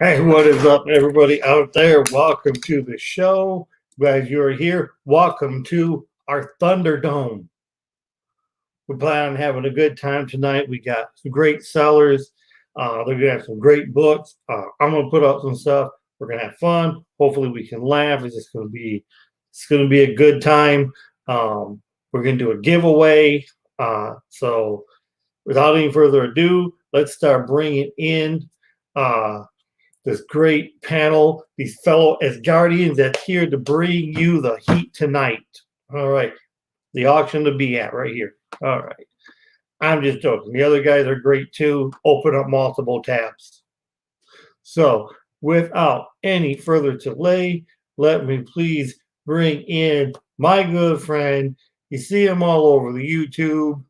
Hey, what is up, everybody out there? Welcome to the show. Glad you're here. Welcome to our Thunderdome. We plan on having a good time tonight. We got some great sellers. They're going to have some great books. I'm going to put up some stuff. We're going to have fun. Hopefully we can laugh. It's going to be a good time. We're going to do a giveaway. So without any further ado, let's start bringing in this great panel, these fellow Asgardians that's here to bring you the heat tonight. All right. The auction to be at right here. All right. I'm just joking. The other guys are great too. Open up multiple tabs. So without any further delay, let me please bring in my good friend. You see him all over the YouTube.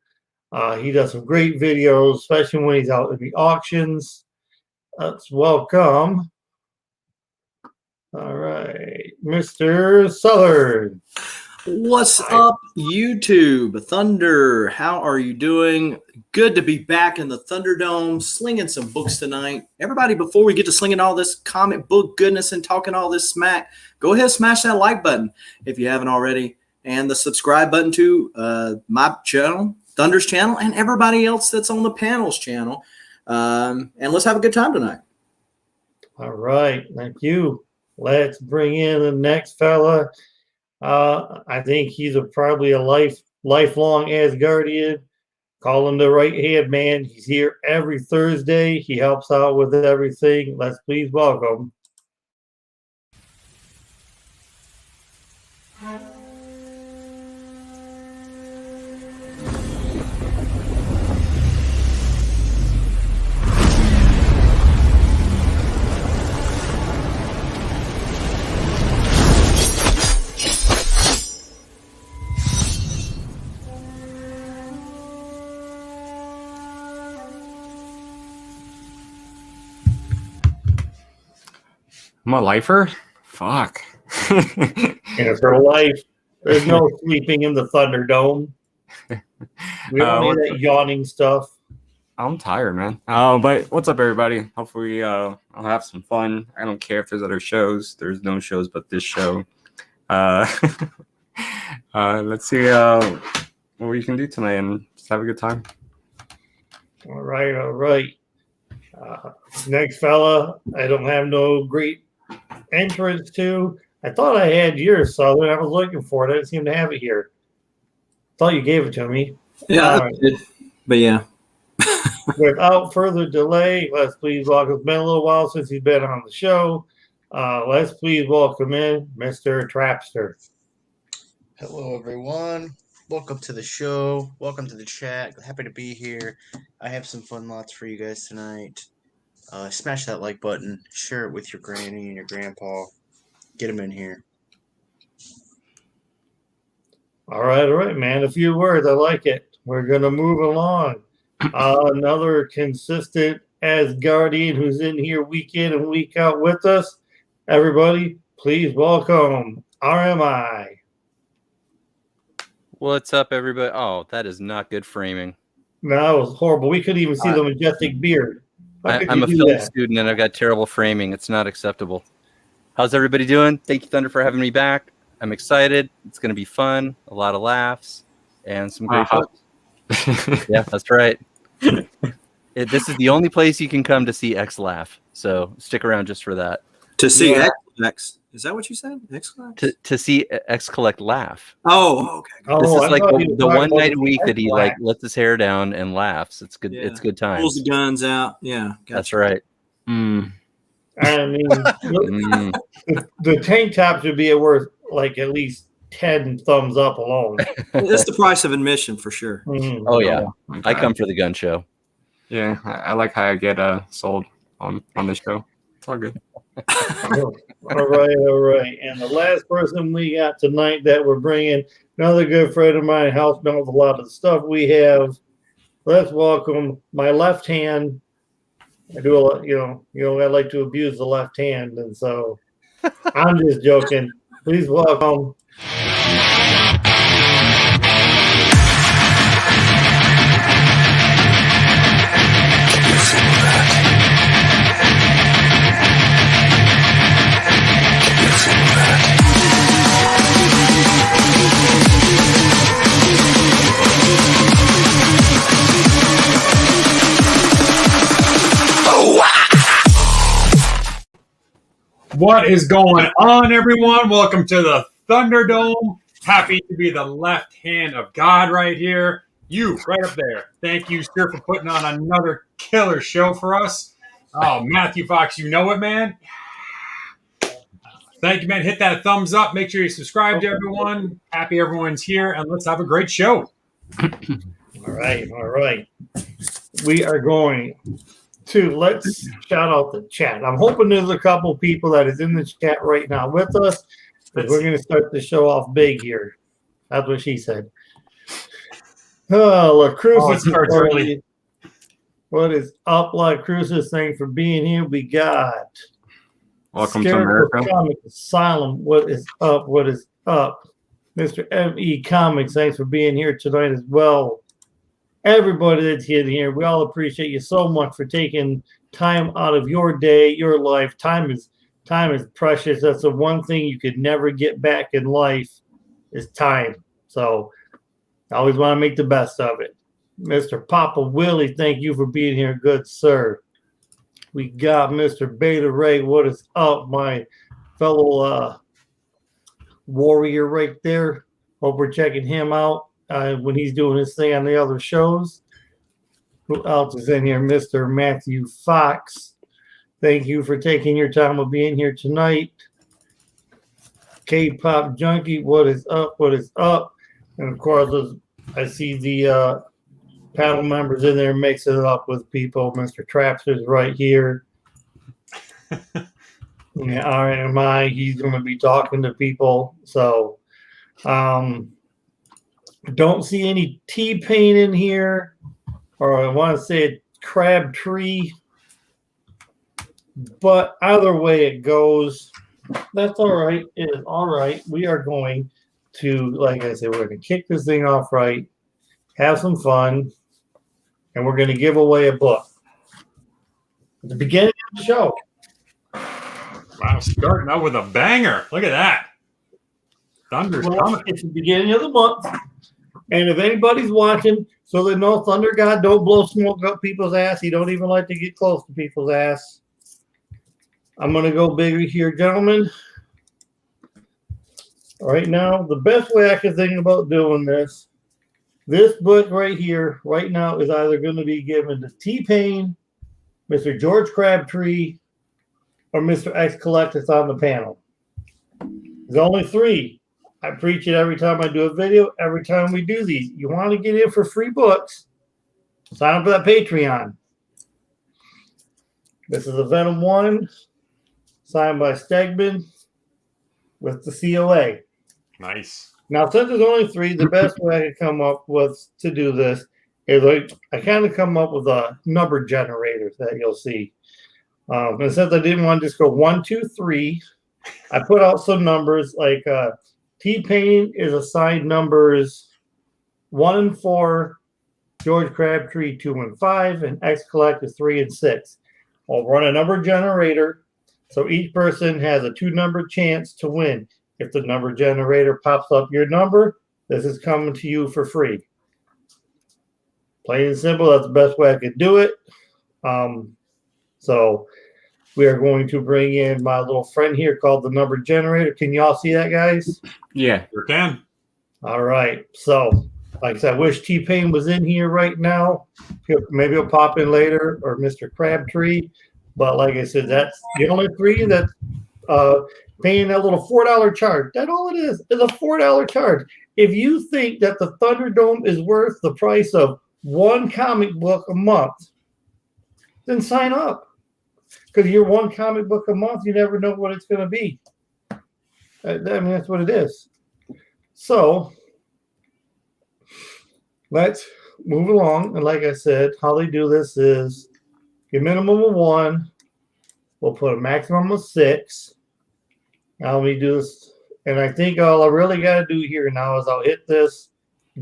He does some great videos, especially when he's out in the auctions. Let's welcome, all right, Mr. Southern. What's up, YouTube? Thunder, how are you doing? Good to be back in the Thunderdome, slinging some books tonight. Everybody, before we get to slinging all this comic book goodness and talking all this smack, go ahead and smash that like button if you haven't already, and the subscribe button to my channel, Thunder's channel, and everybody else that's on the panel's channel. And let's have a good time tonight. All right, thank you. Let's bring in the next fella. I think he's probably a lifelong Asgardian. Call him the right-hand man. He's here every Thursday. He helps out with everything. Let's please welcome. I'm a lifer? Fuck. And for life, there's no sleeping in the Thunderdome. We don't need that yawning stuff. I'm tired, man. But what's up, everybody? Hopefully, I'll have some fun. I don't care if there's other shows. There's no shows but this show. Let's see what we can do tonight and just have a good time. All right. Next fella, I don't have no great entrance to. I thought I had yours, Southern. I was looking for it. I didn't seem to have it here. Thought you gave it to me. Yeah, I did. But yeah. Without further delay, let's please welcome. It's been a little while since he's been on the show. Let's please welcome in Mr. Trapster. Hello, everyone. Welcome to the show. Welcome to the chat. Happy to be here. I have some fun lots for you guys tonight. Smash that like button. Share it with your granny and your grandpa. Get them in here. All right, man. A few words. I like it. We're going to move along. Another consistent Asgardian who's in here week in and week out with us. Everybody, please welcome RMI. What's up, everybody? Oh, that is not good framing. No, it was horrible. We couldn't even see the majestic beard. I'm a film student and I've got terrible framing. It's not acceptable. How's everybody doing? Thank you, Thunder, for having me back. I'm excited. It's going to be fun. A lot of laughs and some great books. Yeah, that's right. This is the only place you can come to see X laugh. So stick around just for that. To see X. Is that what you said? X to see X Collect laugh. Oh, okay. This is like the one night a week that he like lets his hair down and laughs. It's good. Yeah. It's good times. Pulls the guns out. Yeah, gotcha. That's right. I mean, the tank top should be worth like at least 10 thumbs up alone. That's the price of admission for sure. Mm-hmm. Oh yeah, I come for the gun show. Yeah, I like how I get sold on the show. It's all good. All right. And the last person we got tonight that we're bringing, another good friend of mine, helps me with a lot of the stuff we have. Let's welcome my left hand. I do a lot, I like to abuse the left hand, and so I'm just joking. Please welcome. What is going on, everyone? Welcome to the Thunderdome. Happy to be the left hand of God right here. You, right up there. Thank you, sir, for putting on another killer show for us. Oh, Matthew Fox, you know it, man. Thank you, man. Hit that thumbs up. Make sure you subscribe to everyone. Happy everyone's here, and let's have a great show. All right. We are going to let's shout out the chat. I'm hoping there's a couple people that is in the chat right now with us, because we're going to start the show off big here. That's what she said. Oh, La Cruz it starts early. What is up, La Cruz? Thanks for being here. We got Welcome to America. Comics Asylum. What is up? What is up? Mr. M.E. Comics, thanks for being here tonight as well. Everybody that's in here, we all appreciate you so much for taking time out of your day, your life. Time is precious. That's the one thing you could never get back in life is time. So I always want to make the best of it. Mr. Papa Willie, thank you for being here, good sir. We got Mr. Beta Ray. What is up, my fellow warrior right there? Hope we're checking him out when he's doing his thing on the other shows. Who else is in here? Mr. Matthew Fox. Thank you for taking your time of being here tonight. K-Pop Junkie, what is up? What is up? And of course, I see the panel members in there mixing it up with people. Mr. Trapster's right here. Yeah, RMI, he's going to be talking to people. So, don't see any T-Pain in here, or I want to say Crabtree. But either way it goes, that's all right. It is all right. We are going to, like I said, we're going to kick this thing off right, have some fun, and we're going to give away a book at the beginning of the show. Wow, starting out with a banger. Look at that. Thunder's coming. It's the beginning of the month. And if anybody's watching, so they know Thunder God don't blow smoke up people's ass. He don't even like to get close to people's ass. I'm going to go bigger here, gentlemen. Right now, the best way I can think about doing this book right here, right now, is either going to be given to T-Pain, Mr. George Crabtree, or Mr. X Collectus on the panel. There's only three. I preach it every time I do a video, every time we do these. You want to get in for free books, sign up for that Patreon. This is a Venom 1, signed by Stegman with the COA. Nice. Now, since there's only three, the best way I could come up with to do this is I kind of come up with a number generator that you'll see. And since I didn't want to just go 1, 2, 3, I put out some numbers like T-Pain is assigned numbers 1 and 4, George Crabtree 2 and 5, and X Collect is 3 and 6. I'll run a number generator, so each person has a 2-number chance to win. If the number generator pops up your number, this is coming to you for free. Plain and simple, that's the best way I could do it. So we are going to bring in my little friend here called the number generator. Can you all see that, guys? Yeah. Sure can. All right. So, like I said, I wish T-Pain was in here right now. Maybe he'll pop in later, or Mr. Crabtree. But like I said, that's the only three that paying that little $4 charge. That's all it is a $4 charge. If you think that the Thunderdome is worth the price of one comic book a month, then sign up. Because you're one comic book a month, you never know what it's going to be. I mean, that's what it is. So, let's move along. And like I said, how they do this is a minimum of 1. We'll put a maximum of 6. Now let me do this. And I think all I really got to do here now is I'll hit this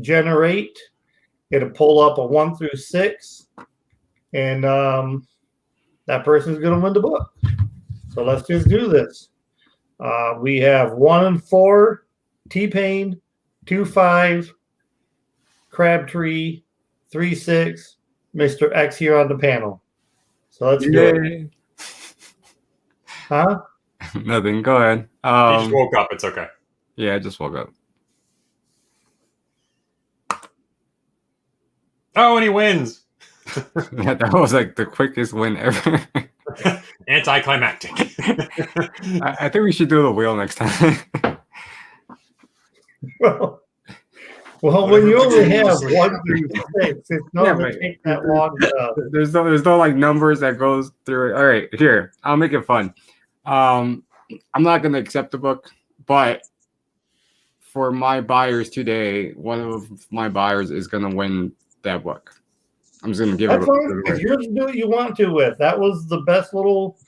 generate. It'll pull up a 1 through 6. And that person's going to win the book. So let's just do this. We have 1 and 4, T-Pain, 2, 5, Crabtree, 3, 6, Mr. X here on the panel. So let's do it. Huh? Nothing. Go ahead. You just woke up. It's okay. Yeah, I just woke up. Oh, and he wins. Yeah, that was like the quickest win ever. Anticlimactic. I think we should do the wheel next time. Well, Whatever when you puts only you to have sleep. 1 through 6, it's not Yeah, going to but- take that long. there's no like numbers that goes through it. All right, here, I'll make it fun. I'm not gonna accept the book, but for my buyers today, one of my buyers is gonna win that book. I'm just gonna give That's it fine. away. It's yours to do what you want to with. That was the best little.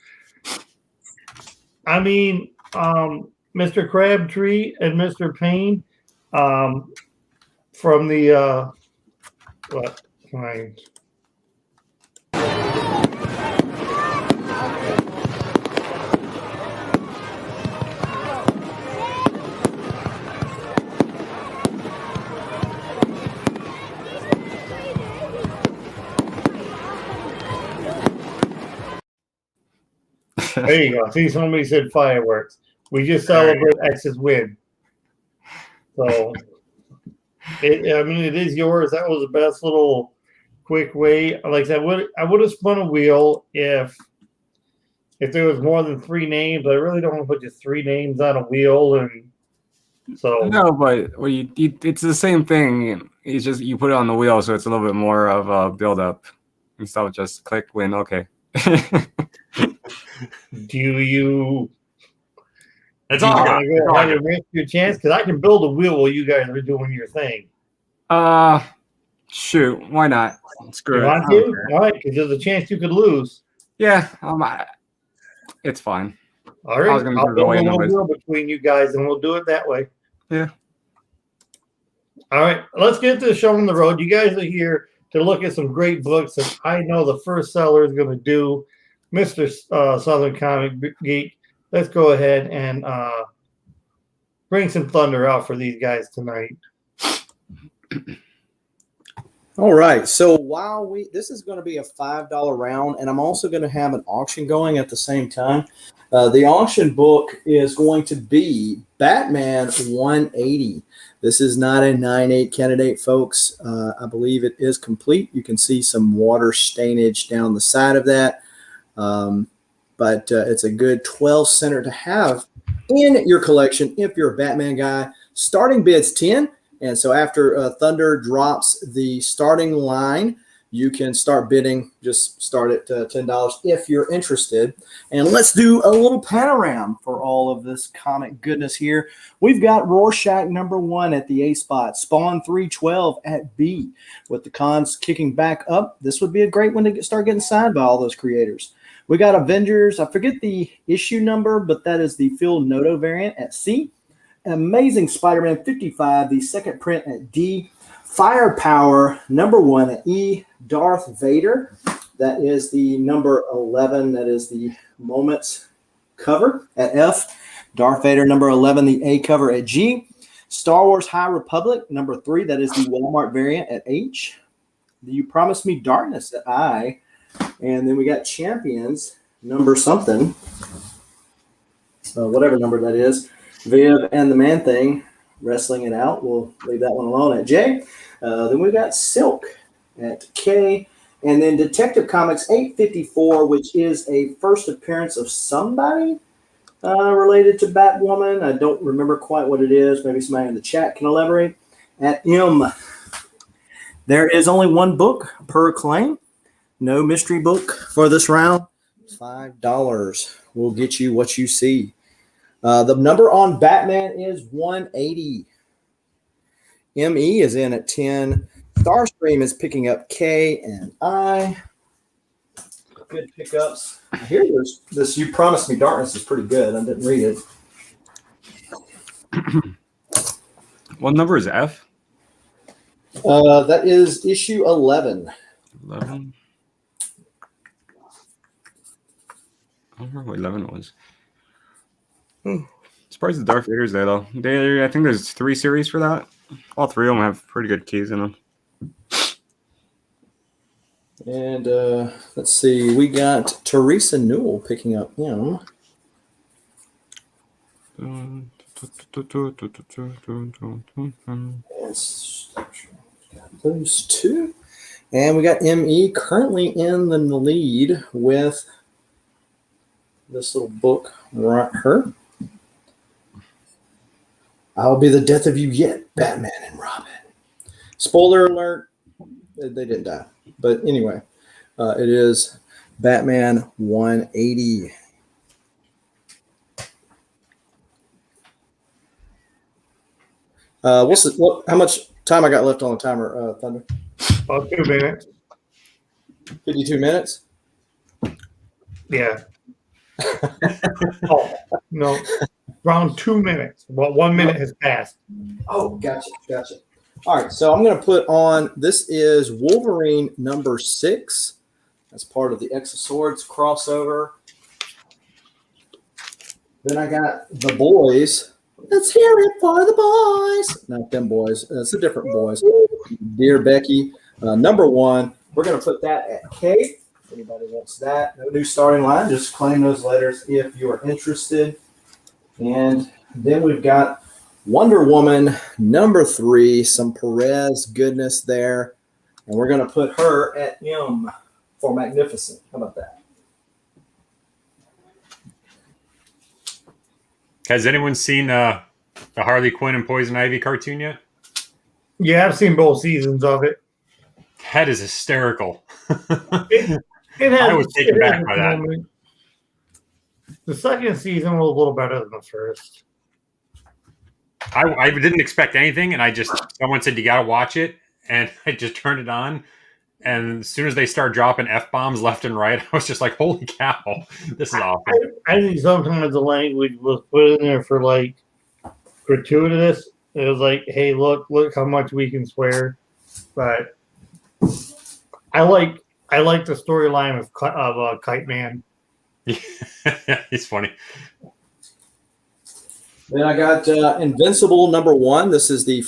I mean, Mr. Crabtree and Mr. Payne, from the what? Fine. There you go. See, somebody said fireworks. We just celebrate X's win. So, it is yours. That was the best little quick way. Like I said, I would have spun a wheel if there was more than 3 names. I really don't want to put just 3 names on a wheel, and so No, but it's the same thing. It's just you put it on the wheel, so it's a little bit more of a build up instead of just click win. Okay. do you? It's all good. It's all How you good. risk your chance? Because I can build a wheel while you guys are doing your thing. Shoot, why not? Screw You it. want I don't to? care. All right, because there's a chance you could lose. Yeah, it's fine. All right, was gonna I'll give it build away a little anyways. wheel between you guys, and we'll do it that way. Yeah. All right, let's get this show on the road. You guys are here to look at some great books, and I know the first seller is going to do Mr. Southern Comic Geek. Let's go ahead and bring some thunder out for these guys tonight. All right. So while this is going to be a $5 round, and I'm also going to have an auction going at the same time. The auction book is going to be Batman 180. This is not a 9.8 candidate, folks. I believe it is complete. You can see some water stainage down the side of that. But it's a good 12 center to have in your collection if you're a Batman guy. Starting bid's 10. And so after Thunder drops the starting line, you can start bidding. Just start at $10 if you're interested. And let's do a little panorama for all of this comic goodness here. We've got Rorschach #1 at the A spot, Spawn 312 at B. With the cons kicking back up, this would be a great one to start getting signed by all those creators. We got Avengers. I forget the issue number, but that is the Phil Noto variant at C. Amazing Spider-Man 55, the second print at D. Firepower #1 at E. Darth Vader, that is the number 11. That is the Moments cover at F. Darth Vader #11, the A cover at G. Star Wars High Republic #3, that is the Walmart variant at H. You Promised Me Darkness at I. And then we got Champions something, whatever number that is. Viv and the Man Thing wrestling it out. We'll leave that one alone at J. Then we got Silk at K. And then Detective Comics 854, which is a first appearance of somebody related to Batwoman. I don't remember quite what it is. Maybe somebody in the chat can elaborate. At M. There is only one book per claim. No mystery book for this round. $5 will get you what you see. The number on Batman is 180. ME is in at 10. Starstream is picking up K and I. Good pickups. Here, there's this You Promised Me Darkness is pretty good. I didn't read it. What number is F? That is issue 11. 11. I don't remember what 11 was. Surprised the Darth Vader's there though. I think there's 3 series for that. All 3 of them have pretty good keys in them. And let's see, we got Teresa Newell picking up him. Those two. And we got ME currently in the lead with this little book right here. I'll be the death of you yet, Batman and Robin. Spoiler alert, they didn't die. But anyway, it is Batman 180. How much time I got left on the timer, Thunder? About 2 minutes. 52 minutes? Yeah. Oh, no. Around 2 minutes. Well, 1 minute has passed. Oh, gotcha. All right, so I'm going to put on, this is Wolverine number 6. That's part of the X of Swords crossover. Then I got the boys. Let's hear it for the boys. Not them boys. It's a different boys. Dear Becky, number 1. We're going to put that at K. If anybody wants that. No new starting line. Just claim those letters if you are interested. And then we've got Wonder Woman number 3. Some Perez goodness there. And we're going to put her at M for Magnificent. How about that? Has anyone seen the Harley Quinn and Poison Ivy cartoon yet? Yeah, I've seen both seasons of it. That is hysterical. It has, I was taken back by that. Moment. The second season was a little better than the first. I didn't expect anything, and someone said you got to watch it, and I just turned it on, and as soon as they start dropping F-bombs left and right, I was just like, holy cow, this is awful. I think sometimes the language was put in there for like gratuitous. It was like, hey, look how much we can swear. But I like the storyline of Kite Man. Yeah, he's funny. Then I got Invincible number 1. This is the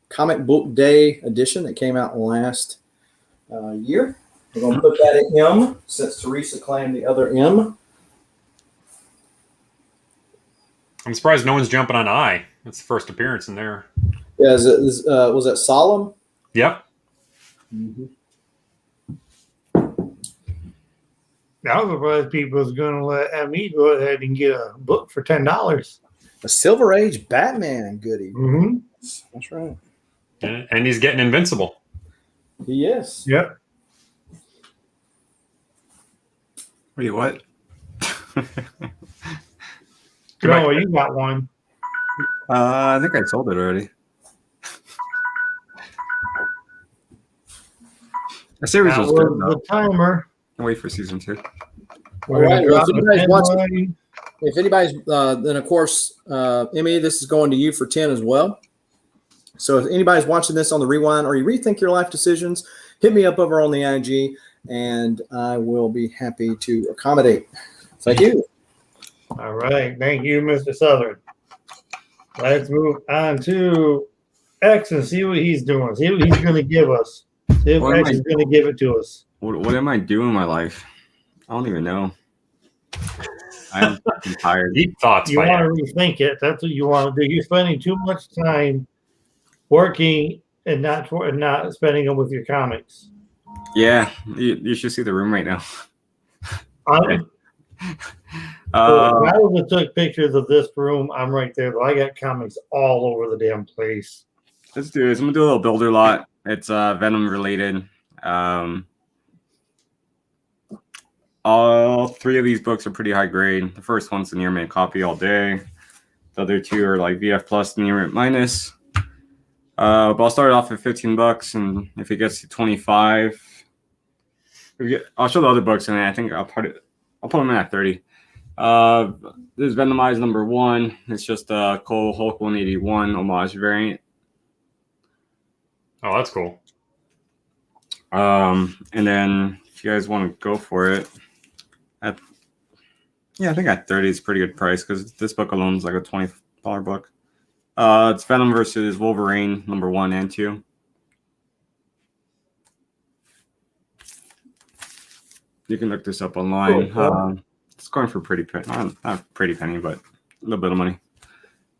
comic book day edition that came out last year. We're going to put that at M since Teresa claimed the other M. I'm surprised no one's jumping on I. That's the first appearance in there. Yeah, was that Solemn? Yep. Mm-hmm. I was surprised people was going to let me go ahead and get a book for $10. A Silver Age Batman goodie. Mm-hmm. That's right. And he's getting invincible. He is. Yep. Wait, what? No, you got one. I think I sold it already. The series That was good, was the though. timer. Can't wait for season 2. We're All right, going to drop if the anybody's 10 watching- line. If anybody's, then of course, Emmy, this is going to you for 10 as well. So if anybody's watching this on the rewind or you rethink your life decisions, hit me up over on the IG and I will be happy to accommodate. Thank you. All right. Thank you, Mr. Southern. Let's move on to X and see what he's doing. See what he's going to give us. See if What am X I- is going to give it to us. What am I doing in my life? I don't even know. I'm tired. Deep thoughts You by want you. to rethink it. That's what you want to do. You're spending too much time working and not spending them with your comics. Yeah, you should see the room right now. I was took pictures of this room. I'm right there. Though I got comics all over the damn place. Let's do this. I'm gonna do a little builder lot. It's Venom related. All 3 of these books are pretty high grade. The first one's a near mint copy all day. The other 2 are like VF plus near mint minus. But I'll start off at $15, and if it gets to 25, I'll show the other books, and I think I'll put them in at 30. This is Venomized number 1. It's just a Cole Hulk 181 homage variant. Oh, that's cool. And then if you guys want to go for it, I think at 30 is a pretty good price because this book alone is like a $20 book. It's Venom versus Wolverine number 1 and 2. You can look this up online. Cool. It's going for pretty penny, not pretty penny, but a little bit of money.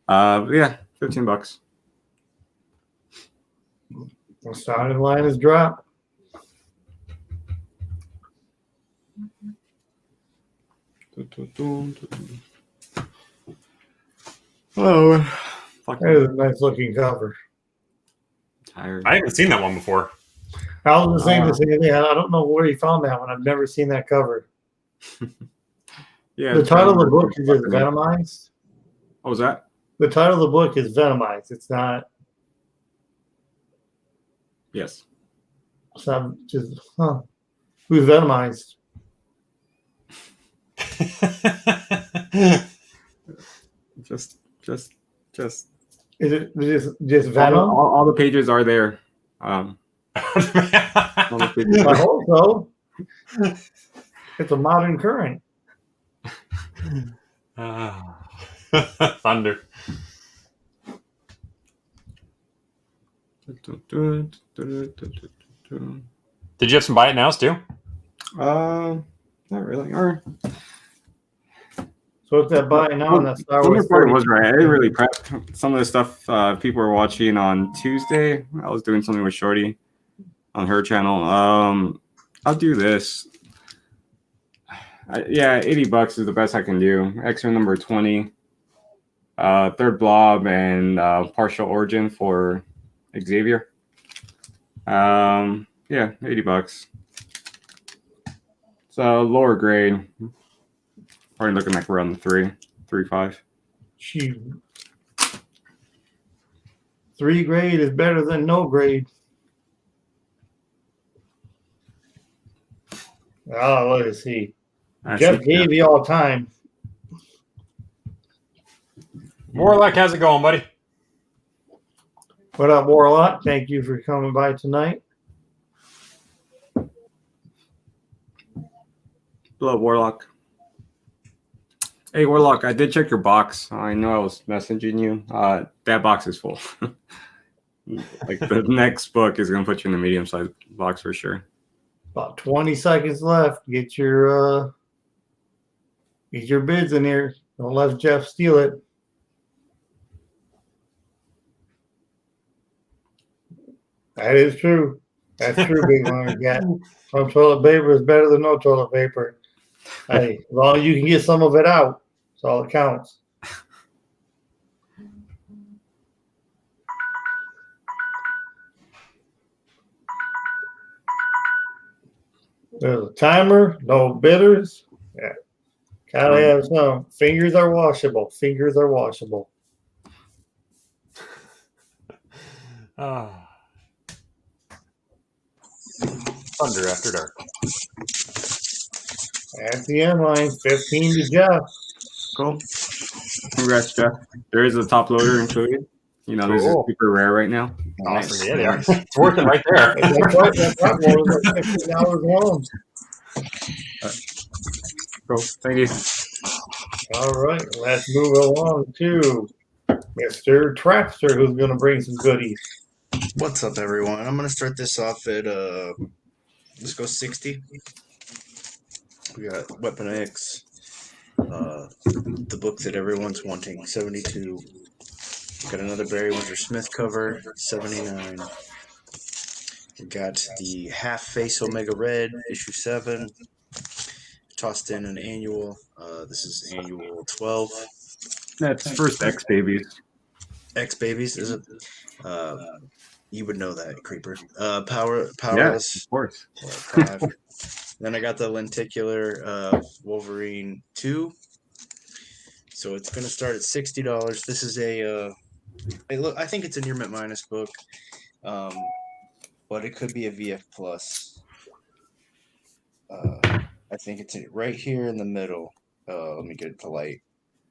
Yeah, $15. The starting line is dropped. Oh, There's a nice looking cover. tired. I haven't seen that one before. I was saying the same thing. I don't know where he found that one. I've never seen that cover. Yeah. The title of the book is just Venomized. What was that? The title of the book is Venomized. It's not. Yes. It's not just. Who's Venomized? Just. Is it just Venom? All the pages are there. All the pages I hope so. It's a modern current. Thunder. Did you have some buy it nows too? Not really. Or So it's that buy now and that Star Wars. part was right. I didn't really prep some of the stuff people were watching on Tuesday. I was doing something with Shorty on her channel. I'll do this. Yeah, $80 is the best I can do. X-Men number 20, third blob, and partial origin for Xavier. Yeah, $80. So lower grade. Probably looking like we're on the 3.5. Shoot. 3 grade is better than no grade. Oh, let's see. Jeff gave you all time. Warlock, how's it going, buddy? What up, Warlock? Thank you for coming by tonight. Hello, Warlock. Hey, Warlock, I did check your box. I know I was messaging you. That box is full. Like the next book is going to put you in the medium-sized box for sure. About 20 seconds left. Get your bids in here. Don't let Jeff steal it. That is true. That's true, big one. Yeah. Some toilet paper is better than no toilet paper. Hey, as long as you can get some of it out, that's all that counts. There's a timer, no bidders. Yeah. Gotta have some. Fingers are washable. Fingers are washable. Thunder after dark. At the end line, 15 to Jeff. Cool. Congrats, Jeff. There is a top loader included. You know, this is Cool. super rare right now. Awesome. Yeah, they are. It's working right there. That's right. That top one was like $15 long. Cool. Thank you. All right, let's move along to Mr. Trapster, who's going to bring some goodies. What's up, everyone? I'm gonna start this off at let's go 60. We got Weapon X, the book that everyone's wanting, 72. We got another Barry Windsor Smith cover, 79. We got the Half Face Omega Red, issue 7. Tossed in an annual. This is annual 12. That's first X Babies. X Babies, is it? You would know that, Creeper. Powerless. Yes, of course. 5. Then I got the Lenticular Wolverine 2. So it's going to start at $60. This is I think it's a near mint minus book, but it could be a VF plus. I think it's right here in the middle. Let me get the light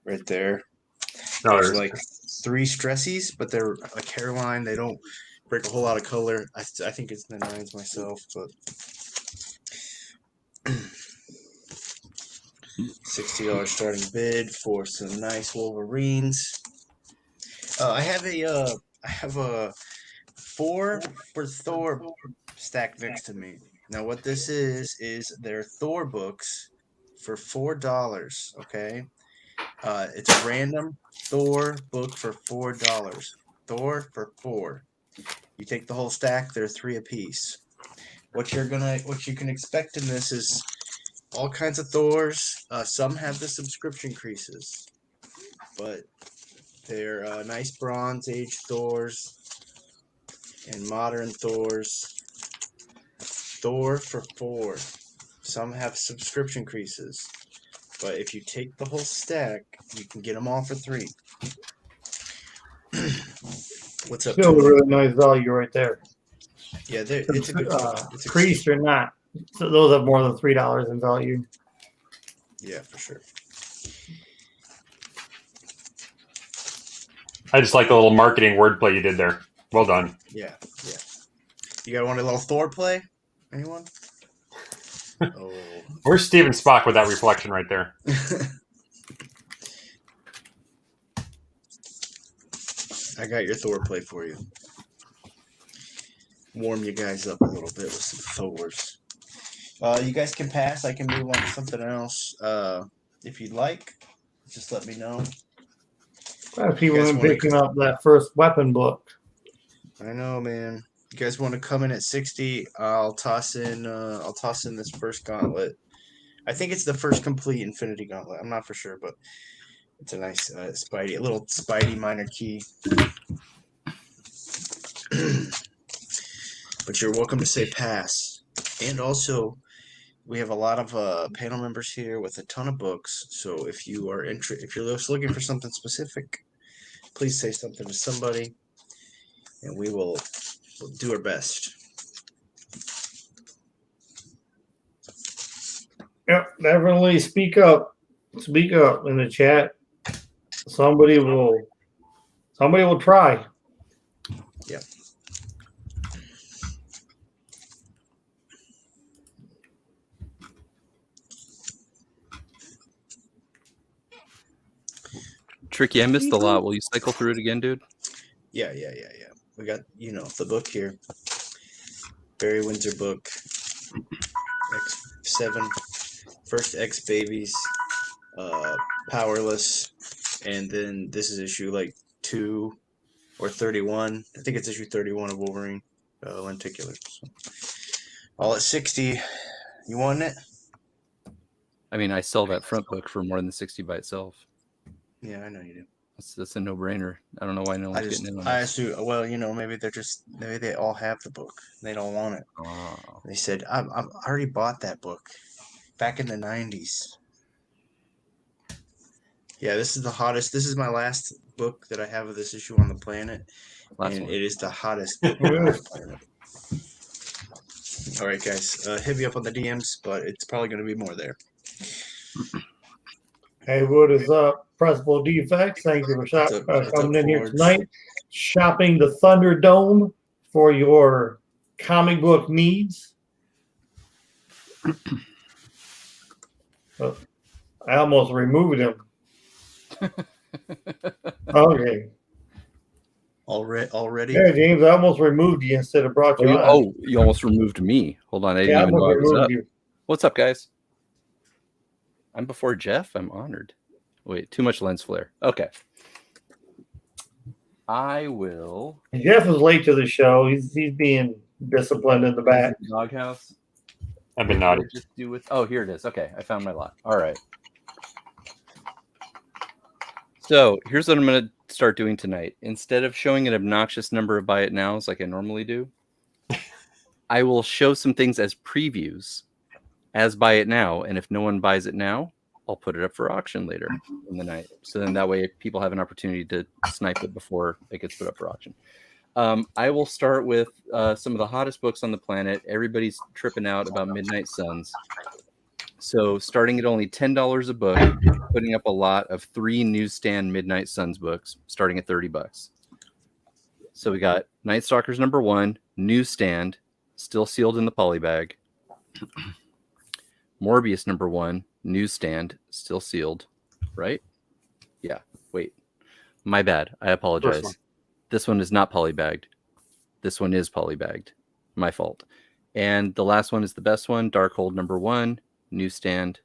right there. No, There's like 3 stressies, but they're like hairline. They don't break a whole lot of color. I think it's the 9s myself, but $60 starting bid for some nice Wolverines. I have a 4 for Thor stacked next to me. Now what this is their Thor books for $4. Okay, It's a random Thor book for $4. Thor for $4. You take the whole stack. They're 3 apiece. What you can expect in this is all kinds of Thors. Some have the subscription creases, but they're nice Bronze Age Thors and modern Thors. Thor for $4. Some have subscription creases, but if you take the whole stack, you can get them all for $3. What's up, Still a Tony? really nice value right there. Yeah, it's a good creased or not. So those have more than $3 in value. Yeah, for sure. I just like the little marketing wordplay you did there. Well done. Yeah. You want a little Thor play? Anyone? Oh. Where's Steven Spock with that reflection right there? I got your Thor play for you. Warm you guys up a little bit with some Thors. You guys can pass. I can move on to something else. If you'd like, just let me know. People have been picking up that first weapon book. I know, man. You guys want to come in at 60? I'll toss in this first gauntlet. I think it's the first complete Infinity Gauntlet. I'm not for sure, but it's a nice a little Spidey minor key. But you're welcome to say pass. And also, we have a lot of panel members here with a ton of books. So if you're just looking for something specific, please say something to somebody, and we'll do our best. Yep, definitely speak up. Speak up in the chat. Somebody will try. Yep. Tricky, I missed a lot. Will you cycle through it again, dude? Yeah. We got, the book here. Barry Windsor book. X7. First X Babies. Powerless. And then this is issue 2 or 31. I think it's issue 31 of Wolverine. Lenticular. So. All at 60. You want it? I mean, I sell that front book for more than 60 by itself. Yeah, I know you do. That's a no-brainer. I don't know why no one's getting in on I it. assume. Well, maybe they all have the book. They don't want it. Oh. They said, I already bought that book back in the 90s. Yeah, this is the hottest. This is my last book that I have of this issue on the planet. It is the hottest book on the planet. All right, guys. Hit me up on the DMs, but it's probably going to be more there. Hey, what is up? Pressable Defects. Thank you for coming in here tonight. Shopping the Thunderdome for your comic book needs. I almost removed him. Okay. Already? Yeah, James, I almost removed you instead of brought you on. Oh, you almost removed me. Hold on, I didn't even know I was up. What's up, guys? I'm before Jeff. I'm honored. Wait, too much lens flare. Okay. I will. Jeff is late to the show. He's being disciplined in the back. Doghouse. I've been naughty. Just do with. Oh, here it is. Okay, I found my lock. All right. So here's what I'm going to start doing tonight. Instead of showing an obnoxious number of buy it nows like I normally do, I will show some things as previews, as buy it now. And if no one buys it now, I'll put it up for auction later in the night. So then that way people have an opportunity to snipe it before it gets put up for auction. I will start with some of the hottest books on the planet. Everybody's tripping out about Midnight Suns. So starting at only $10 a book, putting up a lot of 3 newsstand Midnight Suns books, starting at $30. So we got Night Stalkers #1, newsstand, still sealed in the poly bag. Morbius #1, newsstand, still sealed, right? Yeah, wait. My bad. I apologize. This one is not polybagged. This one is polybagged. My fault. And the last one is the best one, Darkhold #1, newsstand.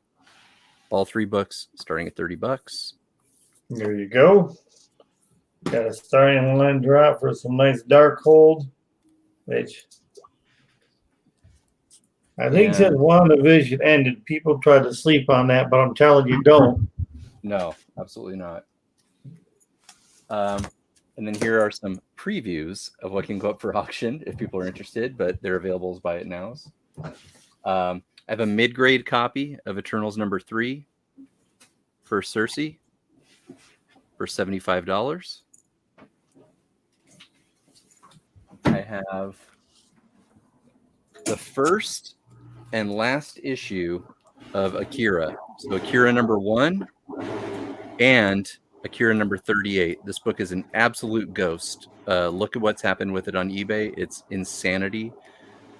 All 3 books starting at $30. There you go. Got a starting line drop for some nice dark hold, which I think since WandaVision ended, people try to sleep on that, but I'm telling you, don't. No, absolutely not. And then here are some previews of what can go up for auction if people are interested, but they're available as buy it nows. I have a mid-grade copy of Eternals #3 for Cersei for $75. I have the first and last issue of Akira. So Akira #1 and Akira #38. This book is an absolute ghost. Look at what's happened with it on eBay. It's insanity.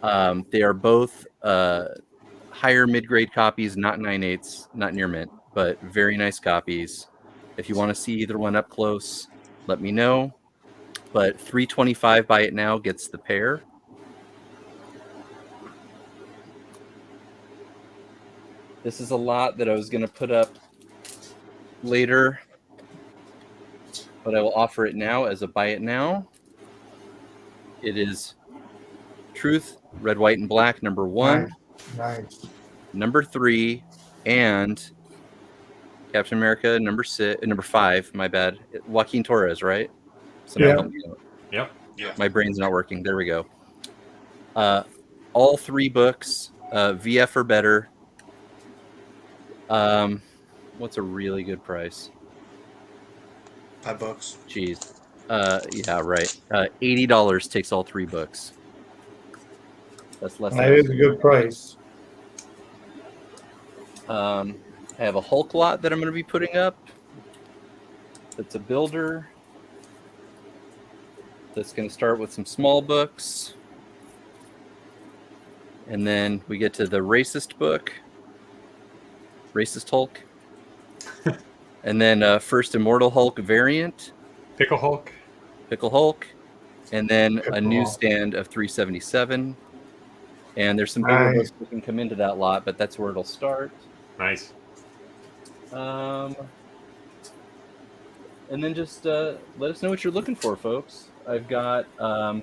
They are both higher mid-grade copies, not 9/8, not near mint, but very nice copies. If you want to see either one up close, let me know. But $325 buy it now gets the pair. This is a lot that I was going to put up later, but I will offer it now as a buy it now. It is Truth, Red, White, and Black #1, Nice. #3, and Captain America #5. My bad. Joaquin Torres, right? Somebody help me out. Yep. Yeah. My brain's not working. There we go. All 3 books, VF or better. What's a really good price? $5. Jeez. Yeah, right. $80 takes all 3 books. That's less. That is a good price. I have a Hulk lot that I'm going to be putting up. That's a builder. That's going to start with some small books. And then we get to the racist book. Racist Hulk. And then First Immortal Hulk variant. Pickle Hulk. Pickle Hulk. And then Pickle a newsstand of $377. And there's some bigger Nice. books that can come into that lot, but that's where it'll start. Nice. And then just let us know what you're looking for, folks. I've got a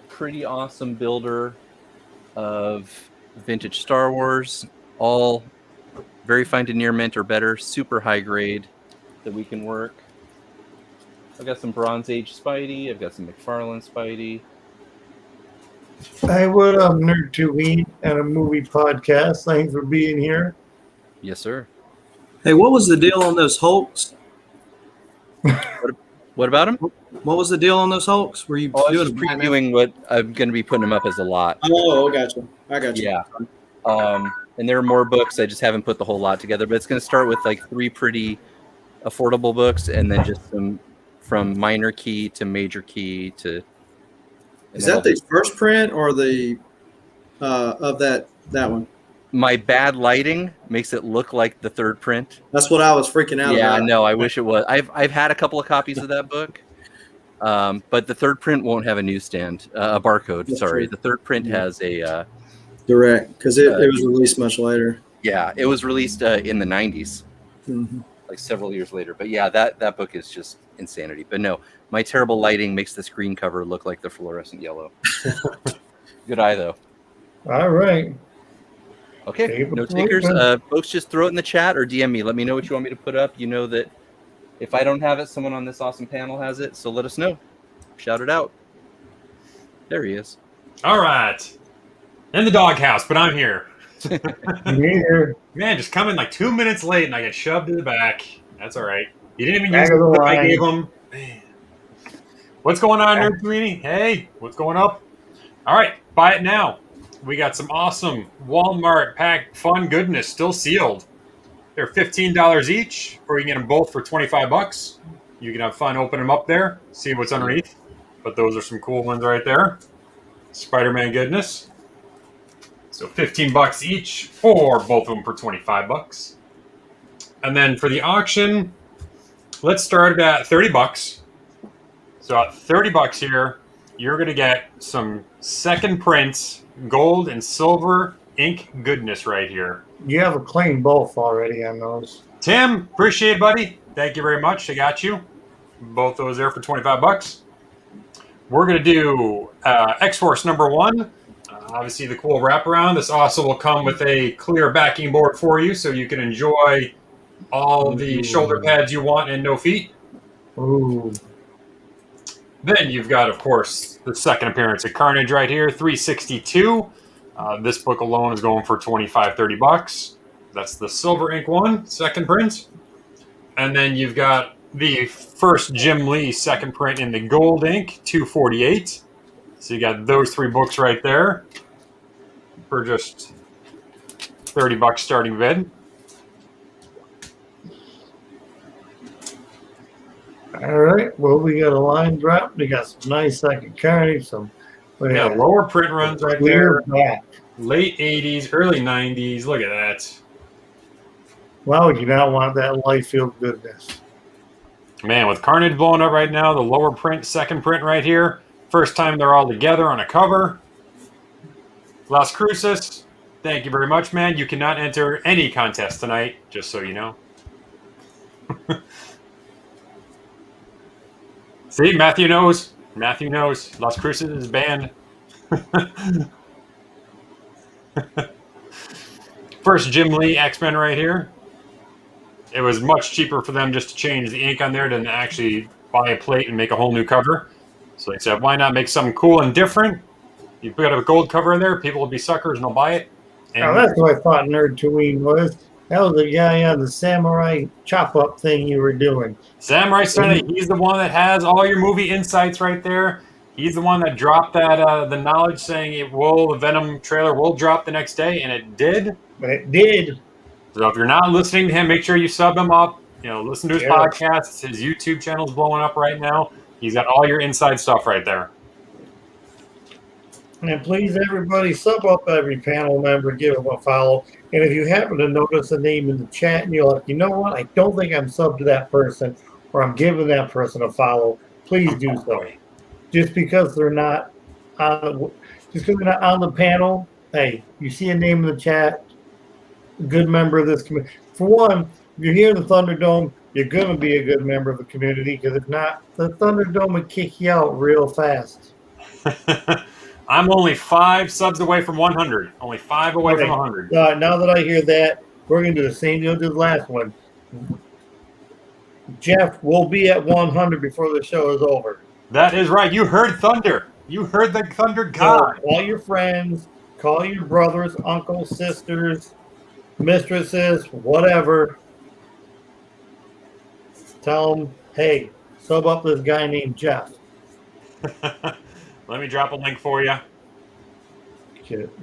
pretty awesome builder of vintage Star Wars, all very fine to near mint or better, super high grade that we can work. I've got some Bronze Age Spidey. I've got some McFarlane Spidey. Hey, what up, Nerd to Eat and a movie podcast? Thanks for being here. Yes, sir. Hey, what was the deal on those Hulks? What about them? What was the deal on those Hulks? Were you Oh, I was doing just a buy now? previewing what I'm going to be putting them up as a lot. Oh, I got you. I got you. Yeah. And there are more books. I just haven't put the whole lot together, but it's going to start with like 3 pretty affordable books and then just some from minor key to major key to. Is that the first print or the of that one? My bad lighting makes it look like the 3rd print. That's what I was freaking out Yeah, about. no, I wish it was. I've had a couple of copies of that book, but the 3rd print won't have a newsstand, a barcode. That's sorry, true. the 3rd print has a. Direct, because it was released much later. Yeah, it was released in the 90s, like several years later. But yeah, that book is just insanity. But no, my terrible lighting makes the screen cover look like the fluorescent yellow. Good eye, though. All right. Okay, no takers. Folks, just throw it in the chat or DM me. Let me know what you want me to put up. You know that if I don't have it, someone on this awesome panel has it. So let us know. Shout it out. There he is. All right. In the doghouse, but I'm here. Here. Man, just come in like 2 minutes late and I get shoved to the back. That's all right. You didn't even Back use of the the I line. gave them. Man. What's going on, Nerd Community? Hey, what's going up? All right, buy it now. We got some awesome Walmart packed fun goodness still sealed. They're $15 each, or you can get them both for $25. You can have fun opening them up there, see what's underneath. But those are some cool ones right there. Spider-Man goodness. So $15 each for both of them for $25. And then for the auction, let's start at $30. So at $30 here, you're going to get some second prints, gold and silver ink goodness right here. You have claimed both already on those. Tim, appreciate it, buddy. Thank you very much. I got you. Both those there for $25. We're going to do X-Force number 1. Obviously, the cool wraparound. This also will come with a clear backing board for you, so you can enjoy all the shoulder pads you want and no feet. Ooh. Then you've got, of course, the second appearance of Carnage right here, $362. This book alone is going for $25-30. That's the silver ink one, second print. And then you've got the first Jim Lee second print in the gold ink, $248. So you got those 3 books right there for just $30 starting bid. All right. Well, we got a line drop. We got some nice second Carnage. Some Lower print runs right clear there. back. Late 80s, early 90s. Look at that. Why would you not want that life feel goodness? Man, with Carnage blowing up right now, the lower print, second print right here. First time they're all together on a cover. Las Cruces, thank you very much, man. You cannot enter any contest tonight, just so you know. See, Matthew knows. Matthew knows. Las Cruces is banned. First Jim Lee X-Men right here. It was much cheaper for them just to change the ink on there than to actually buy a plate and make a whole new cover. So they said, why not make something cool and different? You put a gold cover in there, people will be suckers and they'll buy it. And Now, that's what I thought Nerd Tween was. That was the guy on the samurai chop-up thing you were doing. Samurai Sunday, he's the one that has all your movie insights right there. He's the one that dropped that the knowledge saying the Venom trailer will drop the next day, and it did. But it did. So if you're not listening to him, make sure you sub him up. Listen to his podcasts. His YouTube channel's blowing up right now. He's got all your inside stuff right there. And please, everybody, sub up every panel member, give them a follow. And if you happen to notice a name in the chat and you're like, you know what, I don't think I'm subbed to that person, or I'm giving that person a follow, please do so. Just because they're not on the panel, hey, you see a name in the chat, a good member of this community. For one, if you're here in the Thunderdome, you're going to be a good member of the community, because if not, the Thunderdome would kick you out real fast. I'm only 5 subs away from 100. Only 5 away from 100. Now that I hear that, we're going to do the same deal as the last one. Jeff will be at 100 before the show is over. That is right. You heard Thunder. You heard the Thunder God. So call your friends, call your brothers, uncles, sisters, mistresses, whatever. Tell them, hey, sub up this guy named Jeff. Let me drop a link for you.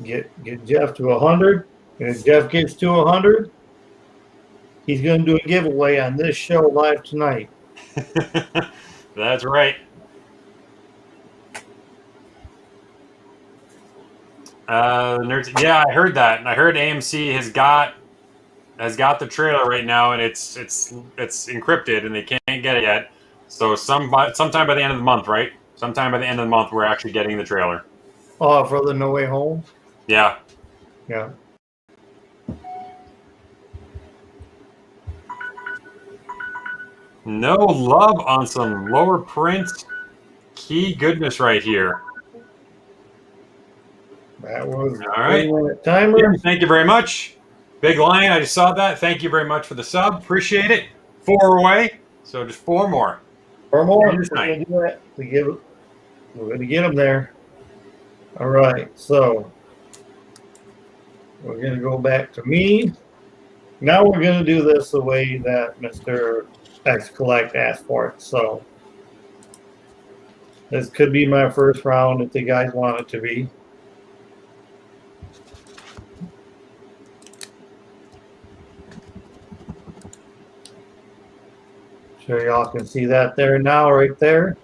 Get Jeff to 100. And if Jeff gets to 100, he's going to do a giveaway on this show live tonight. That's right. Nerds, yeah, I heard that, and I heard AMC has got the trailer right now, and it's encrypted, and they can't get it yet. So sometime by the end of the month, right? Sometime by the end of the month, we're actually getting the trailer. Oh, for the No Way Home? Yeah. Yeah. No love on some lower print key goodness right here. That was all right. Timer. Yeah, thank you very much. Big Lion, I just saw that. Thank you very much for the sub. Appreciate it. 4 away. So just 4 more. 4 more. We're going to get them there. All right. So we're going to go back to me. Now we're going to do this the way that Mr. X Collect asked for it. So this could be my first round if the guys want it to be. Sure y'all can see that there now, right there.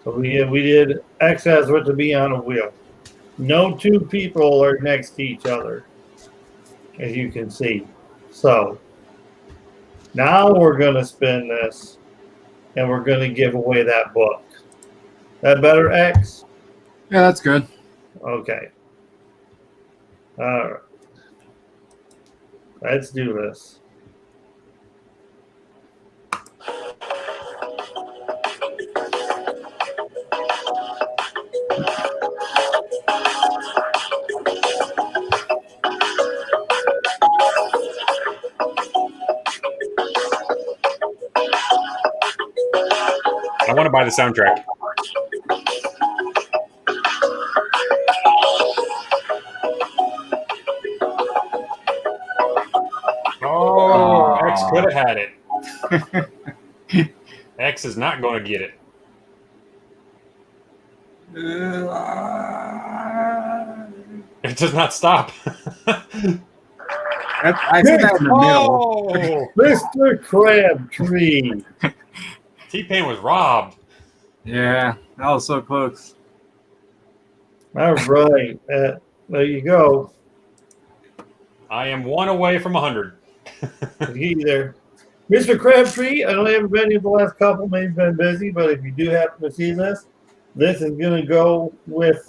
So we did X as what to be on a wheel. No 2 people are next to each other, as you can see. So now we're going to spin this, and we're going to give away that book. That better, X? Yeah, that's good. Okay. All right. Let's do this. I want to buy the soundtrack. Oh, X could have had it. X is not going to get it. It does not stop. I see that in the middle. Oh, Mr. Crabtree. T-Pain was robbed. Yeah, that was so close. All right. There you go. I am one away from 100. Either. Mr. Crabtree, I know you haven't been here the last couple, maybe been busy, but if you do happen to see this is going to go with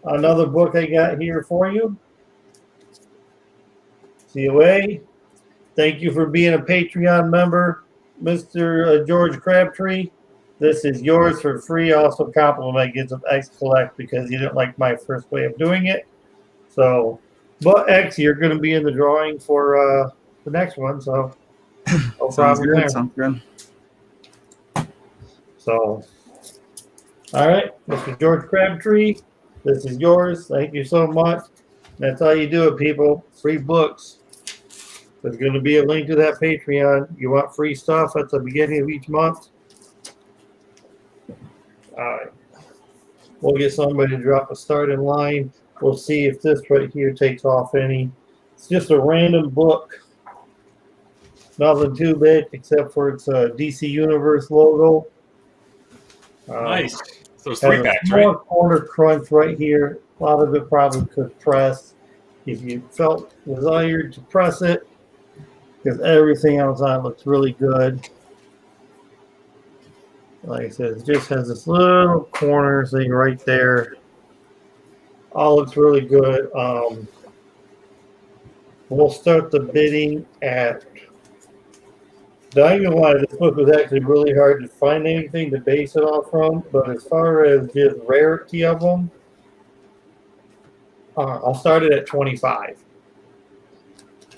another book I got here for you. COA. Thank you for being a Patreon member, Mr. George Crabtree. This is yours for free. Also, compliment gets of X Collect because you didn't like my first way of doing it. So, but X, you're going to be in the drawing for the next one. So, no problem there. Sounds good. So, all right, Mr. George Crabtree, this is yours. Thank you so much. That's how you do it, people. Free books. There's going to be a link to that Patreon. You want free stuff at the beginning of each month? All right. We'll get somebody to drop a start in line. We'll see if this right here takes off any. It's just a random book. Nothing too big except for its DC Universe logo. Nice. Those three packs, more right? corner crunch right here. A lot of it probably could press if you felt desired to press it, because everything else on it looks really good. Like I said, it just has this little corner thing right there. All looks really good. We'll start the bidding at. Not gonna lie, this book was actually really hard to find anything to base it off from. But as far as just rarity of them, I'll start it at 25.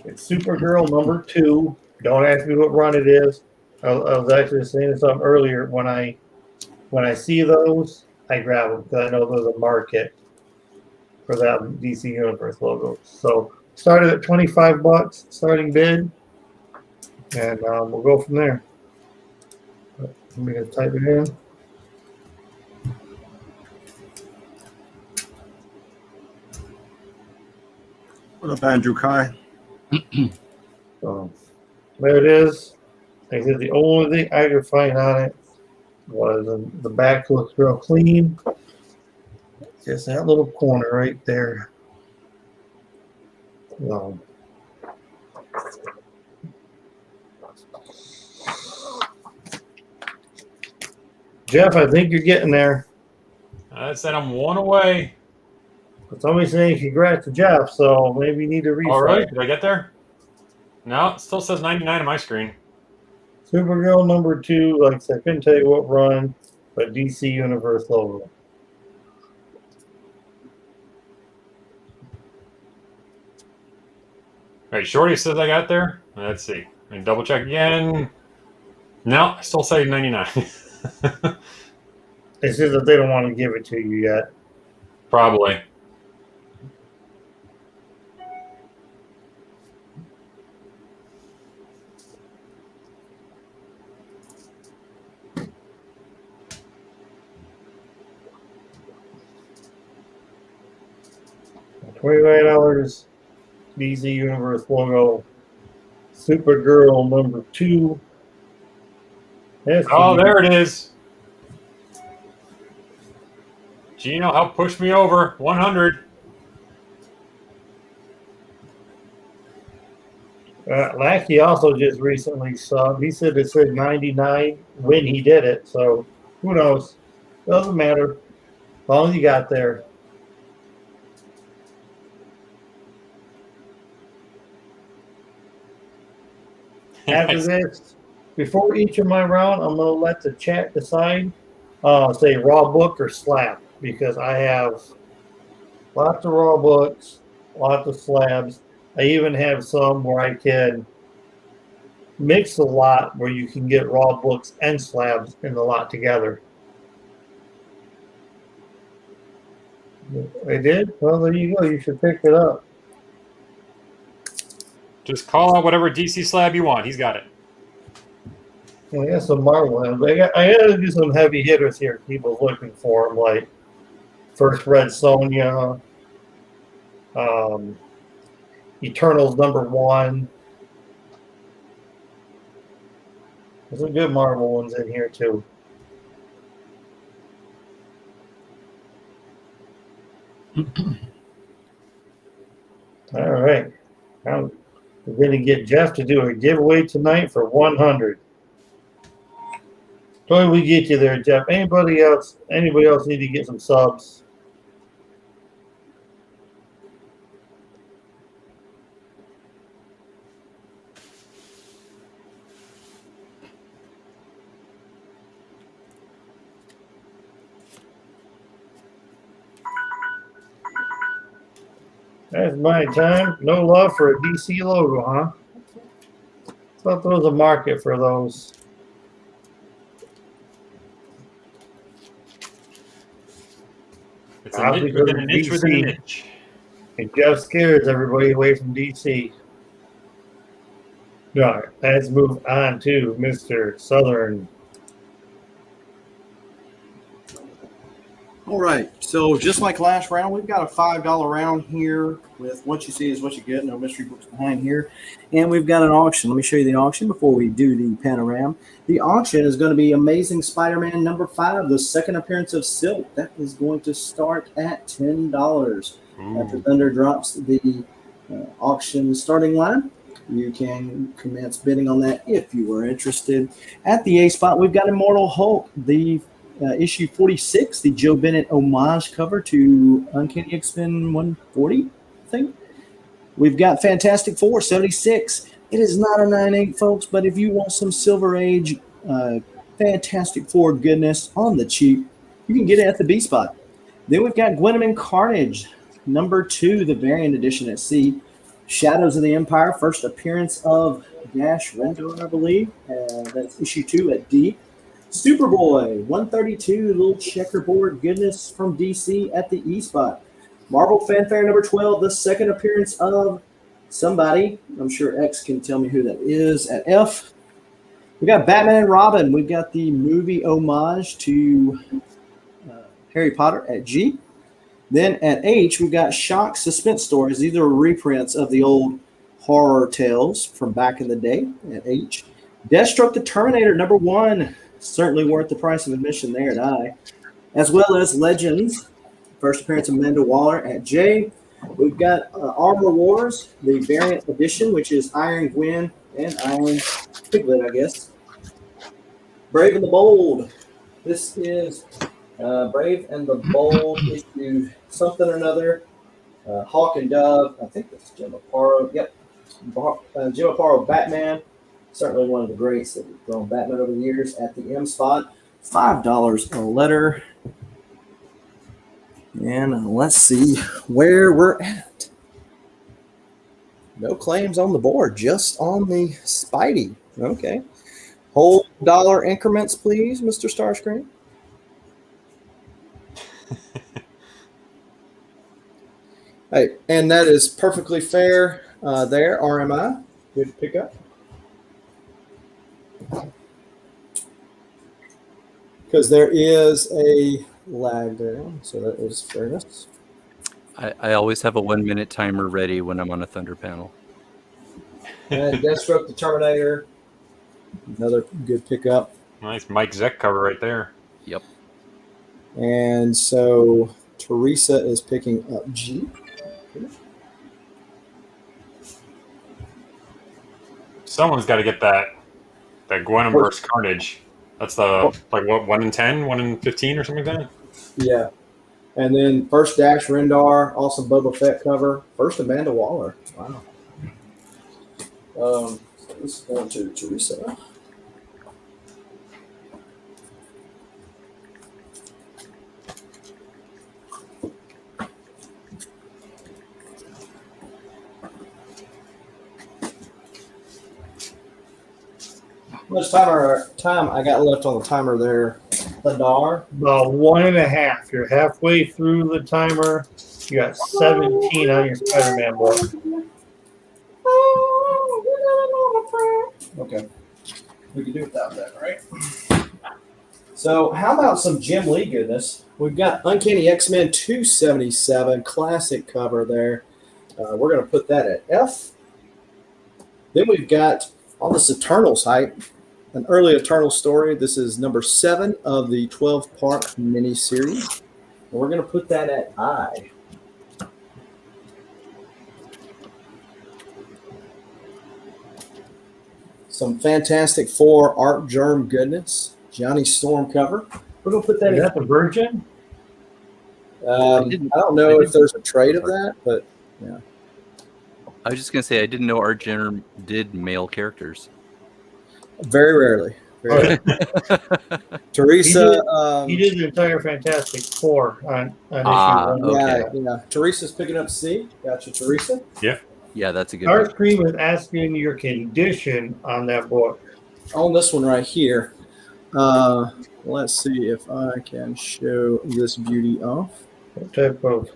It's Supergirl number 2. Don't ask me what run it is. I was actually saying something earlier. When I see those, I grab them because I know there's a market for that DC Universe logo. So started at $25, starting bid, and we'll go from there. Let me just type it in. What up, Andrew Kai? So there it is. Like I said, the only thing I could find on it was the back looks real clean. Just that little corner right there. So, Jeff, I think you're getting there. I said I'm one away. But somebody's saying congrats to Jeff, so maybe you need to refresh. Oh, really? Did I get there? No, it still says 99 on my screen. Supergirl number 2, like I said, I couldn't tell you what run, but DC Universe logo. Right, Shorty says I got there. Let's see. And double check again. No, I still say 99. It's just that they don't want to give it to you yet. Probably. $29 DC Universe logo. Supergirl number 2. Oh, there it is. Gino helped push me over 100. Lackey also just recently saw. He said it said 99 when he did it. So who knows? Doesn't matter. As long as you got there. After this, before each of my round, I'm gonna let the chat decide. Say raw book or slab, because I have lots of raw books, lots of slabs. I even have some where I can mix a lot where you can get raw books and slabs in the lot together. I did? Well, there you go. You should pick it up. Just call out whatever DC slab you want. He's got it. I got some Marvel ones. I got to do some heavy hitters here. People looking for them, like First Red Sonja, Eternals #1. There's some good Marvel ones in here too. All right. Now we're going to get Jeff to do a giveaway tonight for 100. Till we get you there, Jeff. Anybody else need to get some subs? That's my time. No love for a DC logo, huh? Thought there was a market for those. It's a niche within an inch within an inch. And Jeff scares everybody away from DC. All right, let's move on to Mr. Southern. All right, so just like last round, we've got a $5 round here with what you see is what you get, no mystery books behind here. And we've got an auction. Let me show you the auction before we do the panorama. The auction is going to be Amazing Spider-Man #5, the second appearance of Silk. That is going to start at $10. After Thunder drops the auction starting line, you can commence bidding on that if you were interested. At the A spot, we've got Immortal Hulk, the issue 46, the Joe Bennett homage cover to Uncanny X-Men 140, I think. We've got Fantastic Four 76. It is not a 9.8, folks, but if you want some Silver Age Fantastic Four goodness on the cheap, you can get it at the B spot. Then we've got Gwendoline Carnage, #2, the variant edition at C. Shadows of the Empire, first appearance of Dash Rendon, I believe. That's issue 2 at D. Superboy 132, little checkerboard goodness from DC at the E spot. Marvel Fanfare #12, the second appearance of somebody. I'm sure X can tell me who that is at F. We got Batman and Robin. We've got the movie homage to Harry Potter at G. Then at H, we've got Shock Suspense Stories. These are reprints of the old horror tales from back in the day at H. Deathstroke the Terminator #1. Certainly worth the price of admission there at I. As well as Legends, first appearance of Amanda Waller at J. We've got Armor Wars, the variant edition, which is Iron Gwen and Iron Piglet, I guess. Brave and the Bold. This is Brave and the Bold issue something or another. Hawk and Dove. I think that's Jim Aparo. Yep. Jim Aparo Batman. Certainly one of the greats that we've grown Batman over the years at the M spot. $5 a letter. And let's see where we're at. No claims on the board, just on the Spidey. Okay. Whole dollar increments, please, Mr. Starscreen. Hey, and that is perfectly fair there, RMI. Good pickup. Because there is a lag there, so that is fairness. I always have a 1 minute timer ready when I'm on a Thunder panel. And Deathstroke the Terminator, another good pickup. Nice Mike Zeck cover right there. Yep. And so Teresa is picking up G. Someone's got to get that Gwen versus Carnage. That's the like what 1 in 10, 1 in 15, or something like that. Yeah. And then first Dash Rendar, awesome Boba Fett cover. First Amanda Waller. Wow. This is going to Teresa. How much time I got left on the timer there, Ladar? About 1.5. You're halfway through the timer. You got 17 on your Spider-Man book. Okay. We can do without that, right? So how about some Jim Lee goodness? We've got Uncanny X-Men 277, classic cover there. We're going to put that at F. Then we've got all this Eternals hype, an early Eternal story. This is number 7 of the 12-part miniseries. And we're going to put that at I. Some Fantastic Four Art Germ goodness. Johnny Storm cover. We're going to put that Is in. that the Virgin? I don't know if there's a trade of that, but yeah. I was just gonna say I didn't know Art Jenner did male characters. Very rarely. Very rarely. Teresa. He did the entire Fantastic Four on issue 1. Okay. Yeah. Teresa's picking up C. Gotcha, Teresa. Yeah, that's a good one. Starscream is asking your condition on that book. On this one right here. Let's see if I can show this beauty off. What type of?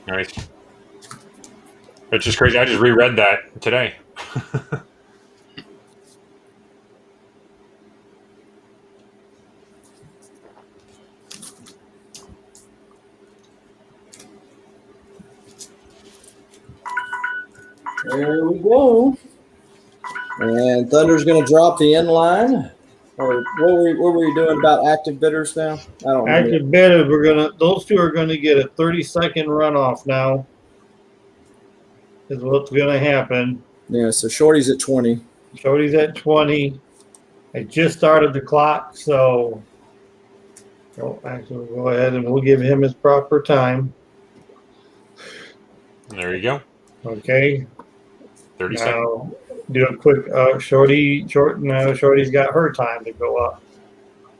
Nice. It's just crazy. I just reread that today. There we go. And Thunder's going to drop the end line. Or what were you doing about active bidders now? I don't know. Active bidders, those two are gonna get a 30-second runoff now. Is what's gonna happen. Yeah, so Shorty's at 20. Shorty's at 20. I just started the clock, so actually we'll go ahead and we'll give him his proper time. There you go. Okay. 30 seconds. Now do a quick Shorty's got her time to go up.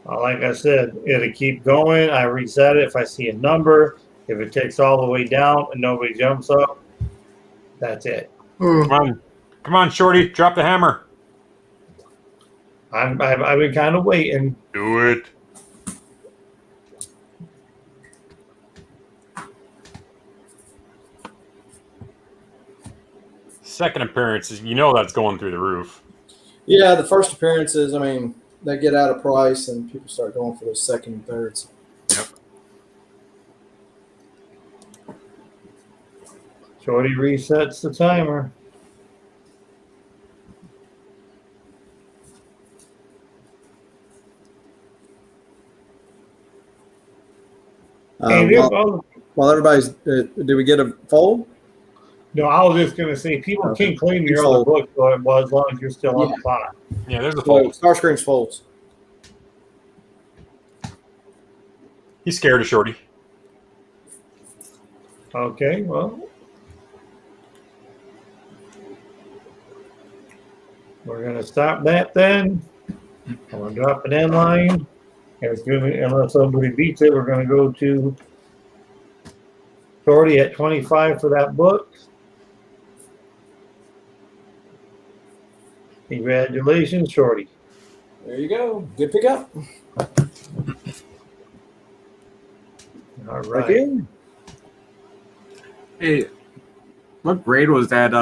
Like I said, it'll keep going. I reset it if I see a number. If it takes all the way down and nobody jumps up, that's it. Come on, Shorty, drop the hammer. I've been kind of waiting. Do it. Second appearances, that's going through the roof. Yeah, the first appearances, I mean, they get out of price and people start going for those second and thirds. Yep. Shorty resets the timer. While everybody's, did we get a fold? No, I was just going to say, people can claim your other book, as long as you're still on the clock. Yeah, there's a fold. Starscream's folds. He's scared of Shorty. Okay, well. We're going to stop that then. I'm going to drop an end line. Unless somebody beats it, we're going to go to Shorty at 25 for that book. Congratulations, Shorty. There you go. Good pickup. All right. Hey, what grade was that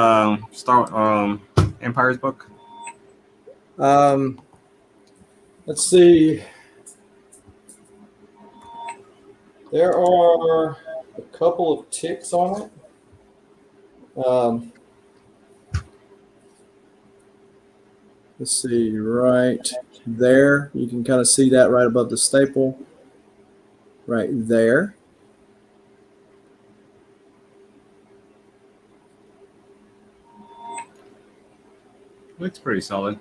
Empire's book? Let's see. There are a couple of ticks on it. Let's see, right there. You can kind of see that right above the staple. Right there. Looks pretty solid.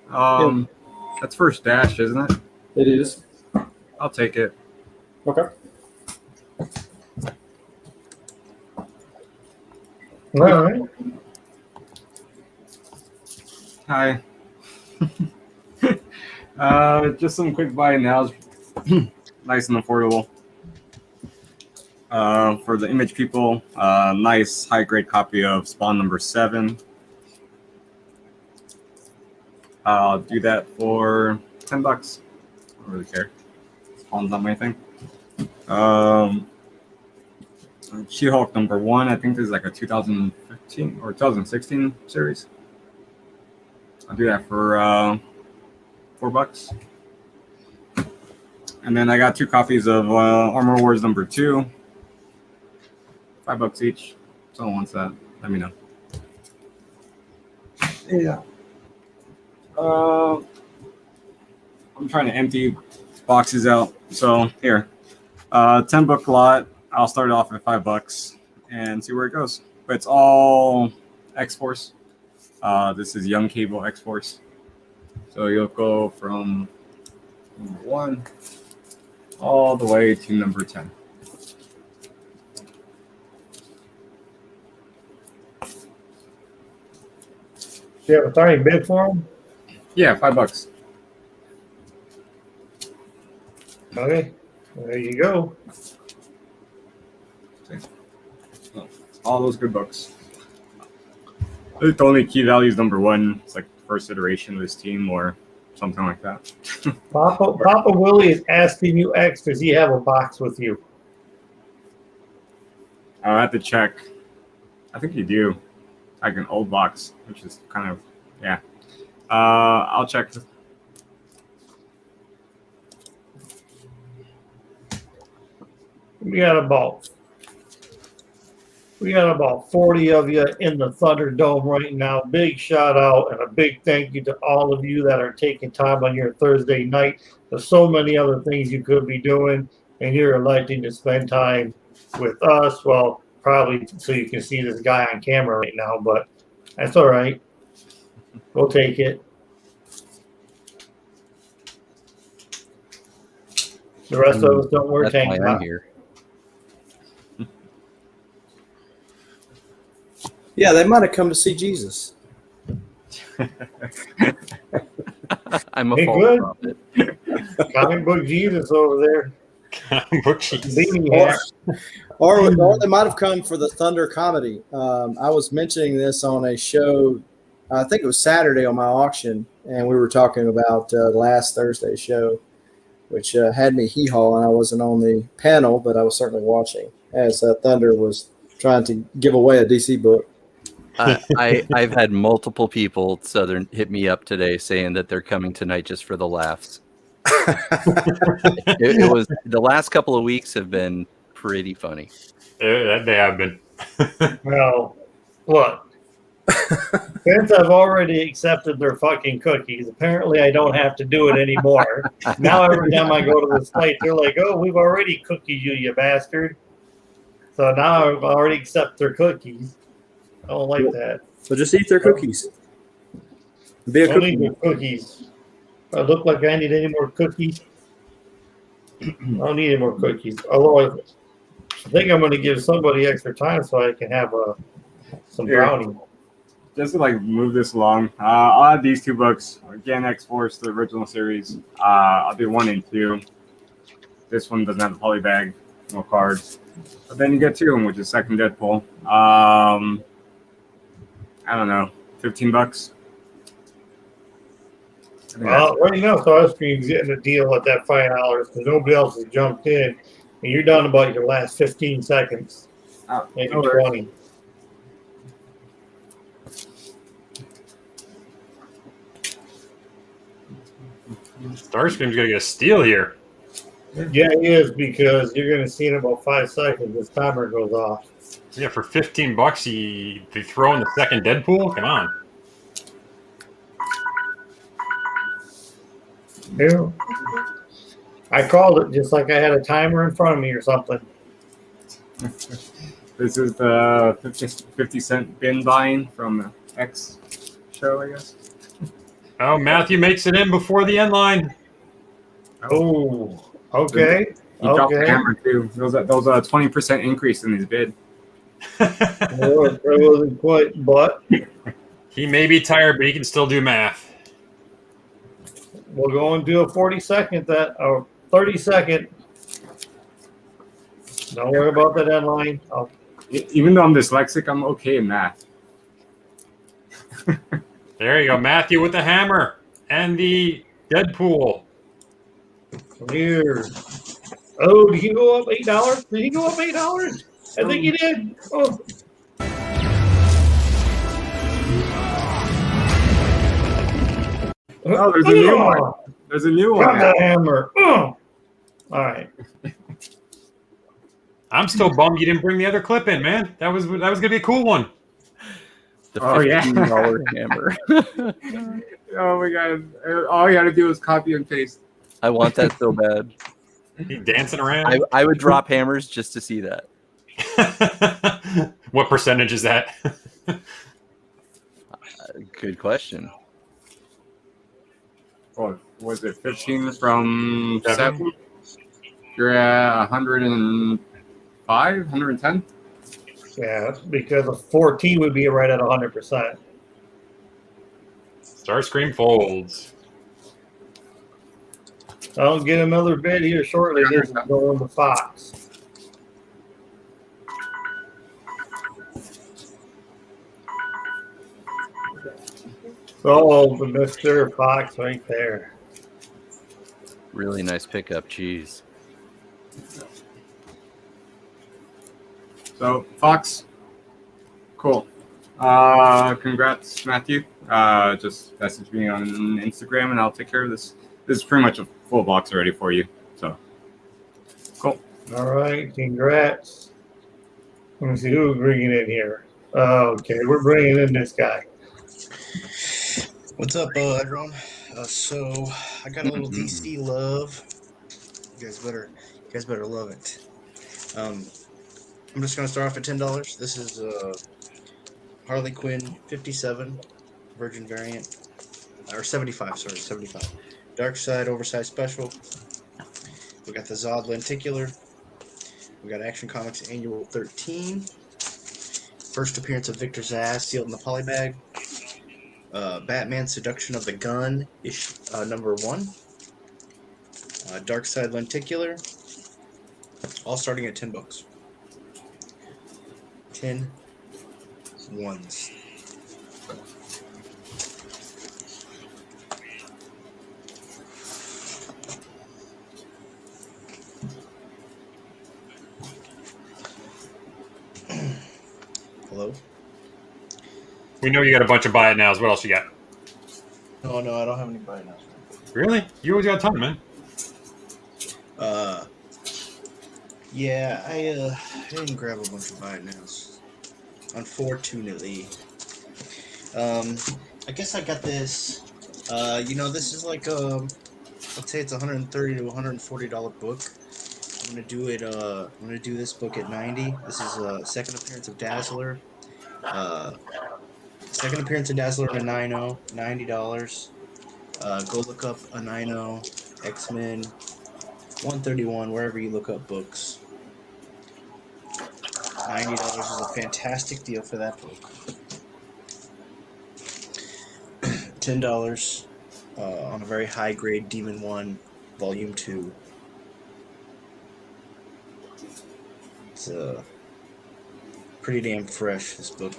That's first dash, isn't it? It is. I'll take it. Okay. All right. Hi. Just some quick buy nows. Nice and affordable. For the image people, nice high grade copy of Spawn number 7. I'll do that for $10. I don't really care. Spawn's not my thing. She-Hulk number 1. I think this is like a 2015 or 2016 series. I'll do that for $4. And then I got 2 copies of Armor Wars number 2. $5 each. Someone wants that, let me know. Yeah. I'm trying to empty boxes out. So here, 10 book lot. I'll start it off at $5 and see where it goes. But it's all X-Force. This is Young Cable X-Force. So you'll go from number 1 all the way to number 10. Do you have a starting bid for them? Yeah, $5. Okay, there you go. All those good books. I think the only key value is number 1. It's like the first iteration of this team or something like that. Papa Willie is asking you X, does he have a box with you? I'll have to check. I think you do. Like an old box, which is kind of, yeah. I'll check. We got about 40 of you in the Thunderdome right now. Big shout out and a big thank you to all of you that are taking time on your Thursday night. There's so many other things you could be doing, and you're electing to spend time with us. Well, probably so you can see this guy on camera right now, but that's all right. We'll take it. The rest of us don't wear That's tank why I'm tops. here. Yeah, they might have come to see Jesus. I'm a Hey, false good. prophet. Comic book Jesus over there. Book cheese. Beanie Or, hat. or they might have come for the Thunder comedy. I was mentioning this on a show, I think it was Saturday on my auction, and we were talking about last Thursday's show, which had me hee-haw, and I wasn't on the panel, but I was certainly watching as Thunder was trying to give away a DC book. I've had multiple people at Southern hit me up today saying that they're coming tonight just for the laughs. It was the last couple of weeks have been pretty funny. They have been. Well, look. Since I've already accepted their fucking cookies, apparently I don't have to do it anymore. Now every time I go to the site, they're like, "Oh, we've already cookied you, you bastard." So now I've already accepted their cookies. I don't like that. So just eat their cookies. Be a I don't need cookie. more cookies. I look like I need any more cookies. I don't need any more cookies. Although I think I'm going to give somebody extra time so I can have some Here. brownie. Just to like move this along, I'll add these 2 books. Again, X-Force, the original series. I'll do 1 and 2. This one doesn't have a poly bag, no cards. But then you get 2 of them, which is second Deadpool. I don't know, $15. Well, right now, StarStream's getting a deal at that $5 because nobody else has jumped in, and you're done about your last 15 seconds, maybe no worries. 20. Starscream's gonna get a steal here. Yeah, it is because you're going to see in about 5 seconds this timer goes off. Yeah, for $15, they throw in the second Deadpool. Come on. Yeah. I called it just like I had a timer in front of me or something. This is the 50-cent bin buying from X show, I guess. Oh, Matthew makes it in before the end line. Oh, okay. He dropped the Okay. hammer too. There was a 20% increase in his bid. Well, it wasn't quite, but He may be tired, but he can still do math. We'll go and do a 40-second, 30-second. Don't worry about the deadline. Even though I'm dyslexic, I'm okay in math. There you go. Matthew with the hammer and the Deadpool. Here. Oh, did he go up $8? Did he go up $8? I think he did. Oh. Oh, there's a new one. There's a new Got one. the hammer. Oh. All right. I'm still bummed you didn't bring the other clip in, man. That was gonna be a cool one. The $15 hammer. Oh my god! All you had to do was copy and paste. I want that so bad. He's dancing around. I would drop hammers just to see that. What percentage is that? Good question. Oh, was it 15 from Seven? 7? You're at 105, 110? Yeah, because a 14 would be right at 100%. Starscream folds. I'll get another bid here shortly. This is going to Fox. Oh, the Mr. Fox right there. Really nice pickup. Jeez. So, Fox. Cool. Congrats, Matthew. Just message me on Instagram and I'll take care of this. This is pretty much a full box already for you. So, cool. All right, congrats. Let me see who we're bringing in here. Okay, we're bringing in this guy. What's up, everyone? So I got a little DC love. You guys better love it. I'm just gonna start off at $10. This is Harley Quinn 57 Virgin variant, or 75. Sorry, 75. Dark Side oversized special. We got the Zod lenticular. We got Action Comics Annual 13. First appearance of Victor Zsasz sealed in the polybag. Batman Seduction of the Gun, number 1. Dark Side Lenticular, all starting at $10. 10 ones. Hello? We know you got a bunch of buy it nows. What else you got? Oh, no, I don't have any buy now. Really? You always got a ton, man. Yeah, I didn't grab a bunch of buy it nows. Unfortunately. I guess I got this. This is like let's say it's $130 to $140 book. I'm gonna do this book at $90. This is second appearance of Dazzler. Second appearance of Dazzler at a 9.0, $90. Go look up a 9.0, X-Men, 131, wherever you look up books. $90 is a fantastic deal for that book. $10 on a very high grade Demon 1, Volume 2. It's pretty damn fresh, this book.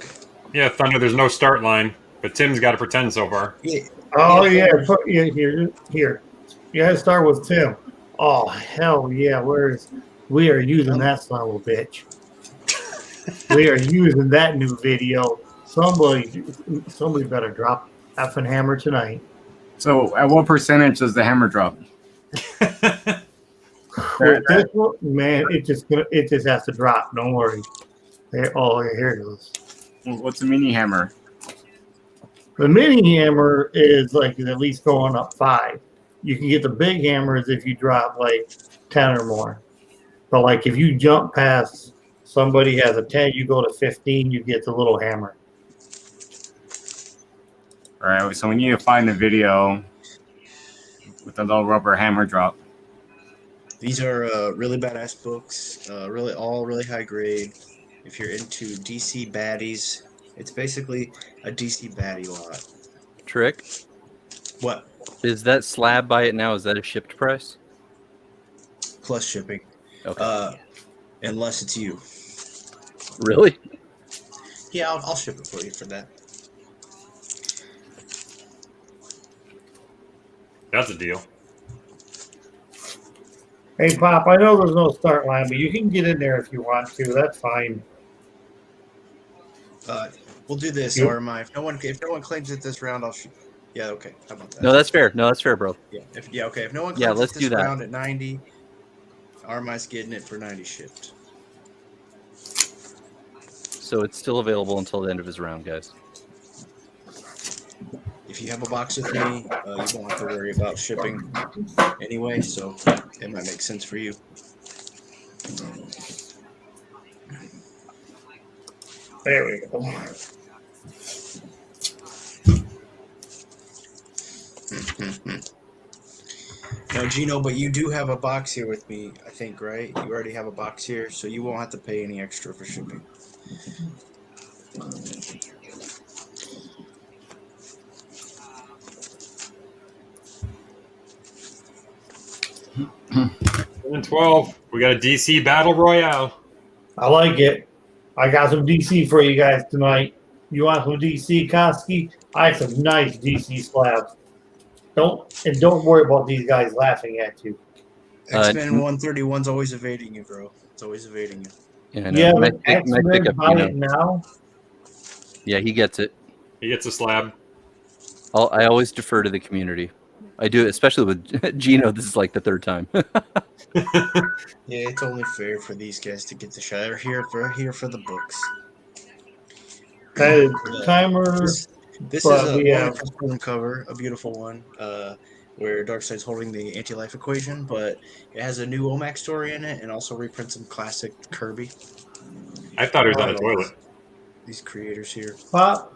Yeah, Thunder, there's no start line, but Tim's got to pretend so far. Yeah. Oh, yeah. Here. You got to start with Tim. Oh, hell yeah. We are using that son of a bitch. We are using that new video. Somebody better drop effing hammer tonight. So, at what percentage does the hammer drop? With this one, man, it just has to drop. Don't worry. Here it goes. What's a mini hammer? The mini hammer is like at least going up 5. You can get the big hammers if you drop like 10 or more. But like if you jump past somebody has a 10, you go to 15, you get the little hammer. All right, so we need to find the video with the little rubber hammer drop. These are really badass books. Really high grade. If you're into DC baddies, It's basically a DC baddie lot. Trick. What? Is that slab buy it now? Is that a shipped price? Plus shipping. Okay. Unless it's you. Really? Yeah, I'll ship it for you for that. That's a deal. Hey, Pop, I know there's no start line, but you can get in there if you want to. That's fine. We'll do this, You- RMI. If no one claims it this round, I'll shoot. Yeah, okay. How about that? No, that's fair. No, that's fair, bro. Yeah. Okay. If no one Yeah, claims let's it do this that. round at 90, RMI's getting it for 90 shipped. So it's still available until the end of his round, guys. If you have a box with me, you won't have to worry about shipping anyway, so it might make sense for you. There we go. Now, Gino, but you do have a box here with me, I think, right? You already have a box here, so you won't have to pay any extra for shipping. And 12. We got a DC Battle Royale. I like it. I got some DC for you guys tonight. You want some DC, Koski? I have some nice DC slabs. Don't worry about these guys laughing at you. X-Men 131's always evading you, bro. It's always evading you. Yeah, I know. Yeah, Nice but pick- nice X-Men pickup, buy Gino. it now. Yeah, he gets it. He gets a slab. I always defer to the community. I do, especially with Gino. This is like the third time. Yeah, it's only fair for these guys to get the shot. They're here for the books. That is timer. This But is a we have- one cover, a beautiful one, where Darkseid's holding the anti-life equation, but it has a new OMAC story in it, and also reprints some classic Kirby. I thought he was on a toilet. These creators here. Pop,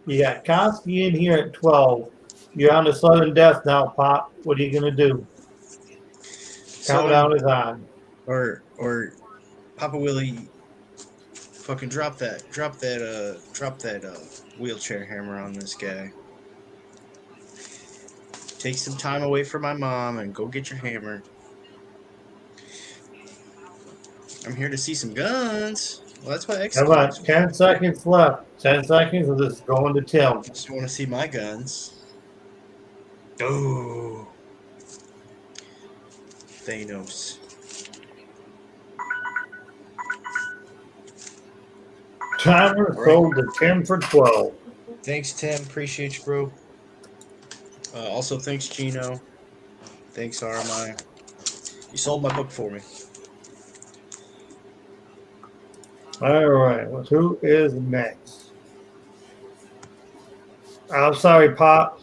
you got Koski in here at 12. You're on the sudden death now, Pop. What are you gonna do? Countdown is on. Or Papa Willie, fucking drop that wheelchair hammer on this guy. Take some time away from my mom and go get your hammer. I'm here to see some guns. Well, that's what X. Come on, 10 seconds left. 10 seconds, and this is going to Tim. Just want to see my guns. Oh, Thanos. Timer sold to Tim for 12. Thanks, Tim. Appreciate you, bro. Also, thanks, Gino. Thanks, RMI. You sold my book for me. All right, well, who is next? I'm sorry, Pop.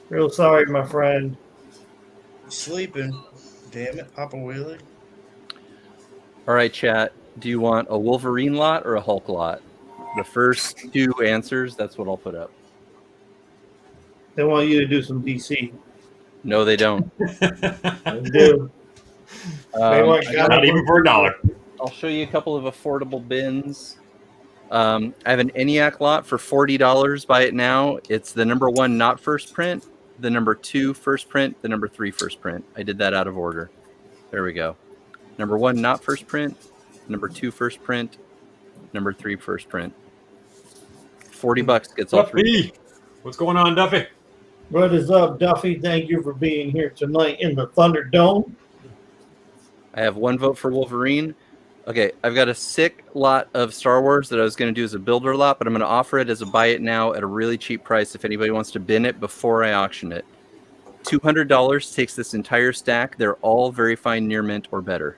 Real sorry, my friend. You sleeping? Damn it, Papa Willie. All right, chat. Do you want a Wolverine lot or a Hulk lot? The first two answers, that's what I'll put up. They want you to do some DC. No, they don't. They do. They want Not even for $1. I'll show you a couple of affordable bins. I have an ENIAC lot for $40. Buy it now. It's the number 1 not first print, the number 2 first print, the number 3 first print. I did that out of order. There we go. Number 1 not first print, number 2 first print, number 3 first print. $40 gets all three. Duffy! What's going on, Duffy? What is up, Duffy? Thank you for being here tonight in the Thunderdome. I have 1 vote for Wolverine. Okay, I've got a sick lot of Star Wars that I was going to do as a builder lot, but I'm going to offer it as a buy it now at a really cheap price if anybody wants to bin it before I auction it. $200 takes this entire stack. They're all very fine near mint or better.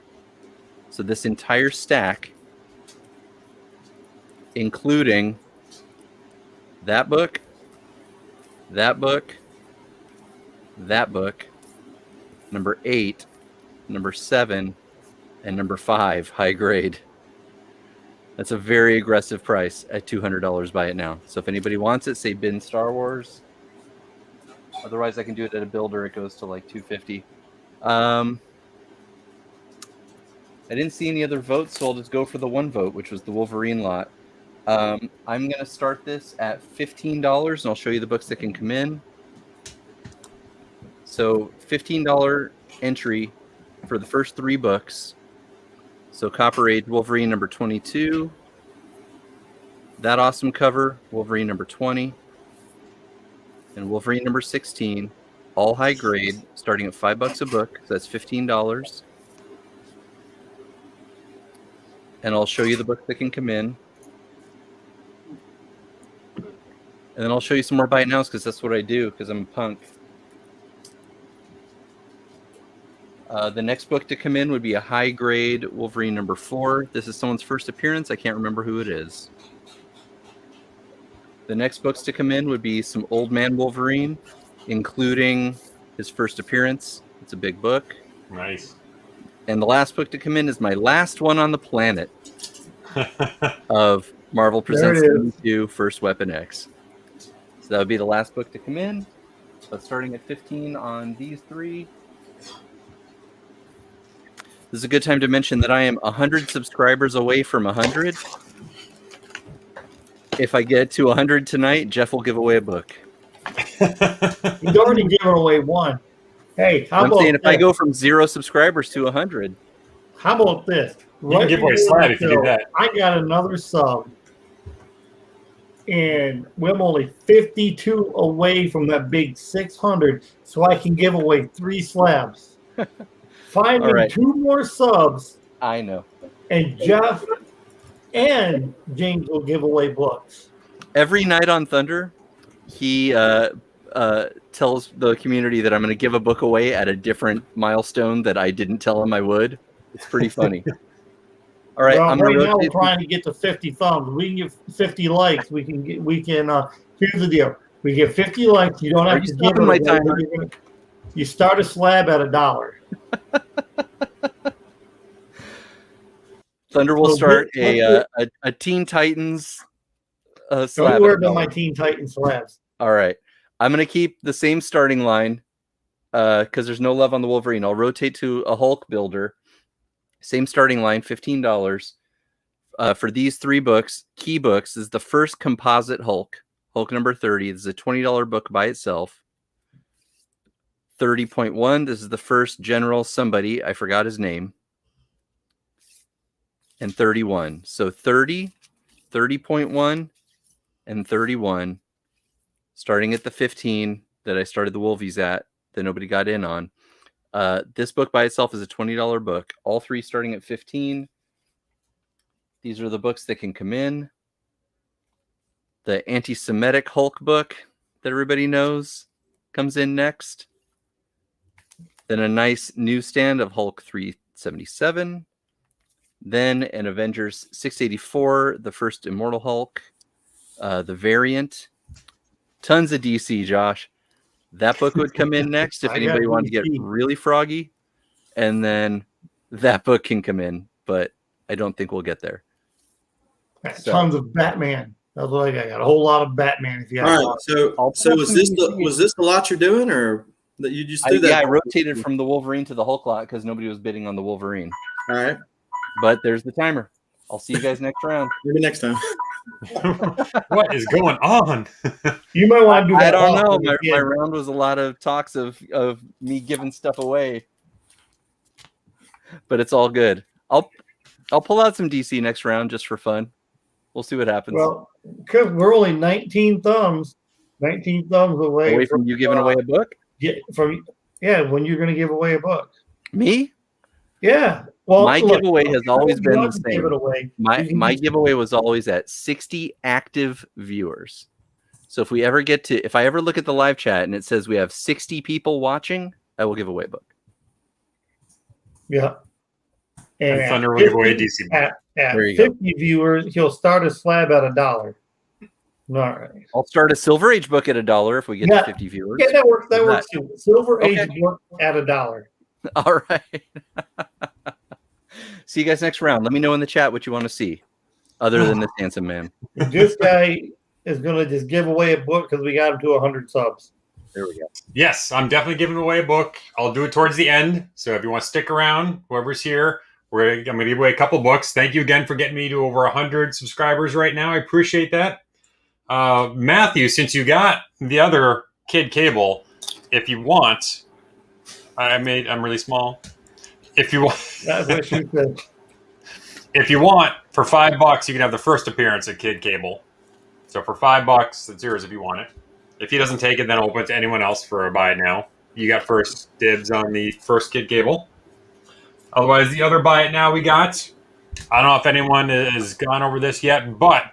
So this entire stack, including that book, that book, that book, number 8, number 7, and number 5, high grade. That's a very aggressive price at $200. Buy it now. So if anybody wants it, say bin Star Wars. Otherwise, I can do it at a builder. It goes to like $250. I didn't see any other votes, so I'll just go for the 1 vote, which was the Wolverine lot. I'm going to start this at $15, and I'll show you the books that can come in. So $15 entry for the first 3 books. So Copper Age Wolverine number 22. That awesome cover, Wolverine number 20. And Wolverine number 16. All high grade, starting at $5 a book. So that's $15. And I'll show you the books that can come in. And then I'll show you some more Bite Nows because that's what I do because I'm a punk. The next book to come in would be a high grade Wolverine number 4. This is someone's first appearance. I can't remember who it is. The next books to come in would be some Old Man Wolverine, including his first appearance. It's a big book. Nice. And the last book to come in is my last one on the planet of Marvel Presents the New First Weapon X. So that would be the last book to come in. So starting at 15 on these 3. This is a good time to mention that I am 100 subscribers away from 100. If I get to 100 tonight, Jeff will give away a book. He's already given away one. Hey, how I'm about saying if this? I go from 0 subscribers to 100. How about this? You can give away a slab if you do that. I got another sub, and I'm only 52 away from that big 600, so I can give away 3 slabs. Find me All right. 2 more subs, I know. and Jeff and James will give away books. Every night on Thunder, he tells the community that I'm going to give a book away at a different milestone that I didn't tell him I would. It's pretty funny. All right, Well, I'm right going to now we're rotate. trying to get to 50 thumbs. We can get 50 likes. Here's the deal. We get 50 likes. You don't Are have you to give stopping my it. timer? You start a slab at $1. Thunder will So start let's a Teen Titans Don't slab. worry at about my $1. Teen Titans slabs. All right. I'm going to keep the same starting line because there's no love on the Wolverine. I'll rotate to a Hulk builder. Same starting line, $15. For these 3 books, key books, is the first composite Hulk, Hulk number 30. This is a $20 book by itself. 30.1, this is the first General somebody. I forgot his name. And 31. So 30, 30.1, and 31. Starting at the 15 that I started the Wolvies at, that nobody got in on. This book by itself is a $20 book. All 3 starting at 15. These are the books that can come in. The anti-Semitic Hulk book that everybody knows comes in next. Then a nice newsstand of Hulk 377. Then an Avengers 684, the first Immortal Hulk. The variant. Tons of DC, Josh. That book would come in next if I got anybody wanted to get DC. really froggy. And then that book can come in, but I don't think we'll get there. So- Tons of Batman. That's what I got. I got a whole lot of Batman. If you All have right. So I'll so put was some this DC. the lot you're doing, or that you just do that? Yeah, I rotated from the Wolverine to the Hulk lot because nobody was bidding on the Wolverine. All right. But there's the timer. I'll see you guys next round. Maybe next time. What is going on? You might want to do I that. don't know. often My again. round was a lot of talks of me giving stuff away. But it's all good. I'll pull out some DC next round just for fun. We'll see what happens. Well, because we're only 19 thumbs away Away from you giving away a book? when you're going to give away a book. Me? Yeah. Well, My look, giveaway has if you always been want the to give same. it away, My you can my just- giveaway was always at 60 active viewers. So if I ever look at the live chat and it says we have 60 people watching, I will give away a book. Yeah. And at Thunder will give away a 50 DC book. At There you go. 50 viewers, he'll start a slab at $1. All right. I'll start a Silver Age book at $1 if we get Yeah. to 50 viewers. Yeah, that works. That How's works too. Silver Okay. Age book at $1. All right. See you guys next round. Let me know in the chat what you want to see, other than this handsome man. This guy is going to just give away a book because we got him to 100 subs. There we go. Yes, I'm definitely giving away a book. I'll do it towards the end. So if you want to stick around, whoever's here, I'm going to give away a couple books. Thank you again for getting me to over 100 subscribers right now. I appreciate that. Matthew, since you got the other Kid Cable, if you want, I'm really small. If you want, That's what she said. if you want, for $5, you can have the first appearance at Kid Cable. So for $5, it's yours if you want it. If he doesn't take it, then open it to anyone else for a buy it now. You got first dibs on the first Kid Cable. Otherwise, the other buy it now we got. I don't know if anyone has gone over this yet, but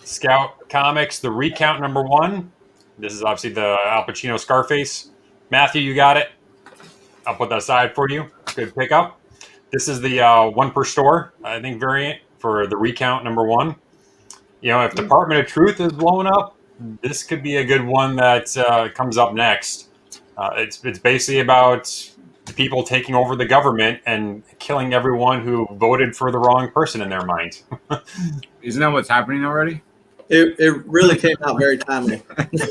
Scout Comics, the recount #1. This is obviously the Al Pacino Scarface. Matthew, you got it. I'll put that aside for you. Good pickup. This is the one per store, I think, variant for the recount #1. If Department of Truth is blowing up, this could be a good one that comes up next. It's basically about people taking over the government and killing everyone who voted for the wrong person in their mind. Isn't that what's happening already? It really came out very timely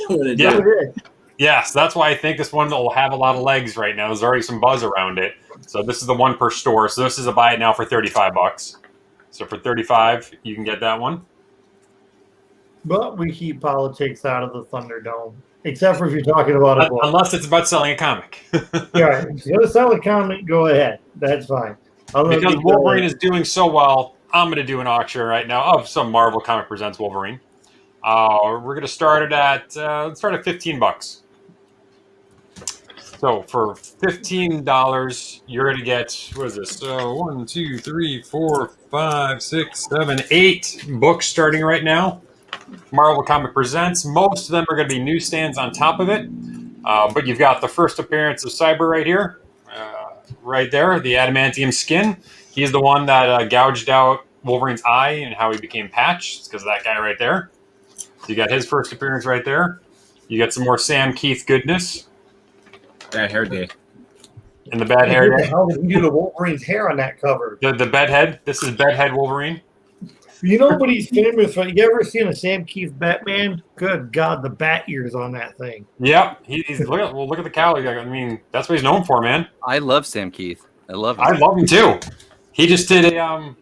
when it Yeah. did. Yes, that's why I think this one will have a lot of legs right now. There's already some buzz around it. So this is the one per store. So this is a buy it now for $35. So for $35, you can get that one. But we keep politics out of the Thunderdome, except for if you're talking about a book. Unless it's about selling a comic. Yeah, if you're going to sell a comic, go ahead. That's fine. Because Wolverine is doing so well, I'm going to do an auction right now of some Marvel Comic Presents Wolverine. We're going to start it at let's start at $15. So for $15, you're going to get, what is this? 1, 2, 3, 4, 5, 6, 7, 8 books starting right now. Marvel Comic Presents. Most of them are going to be newsstands on top of it. But you've got the first appearance of Cyber right here. Right there, the adamantium skin. He's the one that gouged out Wolverine's eye and how he became Patch. It's because of that guy right there. So you got his first appearance right there. You got some more Sam Keith goodness. Bad hair day. And the bad hair day. How did you do the Wolverine's hair on that cover? The bedhead. This is bedhead Wolverine. You know what he's famous for? You ever seen a Sam Keith Batman? Good God, the bat ears on that thing. Yep. He's look at the cowl. I mean, that's what he's known for, man. I love Sam Keith. I love him. I love him too. He just did a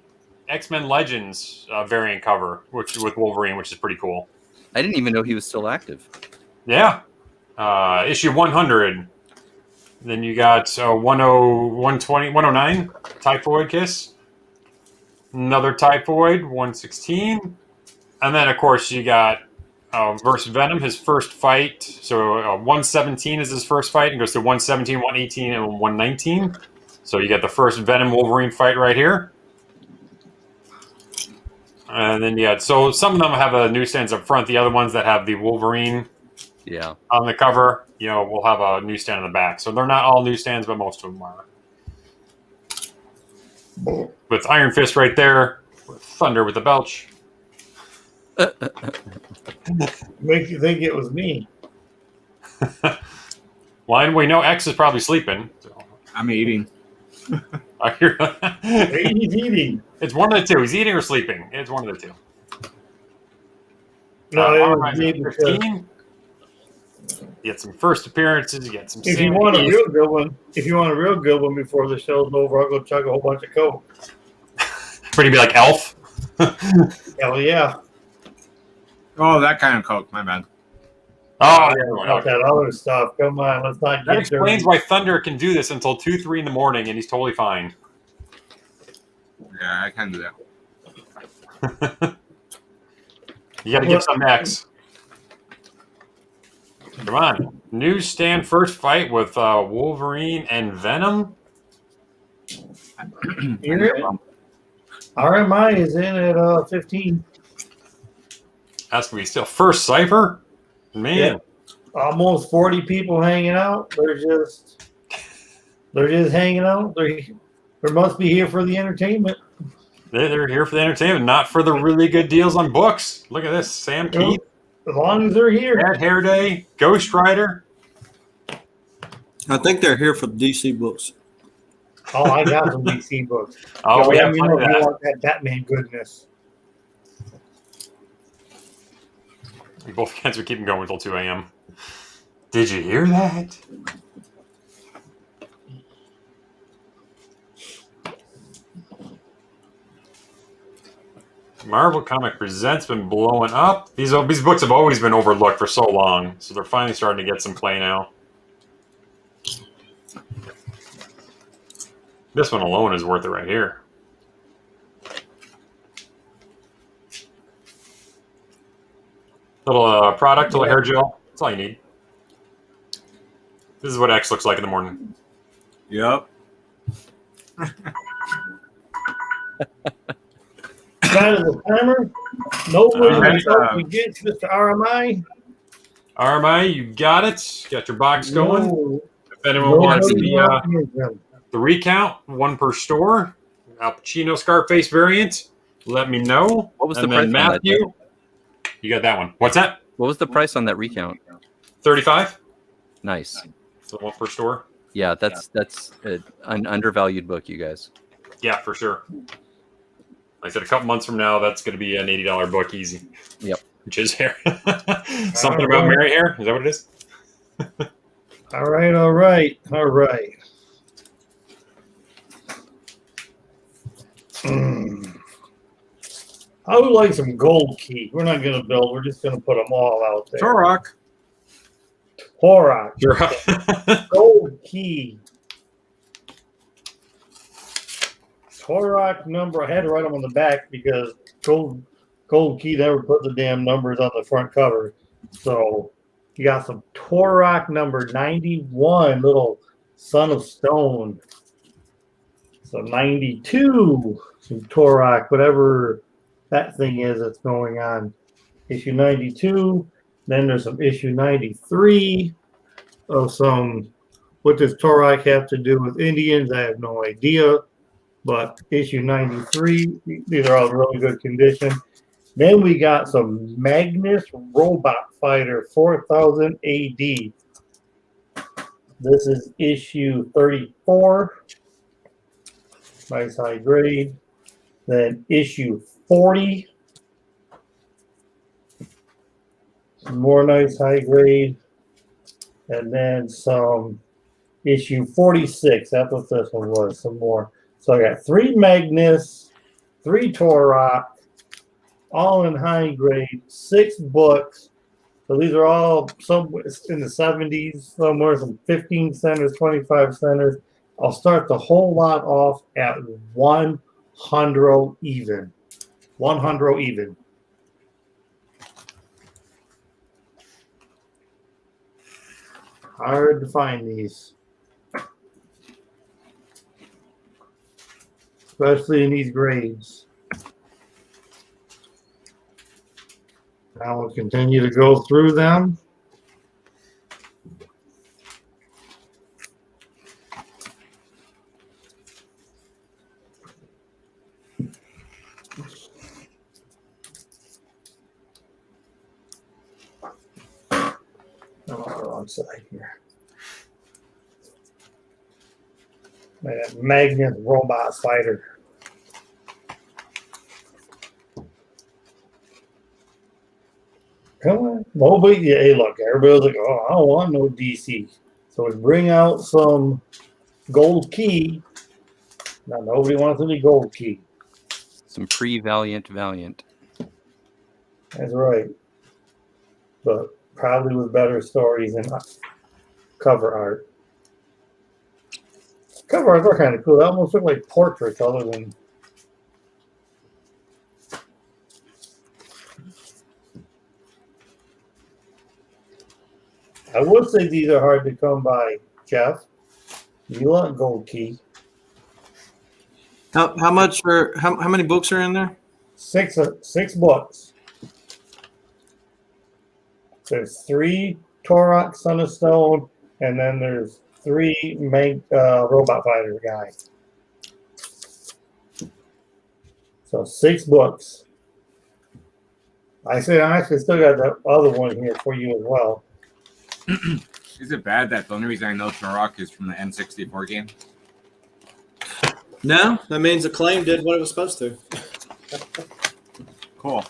X-Men Legends variant cover, with Wolverine, which is pretty cool. I didn't even know he was still active. Yeah. Issue 100. Then you got 109, Typhoid Kiss. Another Typhoid, 116. And then, of course, you got versus Venom, his first fight. So 117 is his first fight. It goes to 117, 118, and 119. So you got the first Venom Wolverine fight right here. And then you got, so some of them have a newsstands up front. The other ones that have the Wolverine on the cover, will have a newsstand on the back. So they're not all newsstands, but most of them are. With Iron Fist right there, with Thunder with the belch. Make you think it was me. Well, we know X is probably sleeping. So. I'm eating. I hear He's eating. It's one of the two. He's eating or sleeping. It's one of the two. No, it all was right, me 15. You get some first appearances. You get some. If you want a real good one, before the show's over, I'll go chug a whole bunch of Coke. Pretty be like Elf. Hell yeah. Oh, that kind of Coke. My bad. Oh, Not that other stuff. Come on, let's not that get explains why Thunder can do this until 2, 3 in the morning, and he's totally fine. Yeah, I can do that. You got to get some X. Come on. Newsstand first fight with Wolverine and Venom. RMI is in at 15. That's going to be still first Cypher. Man. Yeah. Almost 40 people hanging out. They're just hanging out. They must be here for the entertainment. They're here for the entertainment, not for the really good deals on books. Look at this. Sam Keith. As long as they're here. Bad Hair Day. Ghost Rider. I think they're here for the DC books. Oh, I got some DC books. Oh, we have if you want that. that Batman goodness. Both cans are keeping going until 2 a.m. Did you hear that? Marvel Comic Presents been blowing up. These books have always been overlooked for so long, so they're finally starting to get some play now. This one alone is worth it right here. Little product, little hair gel. That's all you need. This is what X looks like in the morning. Yep. Got it, the timer. Nobody Alright. forgets Mr. RMI. RMI, you got it. Got your box going. No, If anyone wants nobody wants them. the recount, one per store, Al Pacino Scarface variant, let me know. What was the and price then on that, Matthew, you got that one. What's that? What was the price on that recount? 35 Nice. for one per store. Yeah, that's an undervalued book, you guys. Yeah, for sure. Like I said, a couple months from now, that's going to be an $80 book easy. Yep. Which is hair. Something about Mary hair? Is that what it is? All right. I would like some gold key. We're not going to build. We're just going to put them all out there. Turok. Torok. Gold key. Torok number. I had to write them on the back because gold key never put the damn numbers on the front cover. So you got some Torok number 91, little Son of Stone. So 92, some Torok, whatever that thing is that's going on. Issue 92. Then there's some issue 93 of some. What does Torok have to do with Indians? I have no idea. But issue 93, these are all in really good condition. Then we got some Magnus Robot Fighter 4000 AD. This is issue 34. Nice high grade. Then issue 40. Some more nice high grade. And then some issue 46. That's what this one was. Some more. So I got 3 Magnus, 3 Torok, all in high grade, 6 books. So these are all some in the 70s, somewhere some 15 centers, 25 centers. I'll start the whole lot off at 100 even. 100 even. Hard to find these. Especially in these grades. Now we'll continue to go through them. I'm on the wrong side here. Magnus Robot Fighter. Come on. Nobody, hey, look, everybody's like, oh, I don't want no DC. So we bring out some gold key. Now, nobody wants any gold key. Some pre-Valiant Valiant. That's right. But probably with better stories and cover art. Cover arts are kind of cool. They almost look like portraits other than. I would say these are hard to come by, Jeff. You want gold key. How much for how many books are in there? 6 books. There's 3 Torok, Son of Stone, and then there's 3 Robot Fighter guys. So 6 books. I actually still got the other one here for you as well. Is it bad that the only reason I know Turok is from the N64 game? No, that means Acclaim did what it was supposed to. Cool.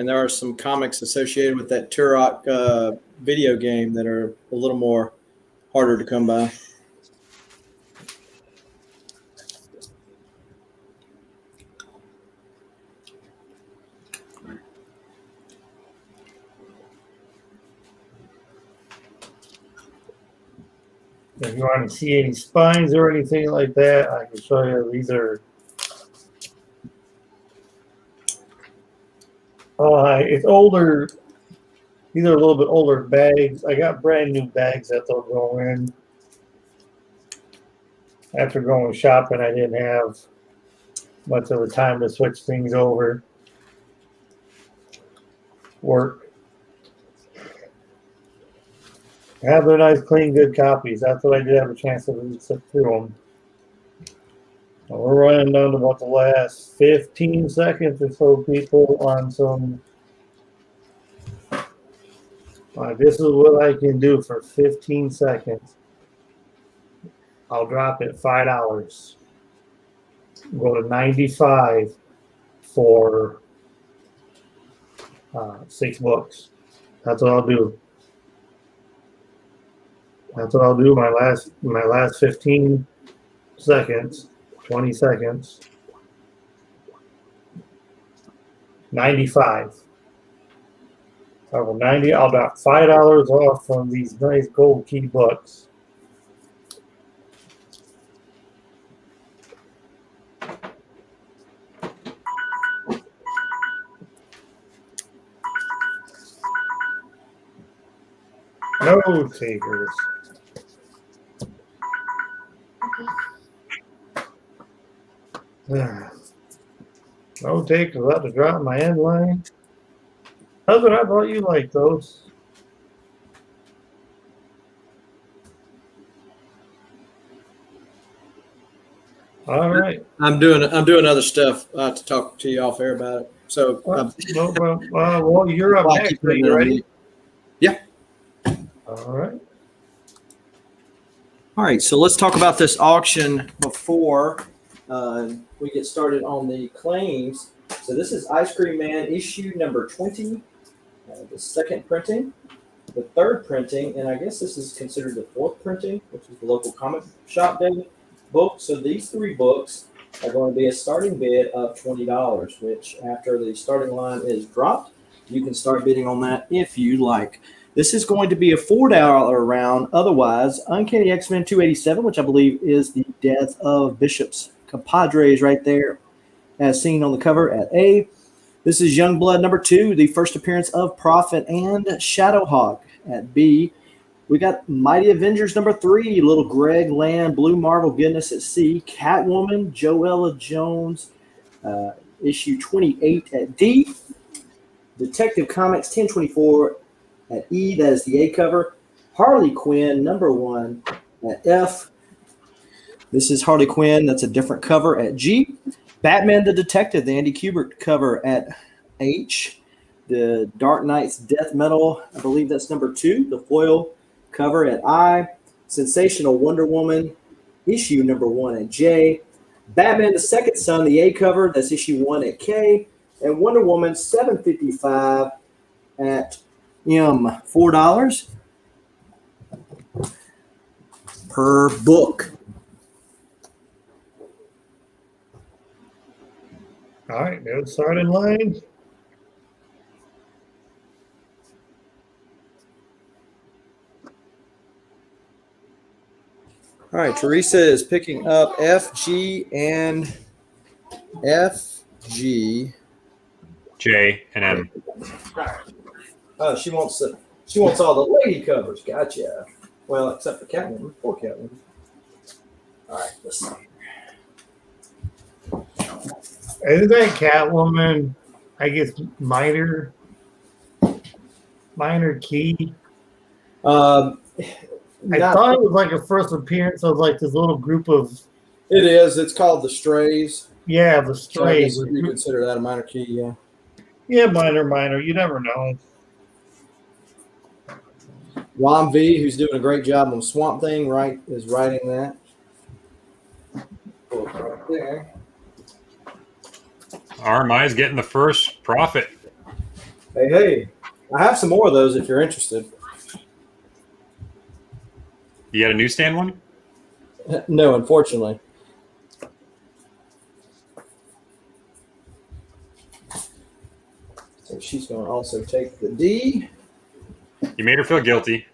and there are some comics associated with that Turok video game that are a little more harder to come by. If you want to see any spines or anything like that, I can show you. These are it's older. These are a little bit older bags. I got brand new bags that they'll go in. After going shopping, I didn't have much of a time to switch things over. Work. Have their nice, clean, good copies. That's what I did have a chance to read through them. We're running down to about the last 15 seconds or so, people, on some. This is what I can do for 15 seconds. I'll drop it $5. Go to 95 for 6 books. That's what I'll do. That's what I'll do. My last 15 seconds, 20 seconds. 95. Over 90. I'll drop $5 off from these nice gold key books. No takers. No takers. I'll have to drop my end line. Husband, I thought you liked those. All right. I'm doing other stuff to talk to you off air about it. So, No problem. Well, you're up next. Are you ready? Yeah. All right. All right. So let's talk about this auction before we get started on the claims. So this is Ice Cream Man issue number 20, the second printing, the third printing, and I guess this is considered the fourth printing, which is the local comic shop day book. So these 3 books are going to be a starting bid of $20, which after the starting line is dropped, you can start bidding on that if you like. This is going to be a $4 round. Otherwise, Uncanny X-Men 287, which I believe is the death of Bishop's compadres right there, as seen on the cover at A. This is Youngblood number 2, the first appearance of Prophet and Shadowhawk at B. We got Mighty Avengers number 3, little Greg Land, Blue Marvel goodness at C. Catwoman, Joella Jones, issue 28 at D. Detective Comics 1024 at E, that is the A cover. Harley Quinn number 1 at F. This is Harley Quinn, that's a different cover at G. Batman the Detective, the Andy Kubert cover at H. The Dark Knight's Death Metal, I believe that's number 2, the foil cover at I. Sensational Wonder Woman, issue number 1 at J. Batman the Second Son, the A cover, that's issue 1 at K. And Wonder Woman 755 at M, $4 per book. All right, go start in line. All right, Teresa is picking up F, G, and F, G. J and M. Oh, she wants all the lady covers. Gotcha. Well, except for Catwoman. Poor Catwoman. All right, let's see. Isn't that Catwoman, I guess, minor key? I thought it was like a first appearance of like this little group of. It is. It's called the Strays. Yeah, the Strays. So you consider that a minor key, yeah. Yeah, minor. You never know. Ron V, who's doing a great job on Swamp Thing, is writing that. Right there. RMI is getting the first profit. Hey, I have some more of those if you're interested. You got a newsstand one? No, unfortunately. So she's going to also take the D. You made her feel guilty.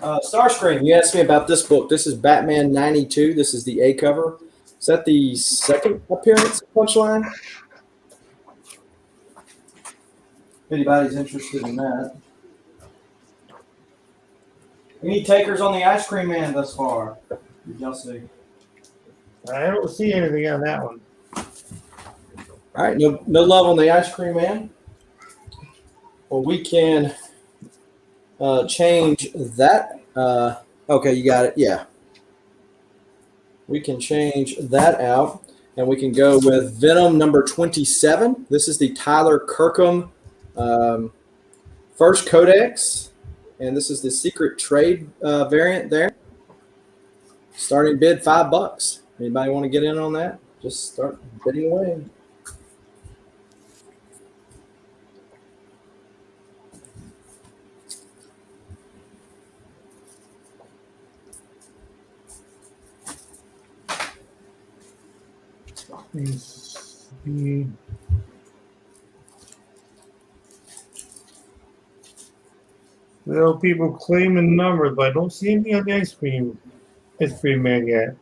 Starscream, you asked me about this book. This is Batman 92. This is the A cover. Is that the second appearance of Punchline? If anybody's interested in that. Any takers on the Ice Cream Man thus far? Did y'all see? I don't see anything on that one. All right, no love on the Ice Cream Man. Well, we can change that. Okay, you got it. Yeah. We can change that out, and we can go with Venom number 27. This is the Tyler Kirkham first codex, and this is the secret trade variant there. Starting bid $5. Anybody want to get in on that? Just start bidding away. There are people claiming numbers, but I don't see anything on the ice cream man yet.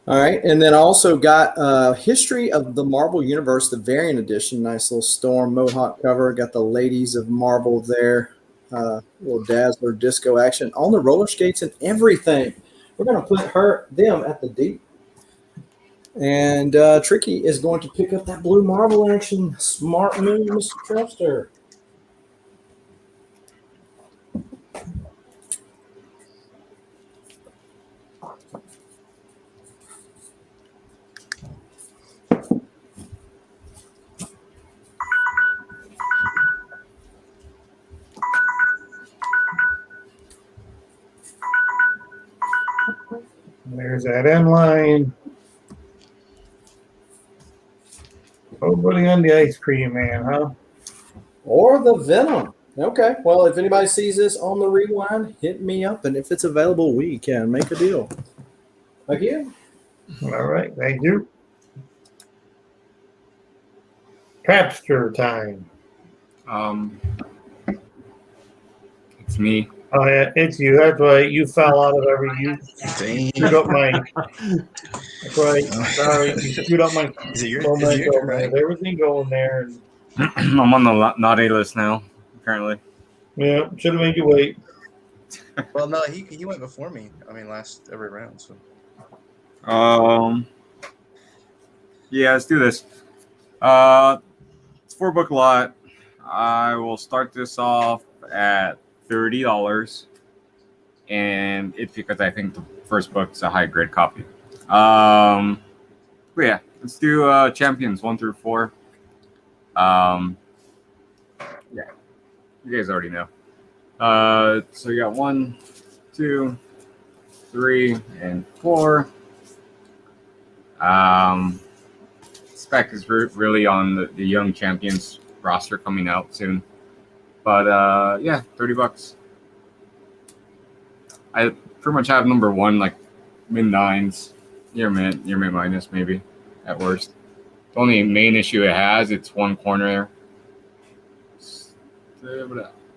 All right, and then I also got History of the Marvel Universe, the variant edition. Nice little Storm Mohawk cover. Got the Ladies of Marvel there. Little Dazzler disco action on the roller skates and everything. We're going to put them at the D. And Tricky is going to pick up that blue Marvel action. Smart move, Mr. Trapster. There's that end line. Nobody on the ice cream man, huh? Or the Venom. Okay, well, if anybody sees this on the rewind, hit me up. And if it's available, we can make a deal. Thank you. All right, thank you. Trapster time. It's me. Oh yeah, it's you. That's right. You fell out of you screwed up my. That's right. Sorry, you screwed up my Is it your momentum. turn, right? Everything going there. And, I'm on the naughty list now, apparently. yeah, should have made you wait. Well, no, he went before me. I mean, last every round. So Yeah, let's do this. It's 4-book lot. I will start this off at $30, and it's because I think the first book's a high grade copy. But yeah, let's do champions 1 through 4. Yeah, you guys already know. So you got 1, 2, 3, and 4. Spec is really on the young champions roster coming out soon. But yeah, $30. I pretty much have number 1 like mid-9s, near mid minus maybe at worst. The only main issue it has, it's one corner.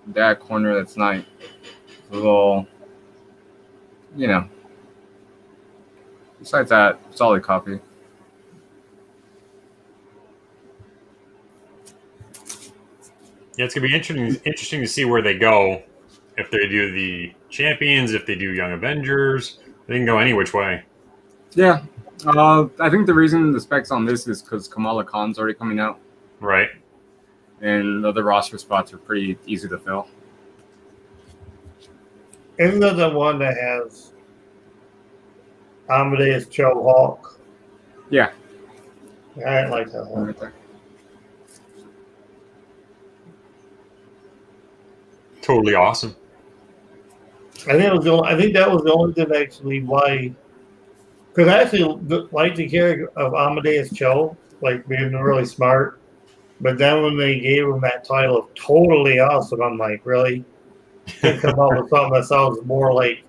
That corner that's not a little, Besides that, solid copy. Yeah, it's gonna be interesting to see where they go. If they do the champions, if they do Young Avengers, they can go any which way. Yeah, I think the reason the specs on this is because Kamala Khan's already coming out, Right. and the other roster spots are pretty easy to fill. Isn't that the one that has Amadeus Joe Hawk? Yeah. I didn't like that one. Right there. Totally awesome. I think that was the only thing actually why. Because I actually like the character of Amadeus Cho, like being really smart. But then when they gave him that title of totally awesome, I'm like, really? Can't come up with something that sounds more like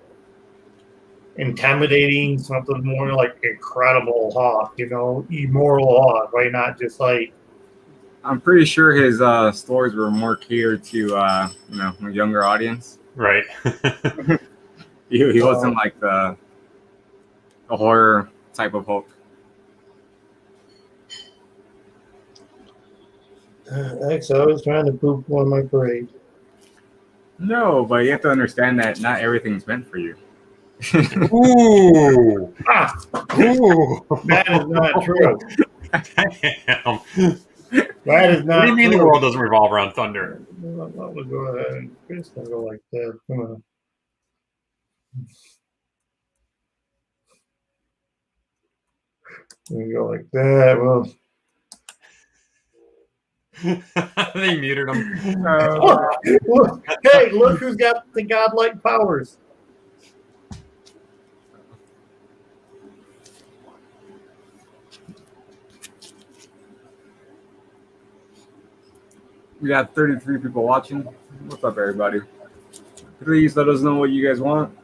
intimidating, something more like Incredible Hawk, Immortal Hawk, right? Not just like, I'm pretty sure his stories were more catered to a younger audience. Right. He wasn't like the horror type of Hulk. actually, I was trying to poop on my parade. No, but you have to understand that not everything's meant for you. Ooh. Ah, Ooh. that is not true. Damn. That is not What do you mean true. the world doesn't revolve around thunder? I'm gonna go ahead and just gonna go like that. Come on. We go like that. Well, They muted him. look, hey, look who's got the godlike powers. We got 33 people watching. What's up, everybody? Please let us know what you guys want.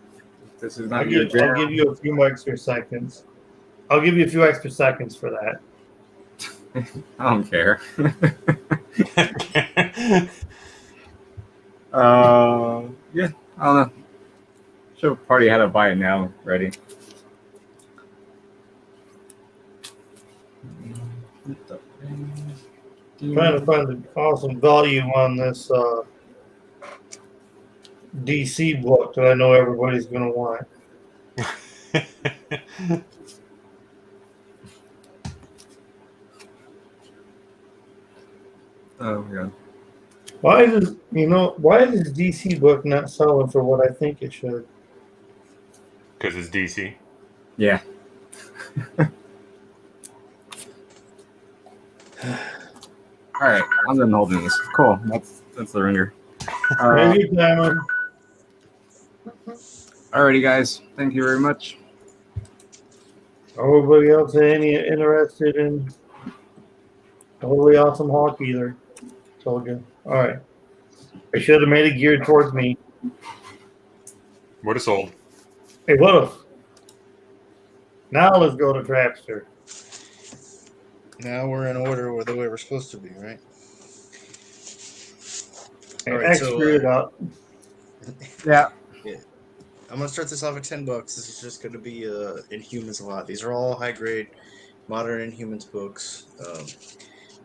This is not your jam. I'll give you a few more extra seconds. I'll give you a few extra seconds for that. I don't care. Yeah, I don't know. Show party how to buy it now. Ready? Trying to find an awesome value on this DC book that I know everybody's going to want. Oh yeah. Why is DC book not selling for what I think it should? Because it's DC. Yeah. All right, I'm done holding this. Cool. That's the ringer. There's your diamond. Alrighty, guys. Thank you very much. Nobody else interested in totally awesome Hawk either. Told you. All right. I should have made it geared towards me. Would have sold. Hey, would have. Now let's go to Trapster. Now we're in order where the way we're supposed to be, right? And All right, so, screwed it up. Yeah. I'm gonna start this off at $10. This is just gonna be Inhumans a lot. These are all high grade, modern Inhumans books.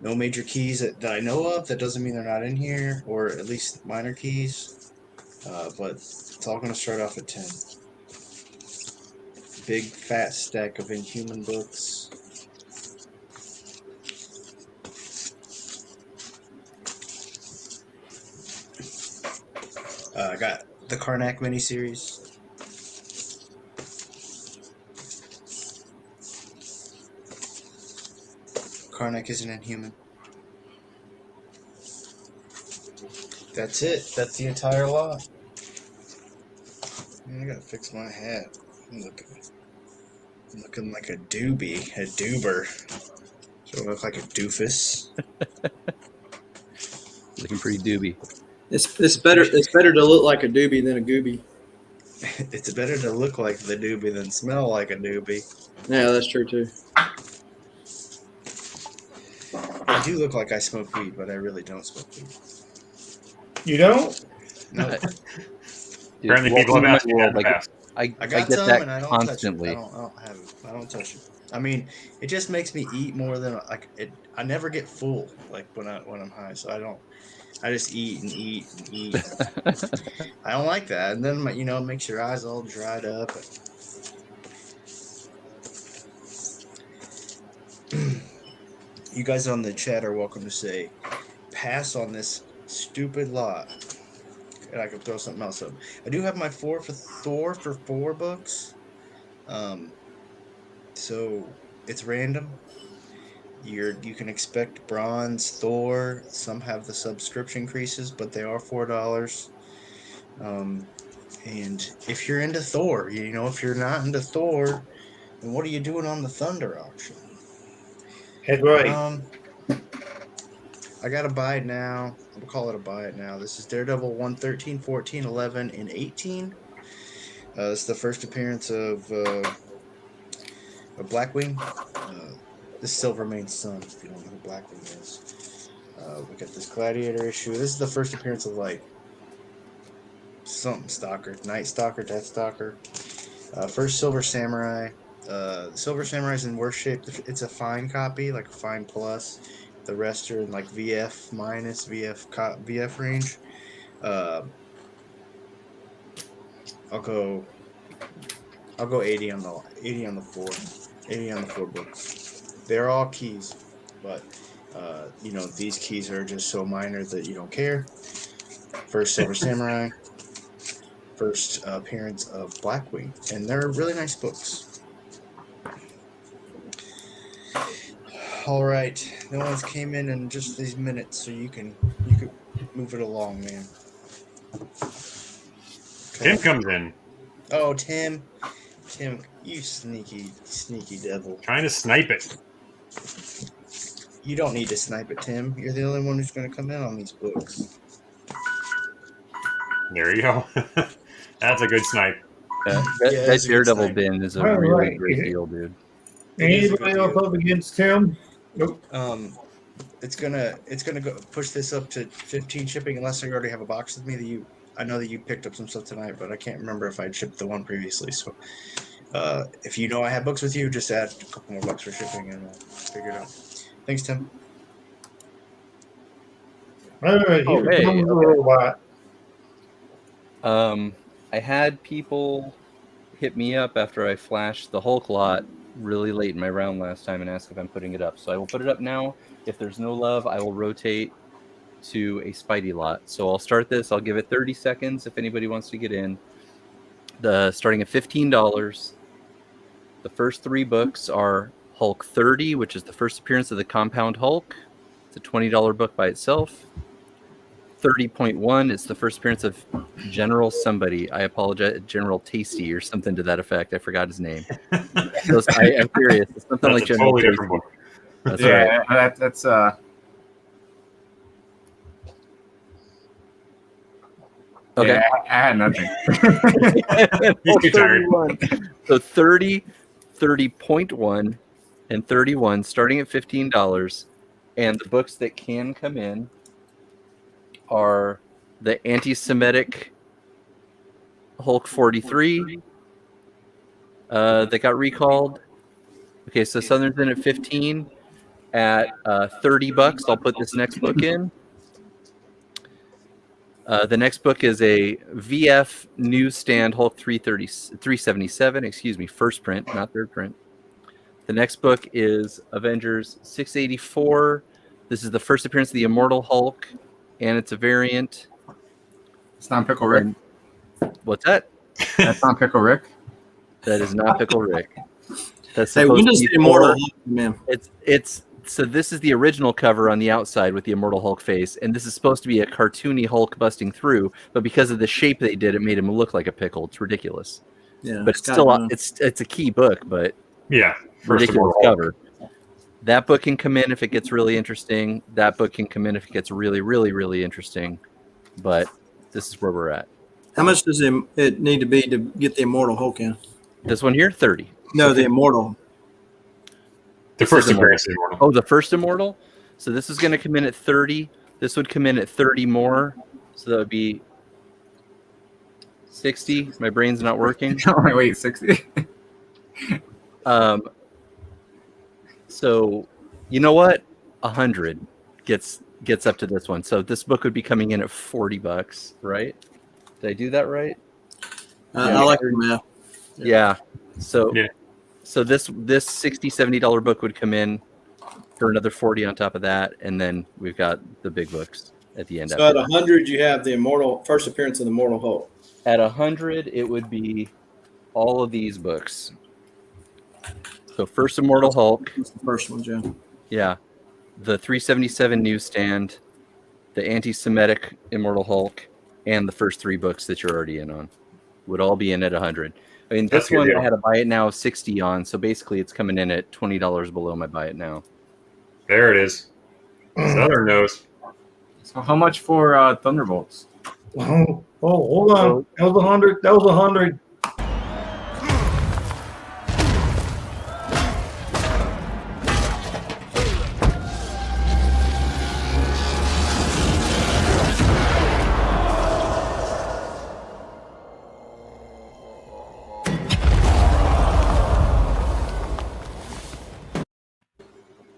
No major keys that I know of. That doesn't mean they're not in here, or at least minor keys. But it's all gonna start off at 10. Big fat stack of Inhuman books. I got the Karnak miniseries. Karnak is an Inhuman. That's it. That's the entire lot. Man, I gotta fix my hat. I'm looking like a doobie, a doober. So I look like a doofus. Looking pretty doobie. It's better to look like a doobie than a gooby. It's better to look like the doobie than smell like a doobie. Yeah, that's true too. I do look like I smoke weed, but I really don't smoke weed. You don't? No, Dude, Apparently, people have asked me that in the past. I I got get some, that and I don't constantly. touch it. I don't have it. I don't touch it. I mean, it just makes me eat more than like it. I never get full like when I'm high, so I don't. I just eat and eat and eat. I don't like that, and then it makes your eyes all dried up. You guys on the chat are welcome to say, pass on this stupid lot. And I can throw something else up. I do have my 4 for Thor for 4 books. So it's random. You can expect bronze Thor. Some have the subscription increases, but they are $4. And if you're into Thor, if you're not into Thor, then what are you doing on the Thunder auction? That's right. I got to buy it now. We'll call it a buy it now. This is Daredevil 113, 14, 11, and 18. This is the first appearance of Blackwing. This is Silvermane's son, if you don't know who Blackwing is. We got this Gladiator issue. This is the first appearance of like something Stalker, Night Stalker, Death Stalker. First Silver Samurai. Silver Samurai's in worse shape. It's a fine copy, like a fine plus. The rest are in like VF minus, VF range. I'll go 80 on the four books. They're all keys, but these keys are just so minor that you don't care. First Silver Samurai, first appearance of Blackwing, and they're really nice books. All right, no one's came in just these minutes, so you could move it along, man. Tim comes in. Oh, Tim, you sneaky devil! Trying to snipe it. You don't need to snipe it, Tim. You're the only one who's going to come in on these books. There you go. That's a good snipe. That Daredevil bin is a All really right. great deal, dude. Anybody else up against Tim? Nope. It's gonna go push this up to 15 shipping unless you already have a box with me I know that you picked up some stuff tonight, but I can't remember if I'd shipped the one previously. So if you know I have books with you, just add a couple more bucks for shipping and we'll figure it out. Thanks, Tim. All right. Oh, Here hey, comes the okay. robot. I had people hit me up after I flashed the Hulk lot really late in my round last time and ask if I'm putting it up. So I will put it up now. If there's no love, I will rotate to a Spidey lot. So I'll start this. I'll give it 30 seconds if anybody wants to get in. Starting at $15. The first three books are Hulk 30, which is the first appearance of the Compound Hulk. It's a $20 book by itself. 30.1 is the first appearance of General somebody. I apologize, General Tasty or something to that effect. I forgot his name. I'm curious. It's something like That's a General totally Tasty. different book. That's right. That's Okay. Yeah, I had nothing. He's too tired. 31. So 30, 30.1, and 31, starting at $15. And the books that can come in are the anti-Semitic Hulk 43 that got recalled. Okay, so Southern's in at 15. At $30, I'll put this next book in. The next book is a VF newsstand Hulk 377, first print, not third print. The next book is Avengers 684. This is the first appearance of the Immortal Hulk, and it's a variant. It's not Pickle Rick. What's that? That's not Pickle Rick. That is not Pickle Rick. That's Hey, when supposed does to the be Immortal for- Hulk come in? It's so this is the original cover on the outside with the Immortal Hulk face, and this is supposed to be a cartoony Hulk busting through, but because of the shape they did, it made him look like a pickle. It's ridiculous. Yeah, But it's still it's a key book, but Yeah. ridiculous cover. That book can come in if it gets really interesting. That book can come in if it gets really, really, really interesting. But this is where we're at. How much does it need to be to get the Immortal Hulk in? This one here, 30. No, the Immortal. The first appearance of Immortal. Oh, the first Immortal? So this is going to come in at 30. This would come in at 30 more. So that would be 60. My brain's not working. Wait, 60? So you know what? 100 gets up to this one. So this book would be coming in at $40, right? Did I do that right? I like the math. Yeah. So Yeah. So this $60-$70 book would come in for another 40 on top of that, and then we've got the big books at the end. So at 100, you have the first appearance of the Immortal Hulk. At 100, it would be all of these books. So first Immortal Hulk. That's the first one, Joe. Yeah. The 377 newsstand, the anti-Semitic Immortal Hulk, and the first three books that you're already in on would all be in at 100. I mean, That's this one good, yeah. I had a buy it now of 60 on, so basically it's coming in at $20 below my buy it now. There it is. Southern knows. So how much for Thunderbolts? Oh, hold on. That was 100. That was 100.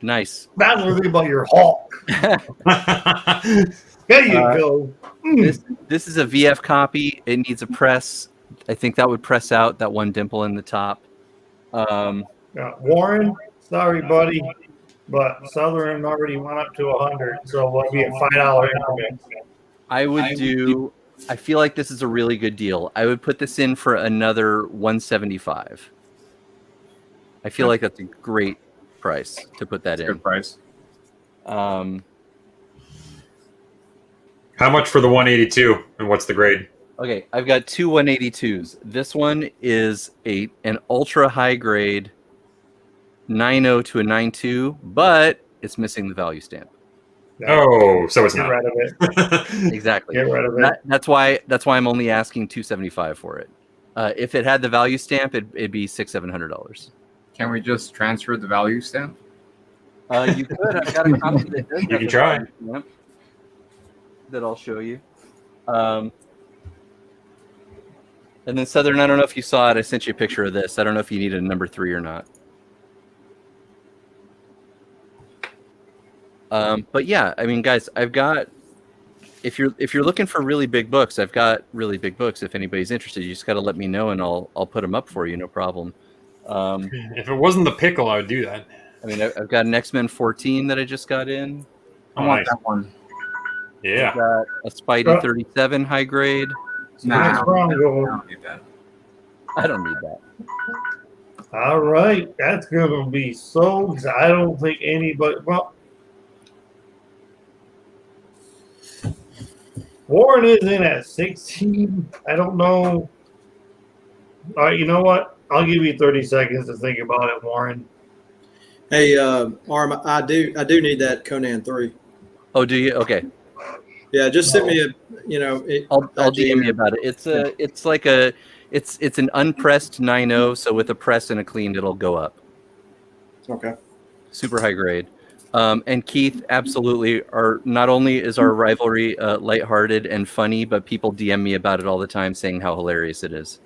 Nice. That's the thing about your Hulk. There you go. This is a VF copy. It needs a press. I think that would press out that one dimple in the top. Warren, sorry, buddy, but Southern already went up to 100, so it'll be a $5 increment. I would do. I feel like this is a really good deal. I would put this in for another 175. I feel like that's a great price to put that in. Good price. How much for the 182, and what's the grade? Okay, I've got two 182s. This one is an ultra high grade 9.0 to a 9.2, but it's missing the value stamp. Oh, so it's Get not. rid of it. Exactly. Get rid of it. That's why I'm only asking $275 for it. If it had the value stamp, it'd be $600-700. Can we just transfer the value stamp? You could. I've got a copy that does You have can the try. value stamp that I'll show you. And then Southern, I don't know if you saw it. I sent you a picture of this. I don't know if you needed a number 3 or not. But yeah, I mean, guys, I've got. If you're looking for really big books, I've got really big books. If anybody's interested, you just got to let me know, and I'll put them up for you, no problem. If it wasn't the pickle, I would do that. I mean, I've got an X-Men 14 that I just got in. I want nice. that one. Yeah. I've got a Spidey 37 high grade. Nah, What's wrong, I Joel? don't need that. I don't need that. All right, that's gonna be so. I don't think anybody. Well, Warren is in at 16. I don't know. All right, you know what? I'll give you 30 seconds to think about it, Warren. Hey, Arm, I do need that Conan 3. Oh, do you? Okay, Yeah, just send me a, I'll DM you about it. It's an unpressed 9.0, so with a press and a cleaned, it'll go up. Okay. Super high grade. And Keith, absolutely, not only is our rivalry lighthearted and funny, but people DM me about it all the time, saying how hilarious it is.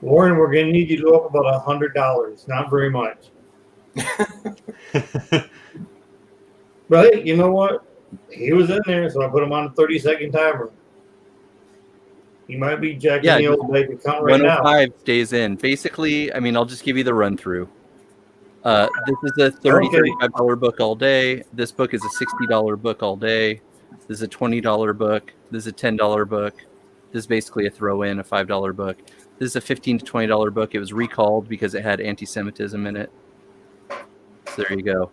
Warren, we're gonna need you to go up about $100. Not very much. But hey, you know what? He was in there, so I put him on a 30-second timer. He might be jacking the old bank account right now. 105 stays in. Basically, I mean, I'll just give you the run through. This is a $35 book all day. This book is a $60 book all day. This is a $20 book. This is a $10 book. This is basically a throw-in, a $5 book. This is a $15 to $20 book. It was recalled because it had anti-Semitism in it. So there you go.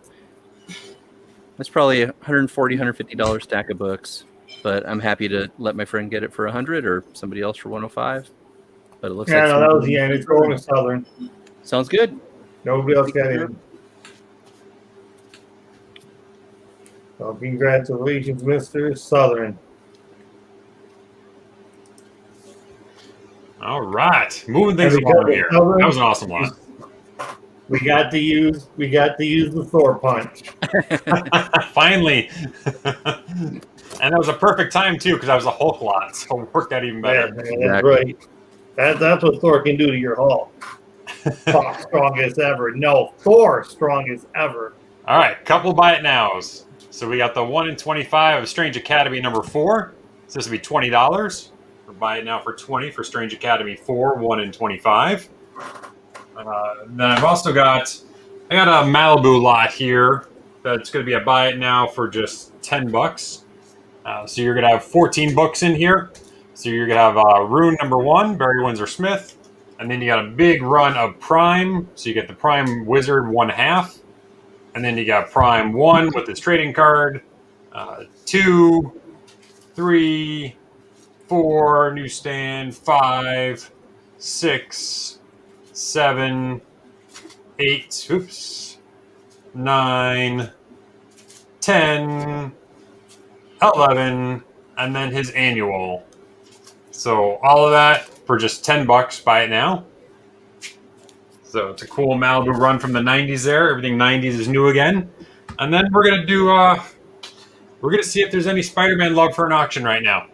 That's probably a $140, $150 stack of books. But I'm happy to let my friend get it for $100 or somebody else for $105. But it looks like that was the end. It's going to Southern. Sounds good. Nobody else got in. So congratulations, Mr. Southern. All right. Moving things along here. That was an awesome lot. We got to use the Thor punch. Finally. And that was a perfect time too, because I was a Hulk lot, so it worked out even better. Yeah, man, that's right. That's what Thor can do to your Hulk. Hulk strongest ever. No, Thor strongest ever. All right, couple buy it nows. So we got the 1 in 25 of Strange Academy number 4. So this would be $20. We're buying it now for $20 for Strange Academy 4, 1 in 25. Then I've also got a Malibu lot here that's going to be a buy it now for just $10. So you're going to have 14 books in here. So you're going to have Rune number 1, Barry Windsor Smith. And then you got a big run of Prime. So you get the Prime Wizard 1/2. And then you got Prime 1 with his trading card. 2, 3, 4, newsstand, 5, 6, 7, 8, 9, 10, 11, and then his annual. So all of that for just $10. Buy it now. So it's a cool Malibu run from the 90s there. Everything 90s is new again. And then we're gonna do we're gonna see if there's any Spider-Man love for an auction right now.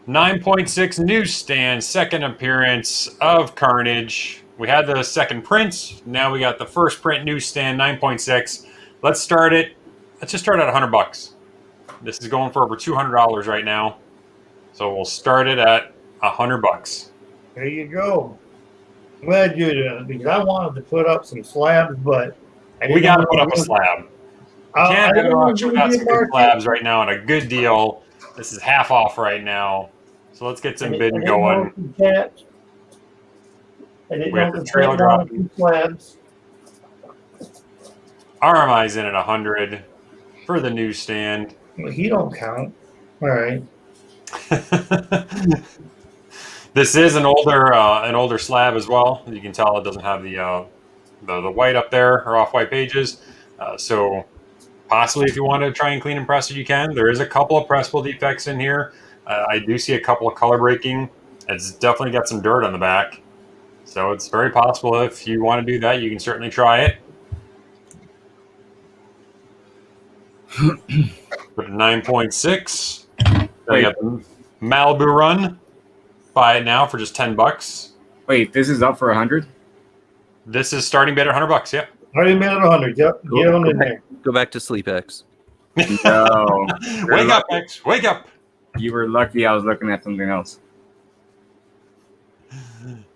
9.6 newsstand, second appearance of Carnage. We had the second print. Now we got the first print newsstand, 9.6. Let's start it. Let's just start at $100. This is going for over $200 right now. So we'll start it at $100. There you go. Glad you did it, because I wanted to put up some slabs, but We got to put up a slab. Can't have an auction without some good slabs right now and a good deal. This is half off right now. So let's get some bidding going. We have the trailer drop. Slabs. RMI's in at 100 for the newsstand. Well, he don't count. All right. This is an older slab as well. You can tell it doesn't have the white up there or off-white pages. So possibly if you want to try and clean and press it, you can. There is a couple of pressable defects in here. I do see a couple of color breaking. It's definitely got some dirt on the back. So it's very possible if you want to do that, you can certainly try it. Put a 9.6. Then got the Malibu run. Buy it now for just $10. Wait, this is up for 100? This is starting bid at $100. Yep. Already made it 100. Yep. Get on in there. Go back to sleep, X. No. Wake up, X. Wake up. You were lucky I was looking at something else.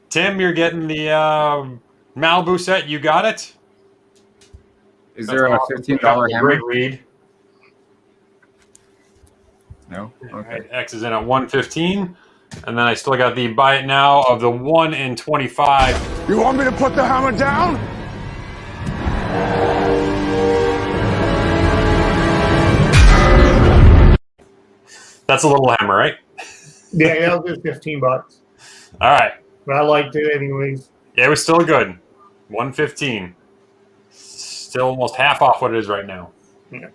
Tim, you're getting the Malibu set. You got it? Is there a $15 hammer? Great read. No? Okay. X is in at 115. And then I still got the buy it now of the 1 in 25. You want me to put the hammer down? That's a little hammer, right? Yeah, that'll do $15. All right. But I liked it anyways. Yeah, it was still good. 115. Still almost half off what it is right now. Yeah.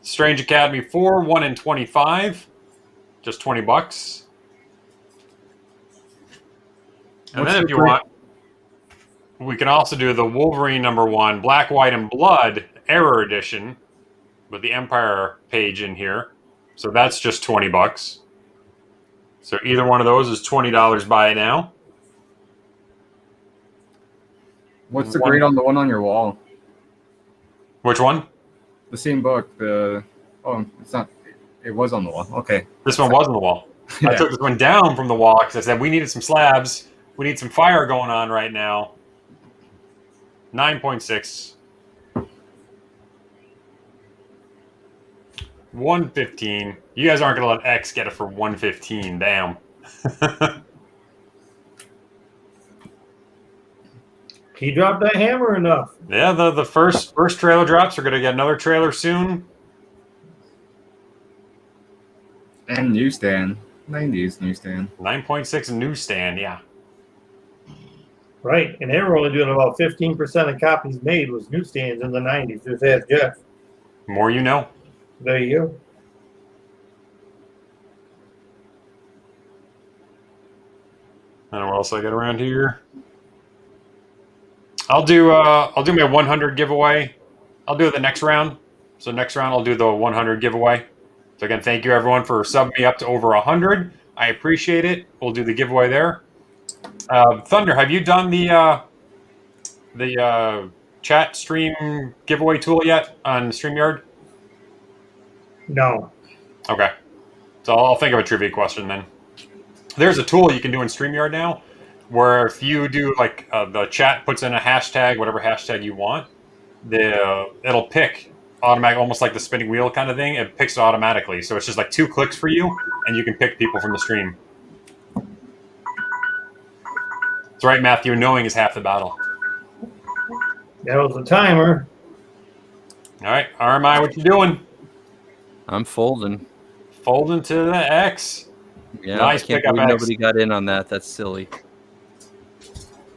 Strange Academy 4, 1 in 25. Just $20. And then if you want, we can also do the Wolverine #1, Black, White, and Blood Error Edition with the Empire page in here. So that's just $20. So either one of those is $20. Buy it now. What's the grade on the one on your wall? Which one? The same book. It's not. It was on the wall. Okay. This one was on the wall. Yeah. I took this one down from the wall because I said we needed some slabs. We need some fire going on right now. 9.6. 115. You guys aren't going to let X get it for 115. Damn. He dropped that hammer enough. Yeah, the first trailer drops. We're going to get another trailer soon. And newsstand. 90s newsstand. 9.6 newsstand, yeah. Right. And they were only doing about 15% of copies made was newsstands in the 90s. Just ask Jeff. More you know. There you go. I don't know what else I got around here. I'll do my 100 giveaway. I'll do it the next round. So next round I'll do the 100 giveaway. So again, thank you everyone for subbing me up to over 100. I appreciate it. We'll do the giveaway there. Thunder, have you done the chat stream giveaway tool yet on StreamYard? No. Okay. So I'll think of a trivia question then. There's a tool you can do in StreamYard now where if you do like the chat puts in a hashtag, whatever hashtag you want, it'll pick automatic, almost like the spinning wheel kind of thing. It picks it automatically. So it's just like 2 clicks for you and you can pick people from the stream. That's right, Matthew. Knowing is half the battle. That was the timer. All right. RMI, what you doing? I'm folding. Folding to the X. Yeah, Nice I can't pickup, believe X. nobody got in on that. That's silly.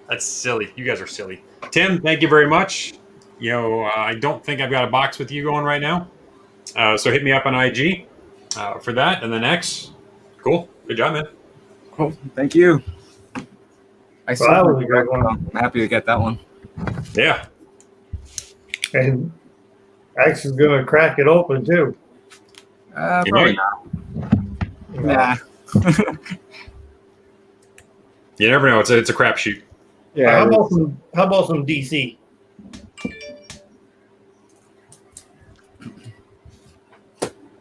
That's silly. You guys are silly. Tim, thank you very much. I don't think I've got a box with you going right now. So hit me up on IG for that. And then X. Cool. Good job, man. Cool. Thank you. That was a good one. I'm happy to get that one. Yeah. And X is going to crack it open too. Probably not. Nah. You never know. It's a crapshoot. Yeah. How about some DC?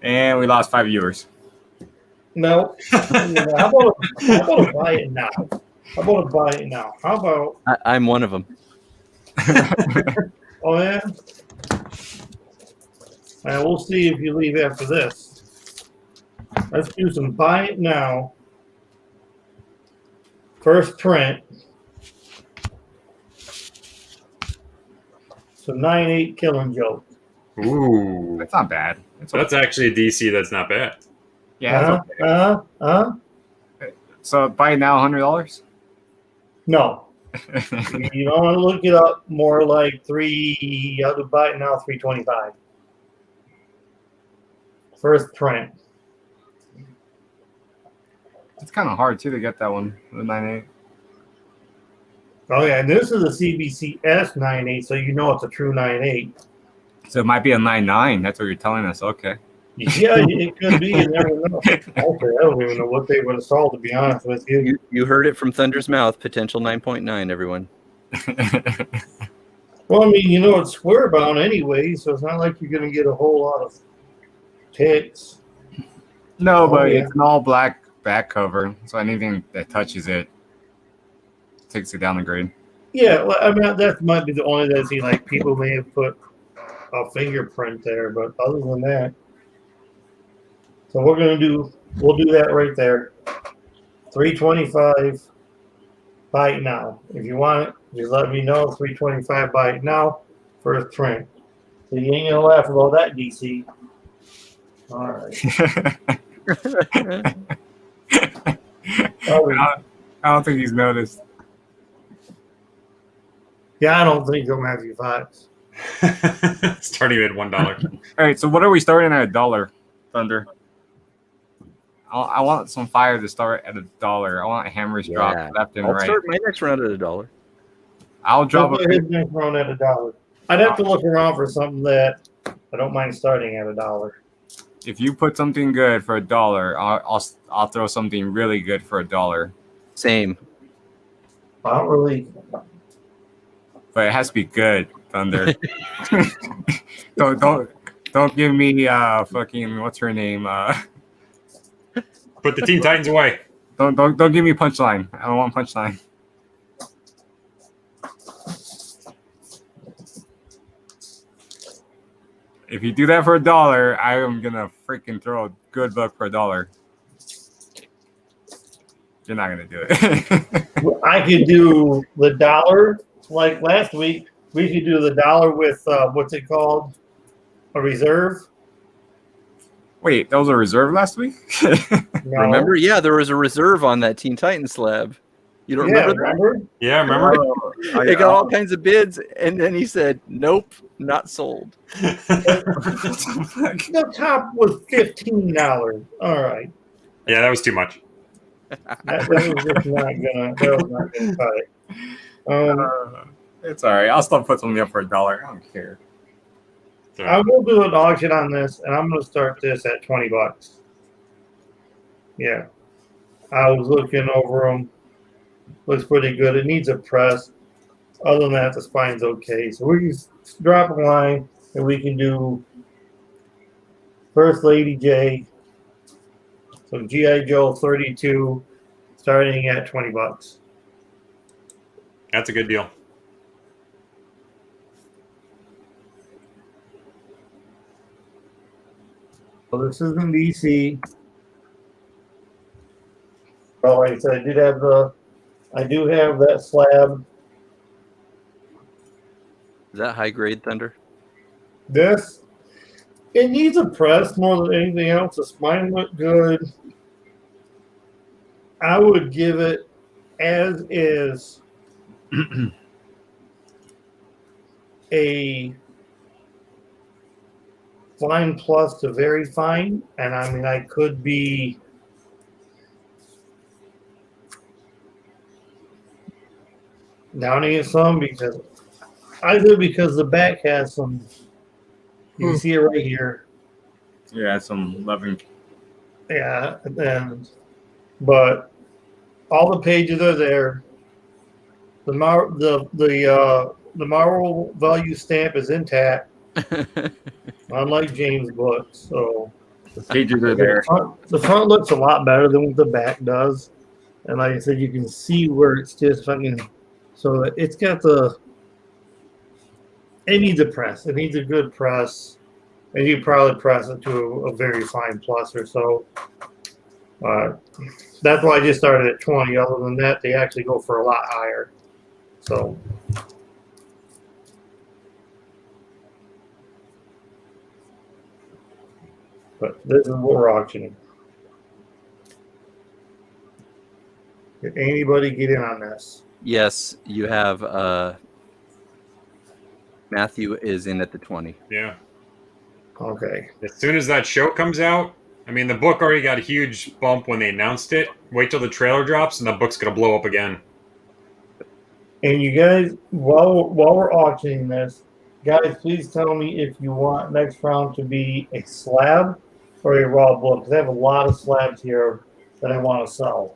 And we lost 5 viewers. No. How about a buy it now? How about a buy it now? How about? I'm one of them. Oh yeah. We'll see if you leave after this. Let's do some buy it now. First print. So 9/8 Killing Joke. Ooh. That's not bad. That's actually a DC that's not bad. Yeah. That's okay. So buy it now, $100. No. You don't want to look it up. More like three. I'll buy it now. $325. First print. It's kind of hard too to get that one. The 9/8. Oh yeah, and this is a CBCS 9/8, so you know it's a true 9/8. So it might be a 9/9. That's what you're telling us. Okay. Yeah, it could be. You never know. Okay, I don't even know what they would have sold, to be honest with you. You heard it from Thunder's mouth. Potential 9.9. Everyone. Well, I mean, it's square bound anyway, so it's not like you're going to get a whole lot of ticks. No, but yeah. it's an all black back cover, so anything that touches it takes it down the grade. Yeah, well, I mean, that might be the only that I see. Like, people may have put a fingerprint there, but other than that. So we'll do that right there. $325. Buy it now. If you want it, just let me know. $325. Buy it now. First print. So you ain't gonna laugh about that, DC. All right. I don't think he's noticed. Yeah, I don't think he'll Matthew Fox. Starting at $1. All right, so what are we starting at $1, Thunder? I want some fire to start at $1. I want hammers drop left and I'll right. start my next round at $1. I'll drop his next round at $1. I'd have to look around for something that I don't mind starting at $1. If you put something good for $1, I'll throw something really good for $1. Same. I don't really. But it has to be good, Thunder. don't give me fucking what's her name? Put the Teen Titans away. Don't give me Punchline. I don't want Punchline. If you do that for $1, I am gonna freaking throw a good book for $1. You're not gonna do it. I could do the $1 like last week. We could do the $1 with what's it called? A reserve. Wait, that was a reserve last week? No. Remember? Yeah, there was a reserve on that Teen Titans slab. You don't remember that? Remember? Yeah, remember? It got all kinds of bids, and then he said, "Nope, not sold." The top was $15. All right. Yeah, that was too much. That was just not gonna cut it. It's all right. I'll still put something up for $1. I don't care. I will do an auction on this, and I'm going to start this at $20. Yeah, I was looking over them. Looks pretty good. It needs a press. Other than that, the spine's okay. So we can drop a line, and we can do First Lady J. So G.I. Joe 32, starting at $20. That's a good deal. So this is in DC. Oh, like I said, I do have that slab. Is that high grade Thunder? This, it needs a press more than anything else. The spine looked good. I would give it as is a fine plus to very fine, and I mean I could be downing it some because the back has some. You can see it right here. Yeah, some loving. Yeah, but all the pages are there. The Marvel value stamp is intact, unlike James' book. So The pages are there. the front looks a lot better than what the back does, and like I said, you can see where it's just fucking. So it's got the. It needs a press. It needs a good press, and you probably press it to a very fine plus or so. That's why I just started at 20. Other than that, they actually go for a lot higher. So, but this is what we're auctioning. Did anybody get in on this? Yes, you have Matthew is in at the 20. Yeah. Okay. As soon as that show comes out, I mean, the book already got a huge bump when they announced it. Wait till the trailer drops, and the book's gonna blow up again. And you guys, while we're auctioning this, guys, please tell me if you want next round to be a slab or a raw book. Because I have a lot of slabs here that I want to sell.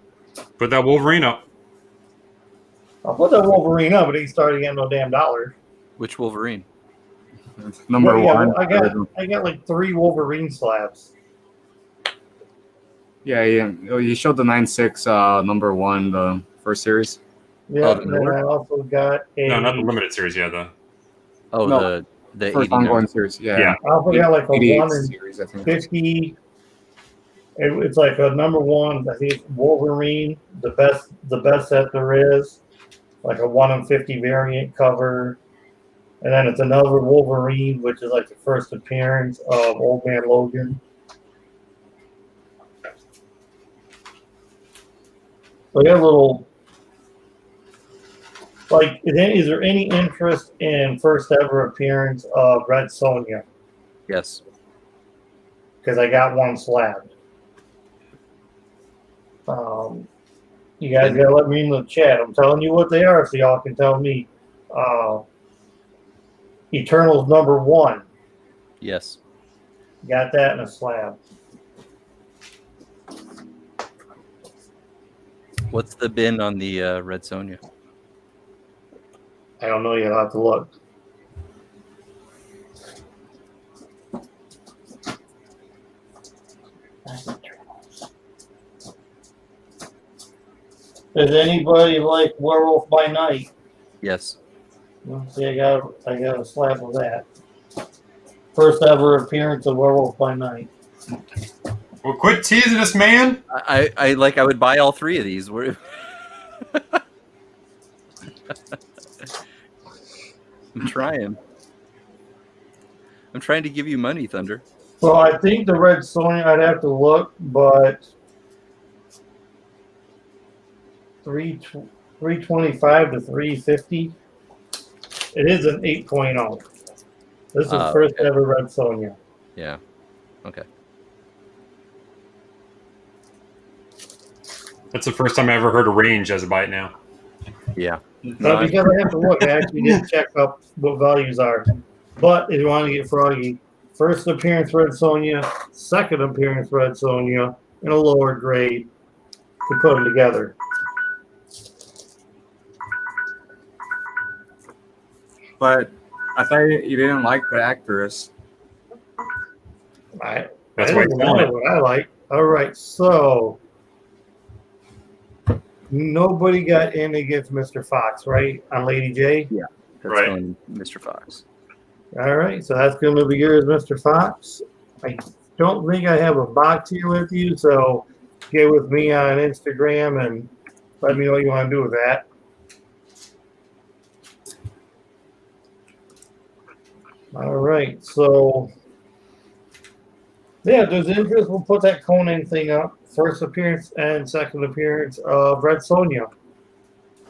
Put that Wolverine up. I'll put that Wolverine up, but he's starting at no damn $. Which Wolverine? Number one. I got like 3 Wolverine slabs. Yeah. You showed the 9.6 number one, the first series. Yeah, Oh, and then I also got a. No, not the limited series. Yeah, the The First 89. ongoing series. Yeah. Yeah. I also got like a 88 1 in series, I think. 50. It's like a number 1. I think it's Wolverine, the best set there is. Like a 1 in 50 variant cover. And then it's another Wolverine, which is like the first appearance of Old Man Logan. So I got a little. Like, is there any interest in first ever appearance of Red Sonja? Yes. Because I got 1 slab. You guys gotta let me in the chat. I'm telling you what they are, so y'all can tell me. Eternals number 1. Yes. Got that in a slab. What's the bin on the Red Sonja? I don't know yet. I'll have to look. Does anybody like Werewolf by Night? Yes. Well, see, I got a slab of that. First ever appearance of Werewolf by Night. well, quit teasing us, man. I would buy all 3 of these. I'm trying. I'm trying to give you money, Thunder. Well, I think the Red Sonja, I'd have to look, but 325 to 350. It is an 8.0. This is first okay. ever Red Sonja. Yeah. Okay. That's the first time I ever heard a range as a buy it now. Yeah. No, because I have to look. I actually did check up what values are. But if you want to get froggy, first appearance Red Sonja, second appearance Red Sonja, in a lower grade to put them together. But I thought you didn't like the actress. That's That's I why don't it's know what I like. All right, so nobody got in against Mr. Fox, right? On Lady J? Yeah. That's Right. going Mr. Fox. All right, so that's going to be yours, Mr. Fox. I don't think I have a box here with you, so get with me on Instagram and let me know what you want to do with that. All right, so yeah, if there's interest, we'll put that Conan thing up. First appearance and second appearance of Red Sonja.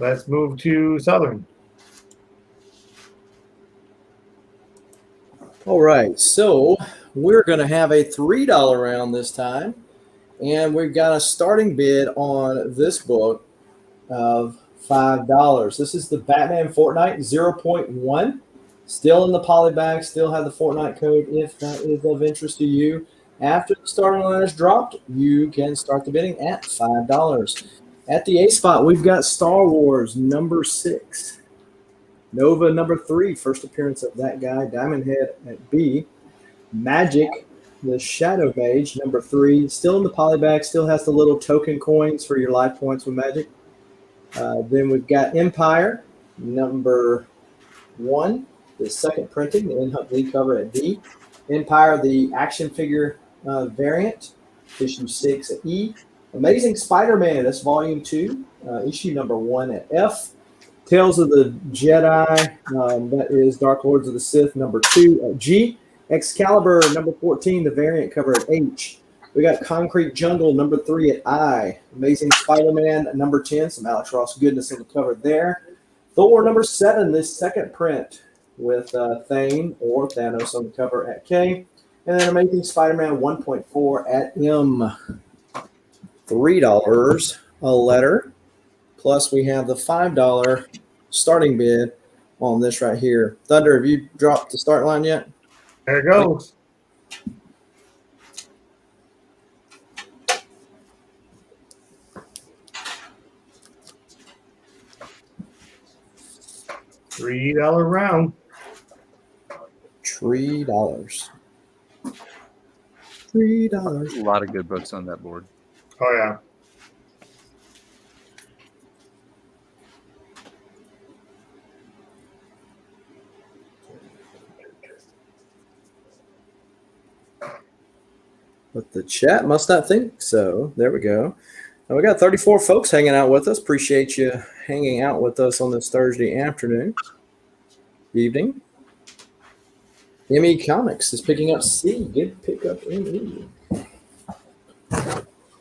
let's move to Southern. All right, so we're going to have a $3 round this time, and we've got a starting bid on this book of $5. This is the Batman Fortnite 0.1, still in the poly bag, still have the Fortnite code if that is of interest to you. After the starting line is dropped, you can start the bidding at $5. At the A spot, we've got Star Wars number 6. Nova number 3, first appearance of that guy. Diamond Head at B. Magic, the Shadow Mage, number 3. Still in the poly bag, still has the little token coins for your life points with Magic. Then we've got Empire, number 1, the second printing, the In-Hunt League cover at D. Empire, the action figure variant, issue 6 at E. Amazing Spider-Man, that's volume 2, issue number 1 at F. Tales of the Jedi, that is Dark Lords of the Sith, number 2 at G. Excalibur, number 14, the variant cover at H. We got Concrete Jungle, number 3 at I. Amazing Spider-Man, number 10, some Alex Ross goodness on the cover there. Thor, number 7, this second print with Thane or Thanos on the cover at K. And then Amazing Spider-Man 1.4 at M. $3 a letter. Plus, we have the $5 starting bid on this right here. Thunder, have you dropped the start line yet? There it goes. $3 round. $3. $3. A lot of good books on that board. Oh, yeah. But the chat must not think so. There we go. And we got 34 folks hanging out with us. Appreciate you hanging out with us on this Thursday afternoon, evening. ME Comics is picking up C. Good pick up ME.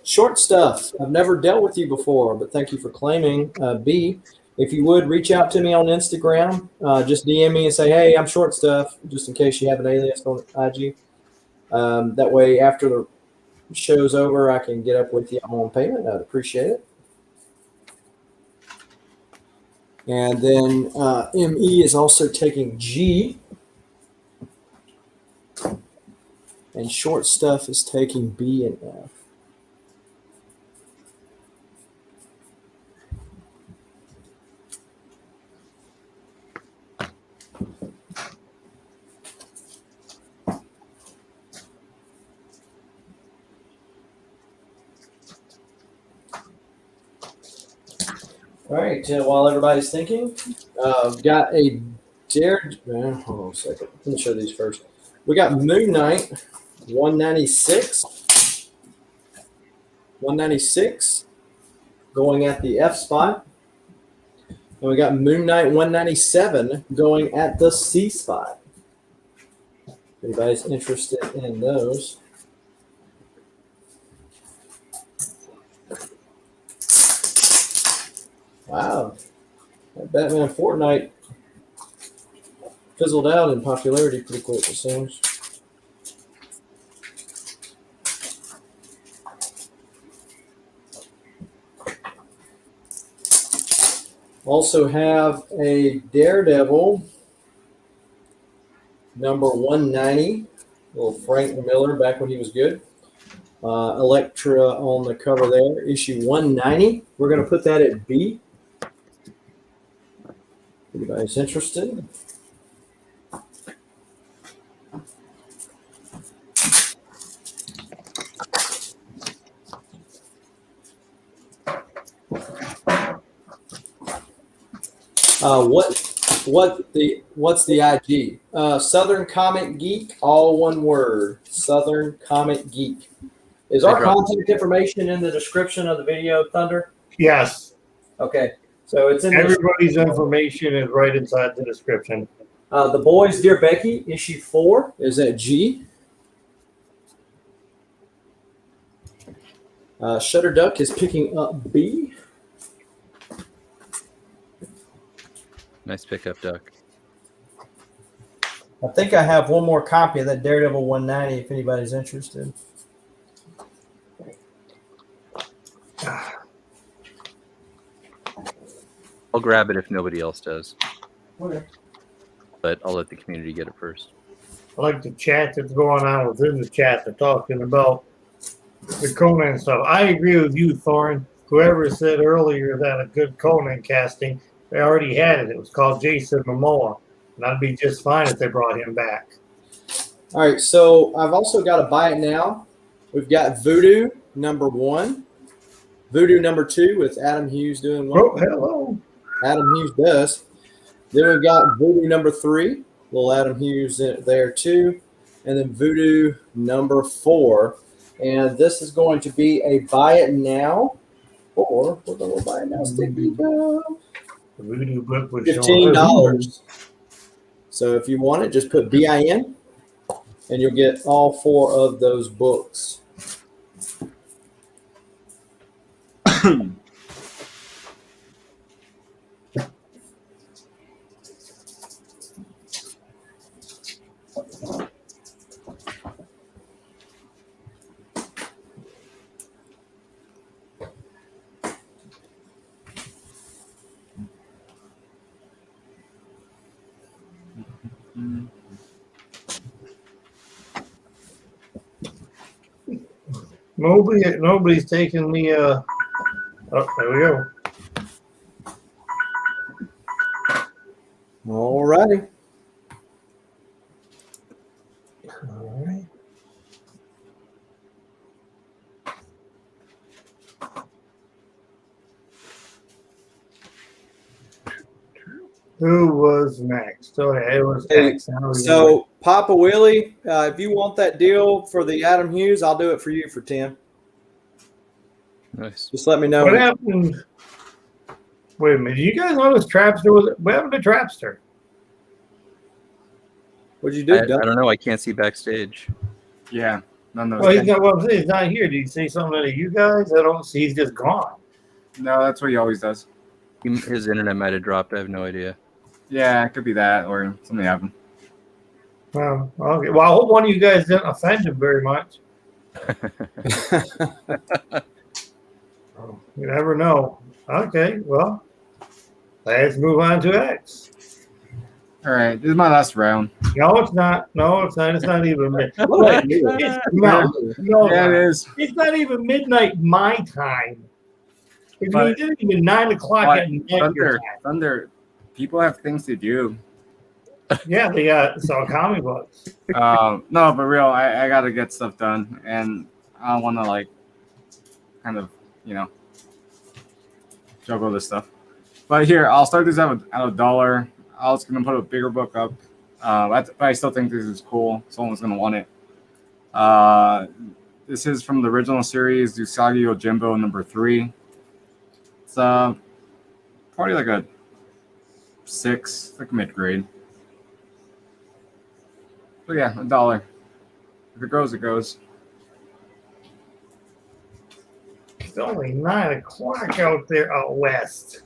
Short stuff. I've never dealt with you before, but thank you for claiming. B, if you would, reach out to me on Instagram. Just DM me and say, hey, I'm short stuff, just in case you have an alias on IG. That way, after the show's over, I can get up with you on payment. I'd appreciate it. And then ME is also taking G. And short stuff is taking B and F. All right, while everybody's thinking, got a hold on a second. Let me show these first. We got Moon Knight 196. 196 going at the F spot. And we got Moon Knight 197 going at the C spot. If anybody's interested in those. Wow, that Batman Fortnite fizzled out in popularity pretty quick, it seems. Also have a Daredevil, number 190, little Frank Miller back when he was good. Elektra on the cover there, issue 190. We're going to put that at B. Anybody's interested? What's the IG? Southern Comic Geek, all one word. Southern Comic Geek. Is our contact information in the description of the video, Thunder? Yes. Okay. So it's in everybody's information is right inside the description. The Boys, Dear Becky, issue 4 is at G. Shutter Duck is picking up B. Nice pickup, Duck. I think I have one more copy of that Daredevil 190 if anybody's interested. I'll grab it if nobody else does. Okay. But I'll let the community get it first. I like the chat that's going on within the chat. They're talking about the Conan stuff. I agree with you, Thorin. Whoever said earlier that a good Conan casting, they already had it. It was called Jason Momoa. And that'd be just fine if they brought him back. All right, so I've also got to buy it now. We've got Voodoo #1, Voodoo #2 with Adam Hughes doing one. Oh, hello. Adam Hughes does. Then we've got Voodoo #3, little Adam Hughes there too, and then Voodoo #4. And this is going to be a buy it now, or we're going to buy it now. Sticky The Voodoo book was $15. So if you want it, just put BIN, and you'll get all 4 of those books. Nobody's taking the oh, there we go. All righty. All right. Who was next? Oh, yeah, it was X. So, Papa Willie, if you want that deal for the Adam Hughes, I'll do it for you for 10. Nice. Just let me know. What happened? Wait a minute. You guys notice Trapster was? What happened to Trapster? What'd you do, I Doug? don't know. I can't see backstage. Yeah, none of Well, those. he's not. Well, I'm saying he's not here. Did he say something to you guys? I don't see. He's just gone. No, that's what he always does. His internet might have dropped. I have no idea. Yeah, it could be that or something happened. Well, okay. Well, I hope one of you guys didn't offend him very much. You never know. Okay. Well, let's move on to X. All right, this is my last round. No, it's not. No, it's not. It's not even midnight. Yeah, it is. It's not even midnight my time. It's But- not even 9 o'clock But at night. Your Thunder, people have things to do. time. Yeah, they got some comic books. No, but real, I got to get stuff done, and I don't want to like, kind of, juggle this stuff. But here, I'll start this out at $1. I was gonna put a bigger book up, but I still think this is cool. Someone's gonna want it. This is from the original series, Usagi Yojimbo #3. It's probably like a 6, like mid-grade. But yeah, $1. If it goes, it goes. It's only 9 o'clock out there out west.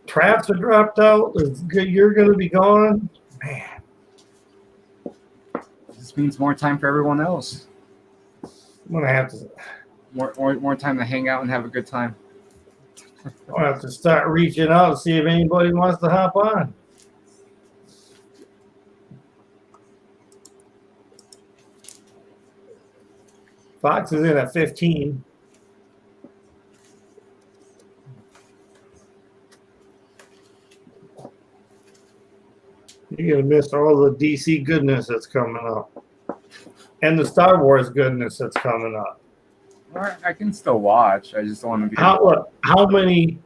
Traps are dropped out. You're going to be gone. Man, This means more time for everyone else. I'm going to have to. More time to hang out and have a good time. I'll have to start reaching out and see if anybody wants to hop on. Fox is in at 15. You're going to miss all the DC goodness that's coming up. And the Star Wars goodness that's coming up. Or I can still watch. I just don't want to be. How many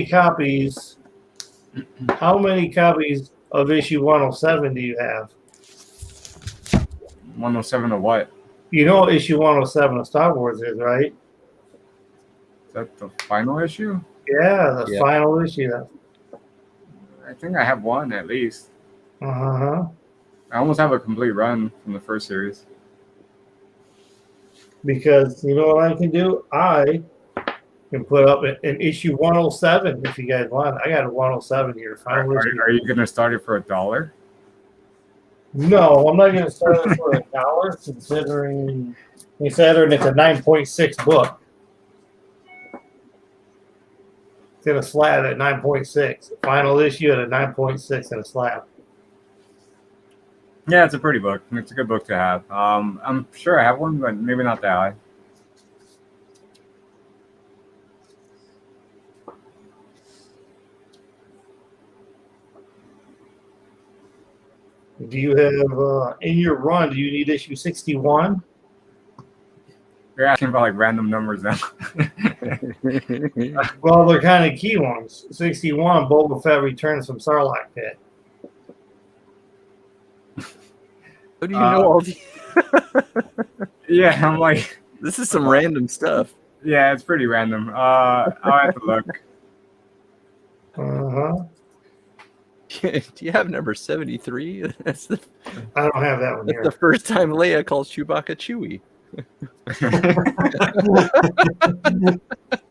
copies of issue 107 do you have? 107 of what? You know what issue 107 of Star Wars is, right? Is that the final issue? Yeah, the Yeah. final issue. I think I have one at least. Uh-huh. I almost have a complete run from the first series. Because you know what I can do? I Can put up an issue 107 if you guys want. I got a 107 here. Final issue. Are you gonna start it for $1? No, I'm not going to start it for $1, considering it's a 9.6 book. It's in a slab at 9.6. Final issue at a 9.6 in a slab. Yeah, it's a pretty book. It's a good book to have. I'm sure I have one, but maybe not that high. Do you have in your run? Do you need issue 61? You're asking about like random numbers now. Well, they're kind of key ones. 61. Boba Fett returns from Sarlacc pit. How do you know all these? Yeah, I'm like, This is some random stuff. yeah, it's pretty random. I'll have to look. Uh-huh. Do you have number 73? That's I don't have that one the here. first time Leia calls Chewbacca Chewie.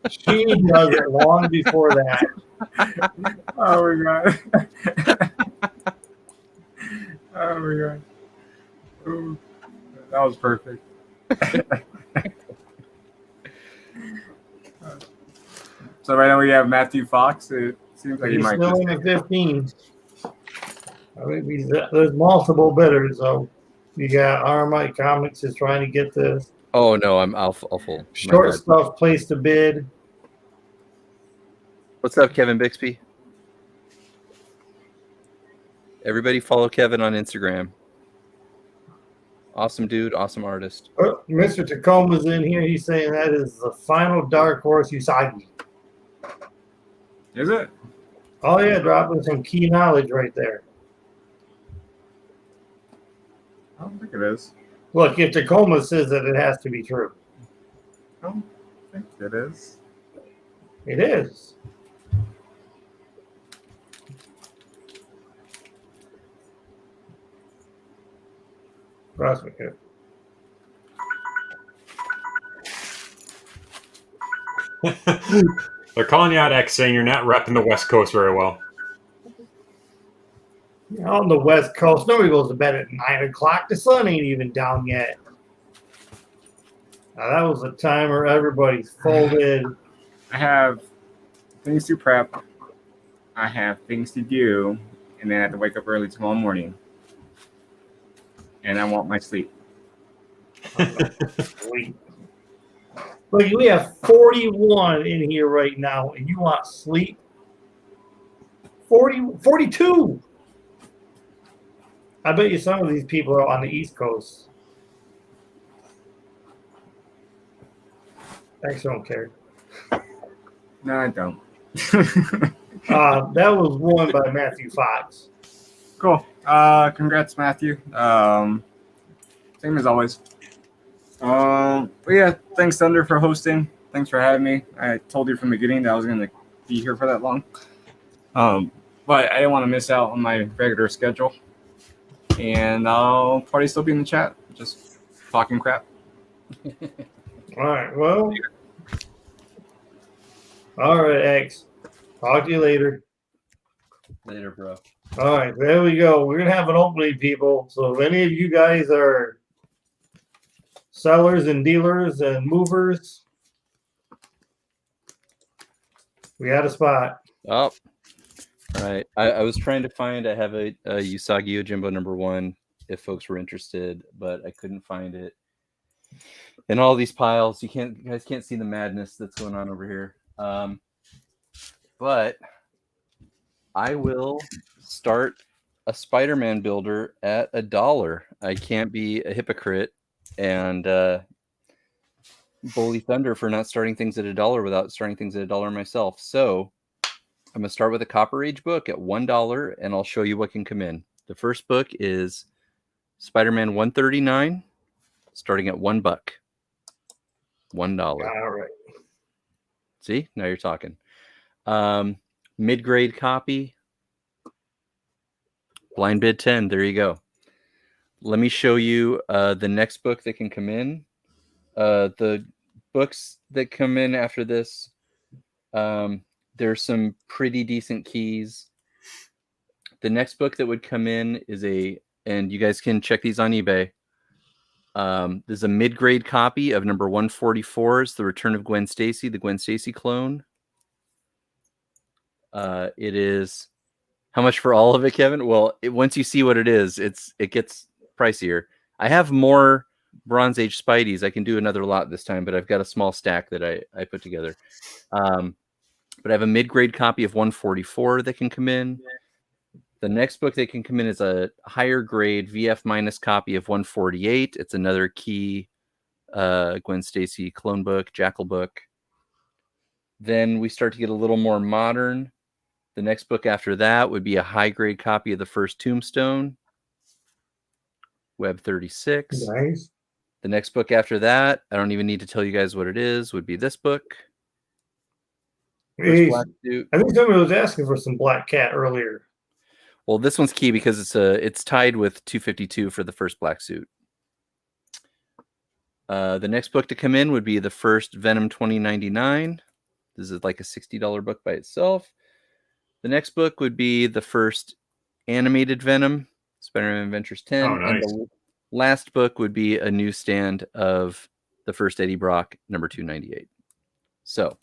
She does it long before that. Oh my god. Oh my god. Ooh, that was perfect. So right now we have Matthew Fox. It seems like he He's might still just in the 15. I mean, there's multiple bidders, so you got Berndt Comics is trying to get this. Oh no, I'm awful. My Short bad. stuff placed a bid. What's up, Kevin Bixby? Everybody follow Kevin on Instagram. Awesome dude, awesome artist. Mr. Tacoma's in here. He's saying that is the final Dark Horse Usagi. Is it? Oh yeah, dropping some key knowledge right there. I don't think it is. Look, if Tacoma says that, it has to be true. I don't think it is. It is. Trust me. They're calling you out, X, saying you're not repping the West Coast very well. On the West Coast, nobody goes to bed at 9 o'clock. The sun ain't even down yet. Now, that was a time where everybody's folded. I have things to prep. I have things to do, and then I have to wake up early tomorrow morning. And I want my sleep. Sleep. Look, we have 41 in here right now, and you want sleep? 42. I bet you some of these people are on the East Coast. Thanks, I don't care. No, I don't. That was won by Matthew Fox. Cool. Congrats, Matthew. Same as always. But yeah, thanks Thunder for hosting. Thanks for having me. I told you from the beginning that I was going to be here for that long. But I didn't want to miss out on my regular schedule. And I'll probably still be in the chat, just talking crap. All right, well. All right, X. Talk to you later. Later, bro. All right, there we go. We're going to have an opening, people. So if any of you guys are sellers and dealers and movers, we got a spot. Oh, all right. I was trying to find. I have a Usagi Yojimbo #1 if folks were interested, but I couldn't find it in all these piles. You guys can't see the madness that's going on over here. But I will start a Spider-Man builder at $1. I can't be a hypocrite and bully Thunder for not starting things at $1 without starting things at $1 myself. So I'm going to start with a Copper Age book at $1, and I'll show you what can come in. The first book is Spider-Man 139, starting at $1. $1. All right. See, now you're talking. Mid-grade copy. Blind bid 10. There you go. Let me show you the next book that can come in. The books that come in after this There's some pretty decent keys. The next book that would come in is and you guys can check these on eBay. There's a mid-grade copy of number 144's The Return of Gwen Stacy, the Gwen Stacy clone. It is how much for all of it, Kevin? Well, once you see what it is, it gets pricier. I have more Bronze Age Spideys. I can do another lot this time, but I've got a small stack that I put together. But I have a mid-grade copy of 144 that can come in. The next book that can come in is a higher grade VF minus copy of 148. It's another key Gwen Stacy clone book, Jackal book. Then we start to get a little more modern. The next book after that would be a high grade copy of the first Tombstone, Web 36. Nice. The next book after that, I don't even need to tell you guys what it is, would be this book. I think somebody was asking for some Black Cat earlier. Well, this one's key because it's tied with 252 for the first black suit. The next book to come in would be the first Venom 2099. This is like a $60 book by itself. The next book would be the first animated Venom, Spider-Man Adventures 10. Oh, nice. And the last book would be a newsstand of the first Eddie Brock, number 298. So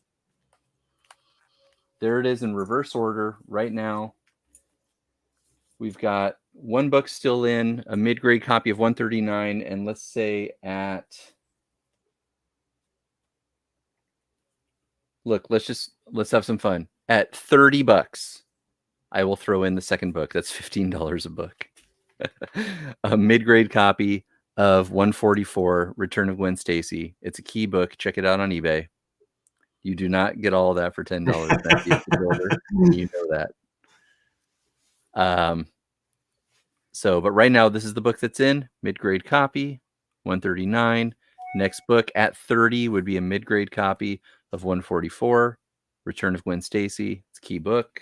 there it is in reverse order right now. We've got one book still in, a mid-grade copy of 139, and let's say let's have some fun. At $30, I will throw in the second book. That's $15 a book. A mid-grade copy of 144, Return of Gwen Stacy. It's a key book. Check it out on eBay. You do not get all of that for $10. You know that. But right now this is the book that's in mid-grade copy 139. Next book at 30 would be a mid-grade copy of 144, Return of Gwen Stacy. It's a key book.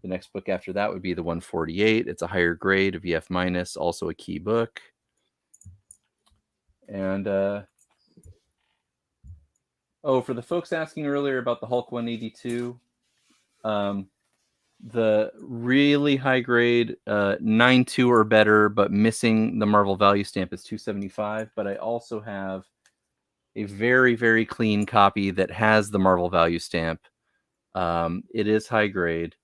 The next book after that would be the 148. It's a higher grade, a VF minus, also a key book. And for the folks asking earlier about the Hulk 182, the really high grade 9.2 or better, but missing the Marvel value stamp is 275. But I also have a very, very clean copy that has the Marvel value stamp. It is high grade.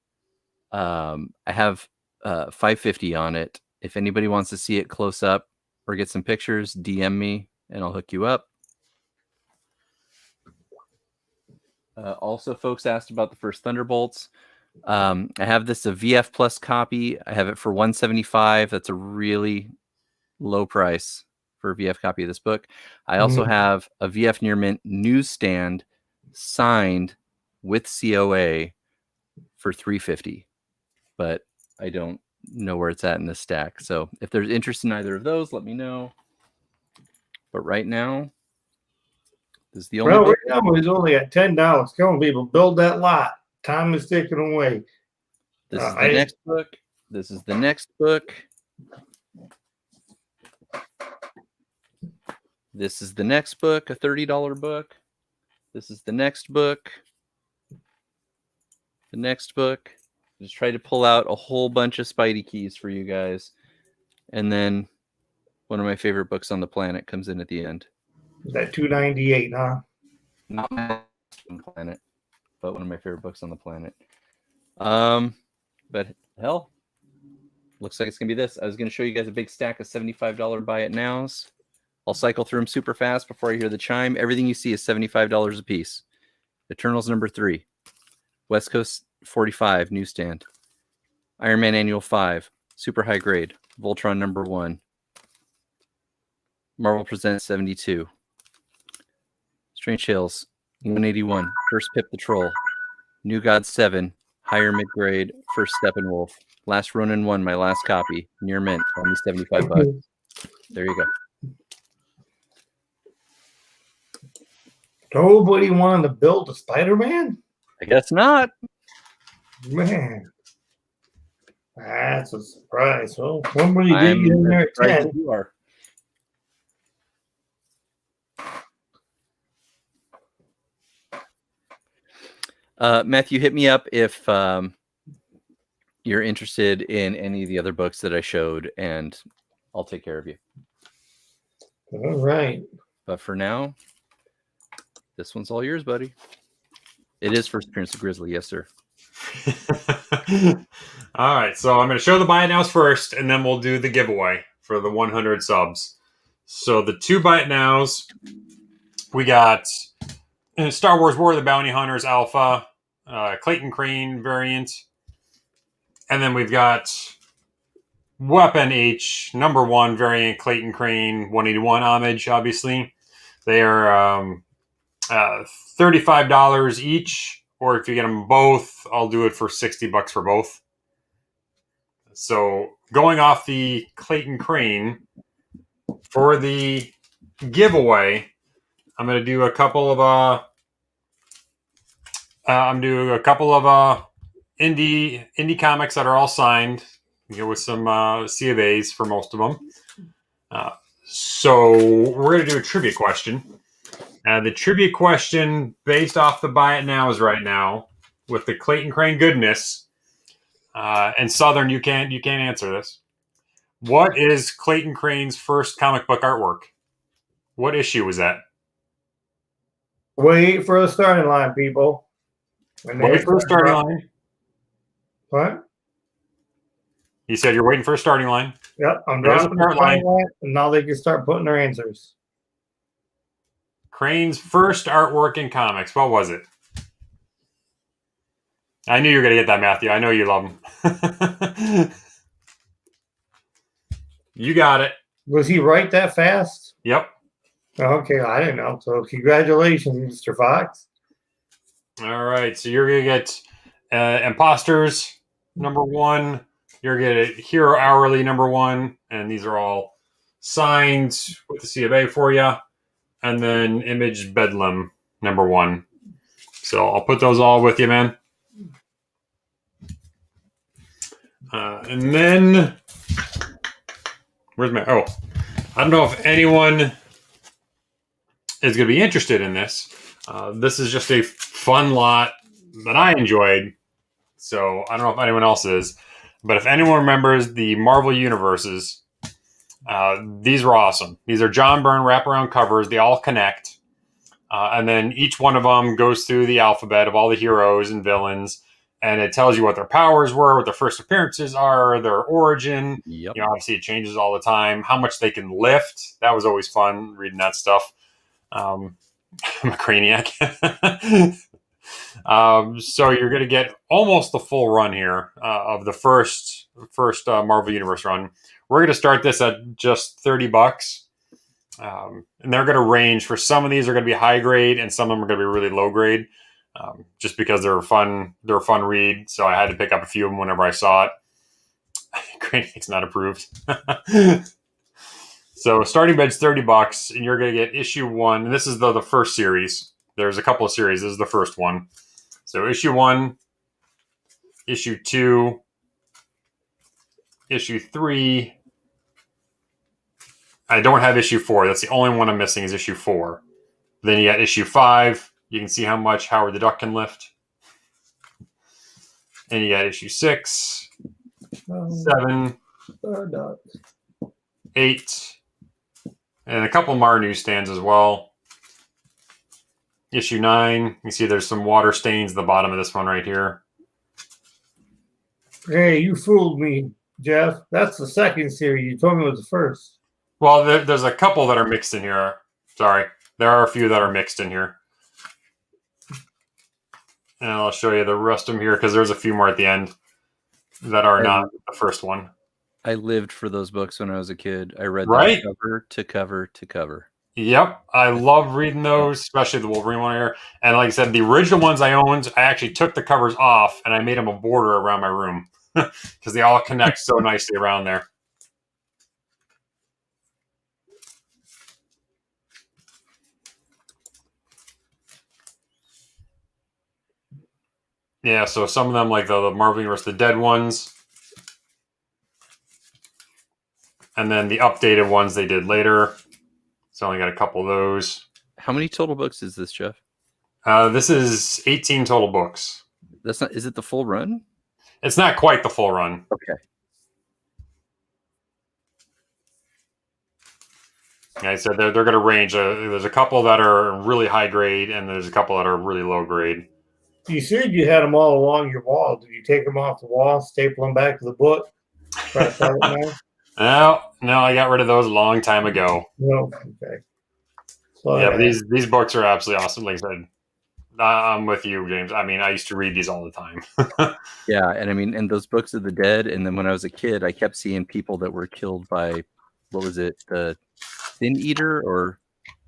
I have 550 on it. If anybody wants to see it close up or get some pictures, DM me and I'll hook you up. Also, folks asked about the first Thunderbolts. I have a VF Plus copy. I have it for $175. That's a really low price for a VF copy of this book. I also have a VF Near Mint newsstand signed with COA for $350, but I don't know where it's at in this stack. So if there's interest in either of those, let me know. But right now, this is the only. Well, right now it's only at $10. Come on, people, build that lot. Time is ticking away. This is the next book. This is the next book. This is the next book, a $30 book. This is the next book. The next book. Just try to pull out a whole bunch of Spidey keys for you guys. And then one of my favorite books on the planet comes in at the end. Is that 298, huh? Not my planet, but one of my favorite books on the planet. But hell, looks like it's gonna be this. I was gonna show you guys a big stack of $75 buy it nows. I'll cycle through them super fast before I hear the chime. Everything you see is $75 a piece. Eternals number 3, West Coast 45 newsstand, Iron Man Annual 5, super high grade, Voltron number 1, Marvel Presents 72, Strange Tales 181, First Pip the Troll, New Gods 7, higher mid grade, First Steppenwolf, Last Ronin 1, my last copy, near mint, only $75. There you go. Nobody wanted to build a Spider-Man? I guess not. Man, that's a surprise. Well, somebody did get in there at 10. You are. Matthew, hit me up if you're interested in any of the other books that I showed, and I'll take care of you. All right. But for now, this one's all yours, buddy. It is first appearance of Grizzly, yes, sir. All right, so I'm going to show the buy it nows first, and then we'll do the giveaway for the 100 subs. So the 2 buy it nows, we got Star Wars War of the Bounty Hunters Alpha, Clayton Crane variant, and then we've got Weapon H #1 variant Clayton Crane 181 homage. Obviously, they are $35 each, or if you get them both, I'll do it for $60 for both. So going off the Clayton Crane for the giveaway, I'm going to do a couple of indie comics that are all signed, with some C of A's for most of them. So we're going to do a trivia question. The trivia question, based off the buy it nows right now, with the Clayton Crane goodness, and Southern, you can't answer this. What is Clayton Crane's first comic book artwork? What issue was that? Wait for the starting line, people. Wait for the starting line. What? You said you're waiting for a starting line. Yep, I'm There's dropping a the start line. starting line, and now they can start putting their answers. Crane's first artwork in comics. What was it? I knew you were going to get that, Matthew. I know you love him. You got it. Was he right that fast? Yep. Okay, I didn't know. So congratulations, Mr. Fox. All right. So you're going to get Imposters #1. You're going to get Hero Hourly #1. And these are all signed with the C of A for you. And then Image Bedlam #1. So I'll put those all with you, man. And then where's my? Oh, I don't know if anyone is going to be interested in this. This is just a fun lot that I enjoyed. So I don't know if anyone else is, but if anyone remembers the Marvel universes, these were awesome. These are John Byrne wraparound covers. They all connect. And then each one of them goes through the alphabet of all the heroes and villains, and it tells you what their powers were, what their first appearances are, their origin. Yep. Obviously it changes all the time. How much they can lift. That was always fun reading that stuff. I'm a craniac. So you're going to get almost the full run here of the first Marvel Universe run. We're going to start this at just $30. And they're going to range. For some of these are going to be high grade, and some of them are going to be really low grade, just because they're fun. They're a fun read. So I had to pick up a few of them whenever I saw it. Craniac's not approved. So starting bed's $30, and you're going to get issue 1. And this is the first series. There's a couple of series. This is the first one. So issue 1, issue 2, issue 3. I don't have issue 4. That's the only one I'm missing is issue 4. Then you got issue 5. You can see how much Howard the Duck can lift. And you got issue 6, 7, 8, and a couple more newsstands as well. Issue 9. You see there's some water stains at the bottom of this one right here. Hey, you fooled me, Jeff. That's the second series. You told me it was the first. Well, there's a couple that are mixed in here. Sorry. There are a few that are mixed in here. And I'll show you the rest of them here because there's a few more at the end that are not the first one. I lived for those books when I was a kid. I read Right? them cover to cover to cover. Yep. I love reading those, especially the Wolverine one here. And like I said, the original ones I owned, I actually took the covers off and I made them a border around my room because they all connect so nicely around there. Yeah, so some of them, like the Marvel Universe, the dead ones, and then the updated ones they did later. So I only got a couple of those. How many total books is this, Jeff? This is 18 total books. That's not. Is it the full run? It's not quite the full run. Okay. Like I said they're going to range. There's a couple that are really high grade, and there's a couple that are really low grade. You said you had them all along your wall. Did you take them off the wall, staple them back to the book? Try to sell it now? No, I got rid of those a long time ago. No, okay. So, Yeah, but these books are absolutely awesome. Like I said, I'm with you, James. I mean, I used to read these all the time. Yeah, and I mean, and those books of the dead. And then when I was a kid, I kept seeing people that were killed by, what was it, the Thin Eater, or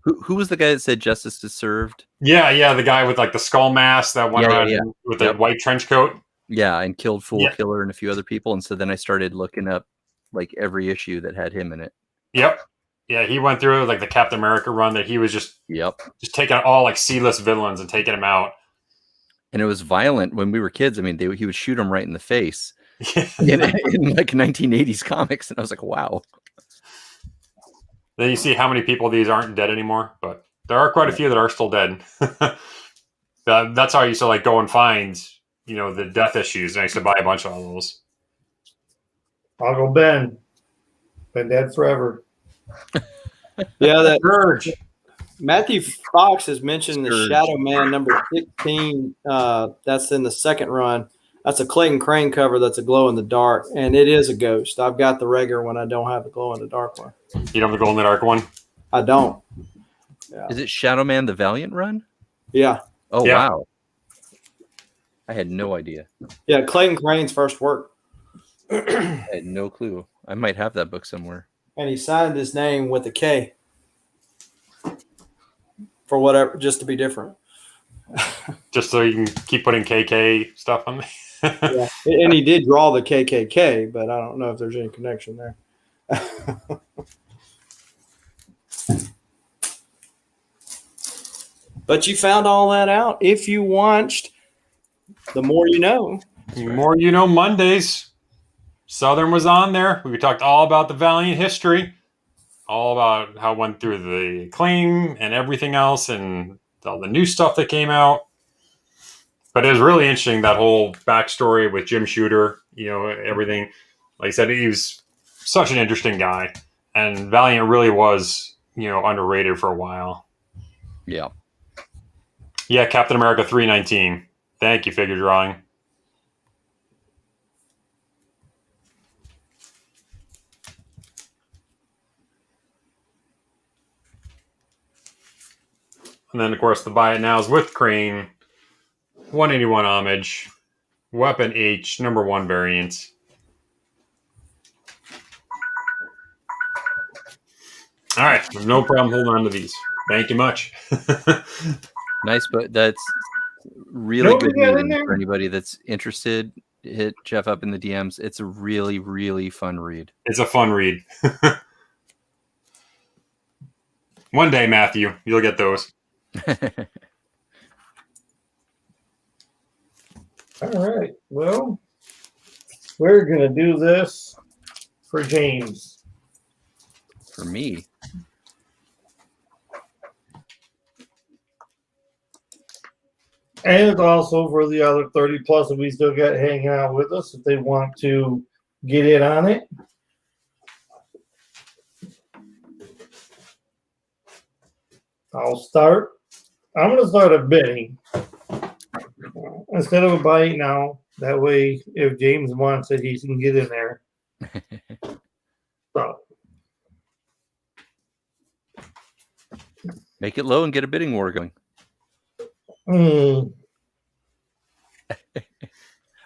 who was the guy that said justice is served? Yeah, the guy with like the skull mask that went around with the white trench coat. Yeah, and killed Fool Killer and a few other people. And so then I started looking up like every issue that had him in it. Yep. Yeah, he went through like the Captain America run that he was just taking all like C-list villains and taking them out. And it was violent when we were kids. I mean, he would shoot them right in the face in like 1980s comics. And I was like, wow. Then you see how many people these aren't dead anymore, but there are quite a few that are still dead. That's how I used to like go and find, the death issues. And I used to buy a bunch of all those. Uncle Ben. Been dead forever. Yeah, that Urge. Matthew Fox has mentioned the Scourge. Shadow Man number 16. That's in the second run. That's a Clayton Crane cover. That's a glow in the dark, and it is a ghost. I've got the regular one. I don't have the glow in the dark one. You don't have the glow in the dark one? I don't. Yeah. Is it Shadow Man the Valiant run? Yeah. Oh, Yeah. wow. I had no idea. Yeah, Clayton Crane's first work. I had no clue. I might have that book somewhere. And he signed his name with a K. For whatever, just to be different. Just so you can keep putting KK stuff on me. Yeah. And he did draw the KKK, but I don't know if there's any connection there. But you found all that out if you watched The More You Know. The More You Know Mondays. Southern was on there. We talked all about the Valiant history, all about how it went through the claim and everything else, and all the new stuff that came out. But it was really interesting, that whole backstory with Jim Shooter, everything. Like I said, he was such an interesting guy. And Valiant really was, underrated for a while. Yeah. Yeah, Captain America 319. Thank you, figure drawing. And then, of course, the Buy It Now is with Crane. 181 homage. Weapon H, number 1 variant. All right. No problem holding on to these. Thank you much. Nice, but that's really good got in reading there? for anybody that's interested. Hit Jeff up in the DMs. It's a really, really fun read. It's a fun read. One day, Matthew, you'll get those. All right. Well, we're going to do this for James. For me. And it's also for the other 30 plus that we still got hanging out with us if they want to get in on it. I'll start. I'm going to start a bidding instead of a bite now. That way, if James wants it, he can get in there. So, Make it low and get a bidding war going.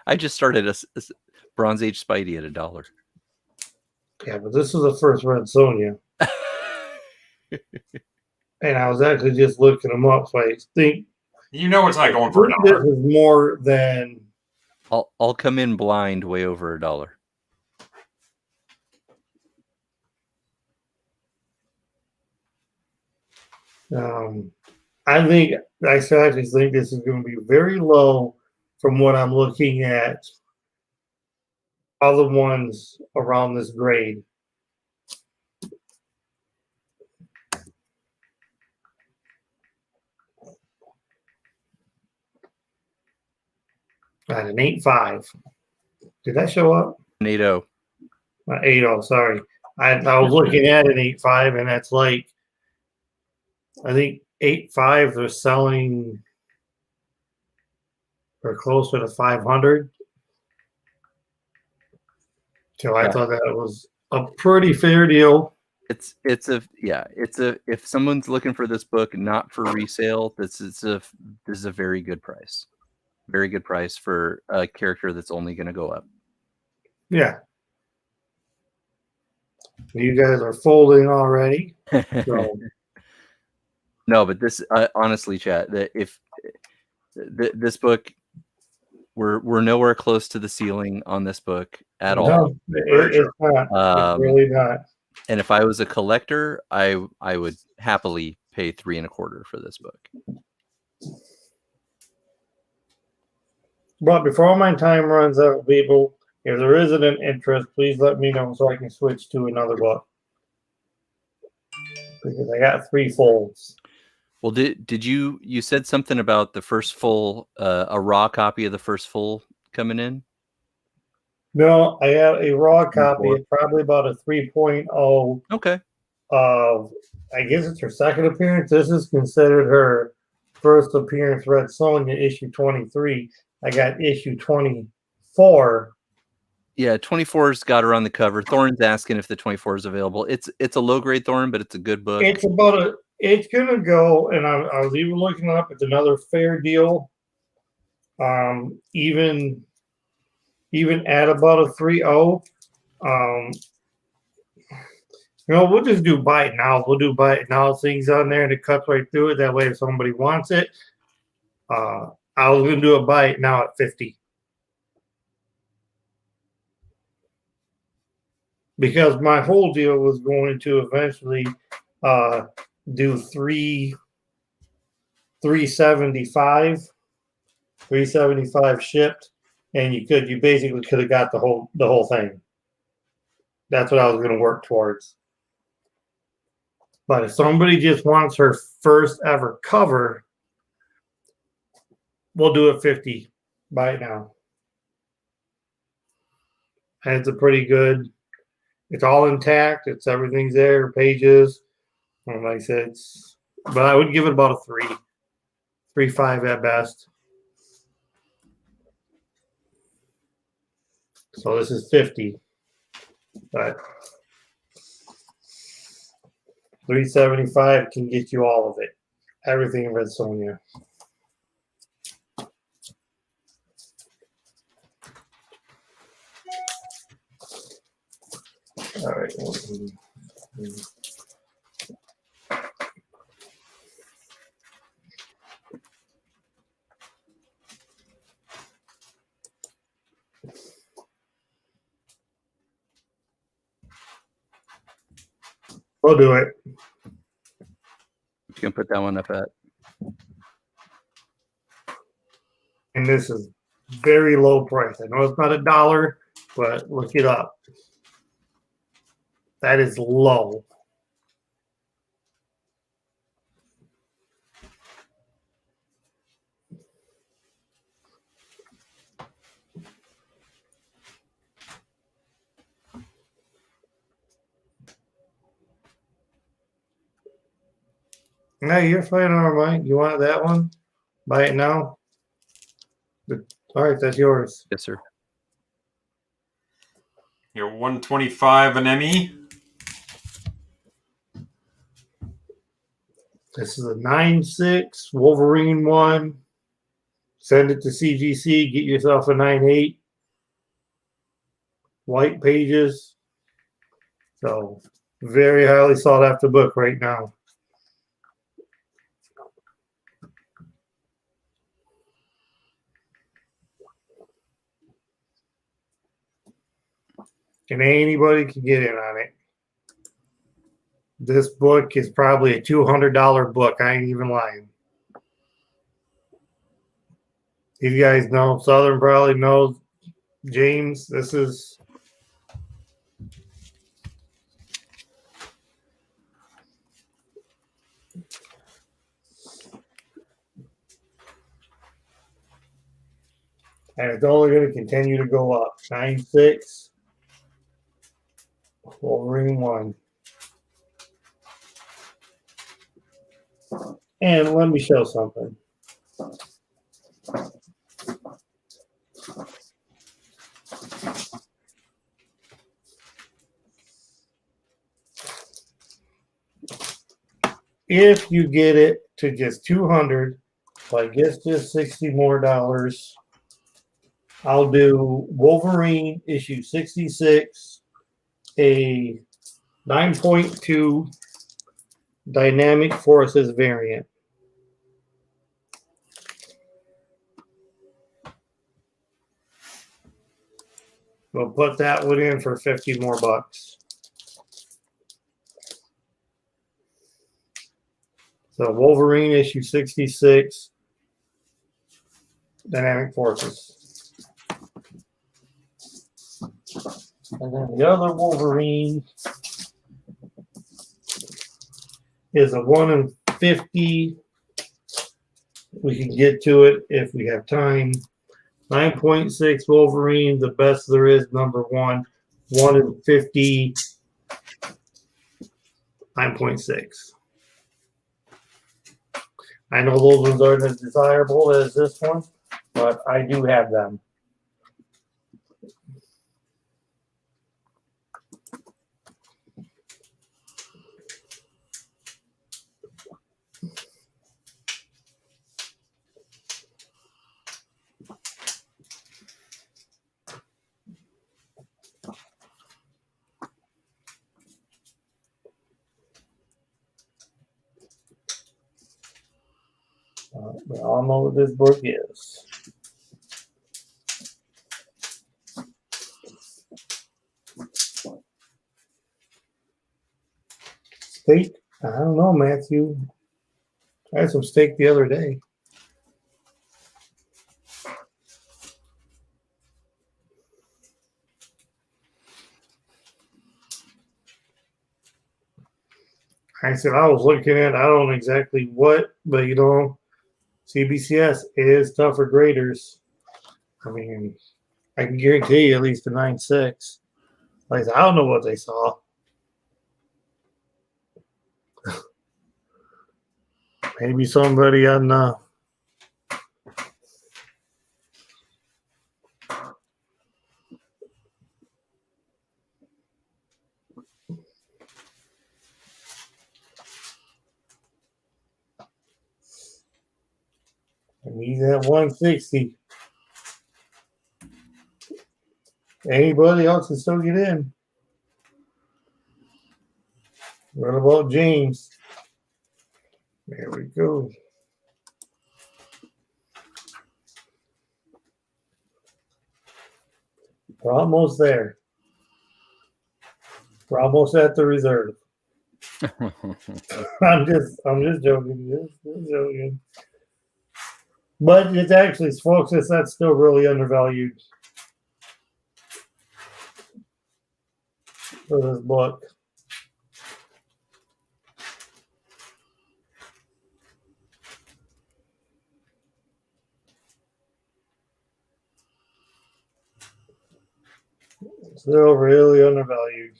I just started a Bronze Age Spidey at $1. Yeah, but this is the first Red Sonia. And I was actually just looking them up, so I think You know it's not going for this $1. is more than I'll come in blind way over $1. I think I actually think this is going to be very low from what I'm looking at. Other ones around this grade. At an 8.5. Did that show up? NATO. 8.0. Sorry, I was looking at an 8.5, and that's like, I think 8.5 they're selling for closer to 500. So I thought that was a pretty fair deal. It's a if someone's looking for this book not for resale, this is a very good price. Very good price for a character that's only going to go up. Yeah. You guys are folding already. So. No, but this honestly, chat, that if this book, we're nowhere close to the ceiling on this book at all. It's not. It's really not. And if I was a collector, I would happily pay $3.25 for this book. But before my time runs out, people, if there isn't an interest, please let me know so I can switch to another book. Because I got 3 folds. Well, did you said something about the first full, a raw copy of the first full coming in? No, I have a raw copy. It's probably about a 3.0. Okay. I guess it's her second appearance. This is considered her first appearance. Red Sonja, issue 23. I got issue 24. Yeah, 24's got her on the cover. Thorne's asking if the 24 is available. It's a low grade Thorne, but it's a good book. It's gonna go, and I was even looking up. It's another fair deal. Even at about a 3.0. We'll just do buy it now. We'll do buy it now. Things on there, and it cuts right through it. That way, if somebody wants it, I was gonna do a buy it now at 50. Because my whole deal was going to eventually do 375 shipped, and you basically could have got the whole thing. That's what I was going to work towards. But if somebody just wants her first ever cover, we'll do it 50. Buy it now. And it's a pretty good. It's all intact. Everything's there. Pages. And like I said, but I would give it about a 3.5 at best. So this is 50, but 375 can get you all of it. Everything in Red Sonja. All right. We'll do it. You can put that one up at. And this is very low price. I know it's not $1, but look it up. That is low. No, you're fine, all right. You want that one? Buy it now. All right, that's yours. Yes, sir. You're 125 an Emmy. This is a 9.6 Wolverine one. Send it to CGC. Get yourself a 9.8. White pages. So very highly sought after book right now. And anybody can get in on it. This book is probably a $200 book. I ain't even lying. You guys know, Southern probably knows James. This is And it's only going to continue to go up. 9.6. Wolverine 1. And let me show something. If you get it to just 200, like it's just $60 more, I'll do Wolverine issue 66, a 9.2 Dynamic Forces variant. We'll put that one in for 50 more bucks. So Wolverine issue 66, Dynamic Forces. And then the other Wolverine is a 1 in 50. We can get to it if we have time. 9.6 Wolverine, the best there is, number 1. 1 in 50, 9.6. I know those ones aren't as desirable as this one, but I do have them. We all know what this book is. Steak? I don't know, Matthew. I had some steak the other day. I said I was looking at, I don't know exactly what, but you know, CBCS is tougher graders. I mean, I can guarantee you at least a 9.6. Like, I don't know what they saw. Maybe somebody on and he's at 160. Anybody else can still get in. What about James? There we go. We're almost there. We're almost at the reserve. I'm just joking. Just joking. But it's actually, folks, that's still really undervalued for this book. Still really undervalued.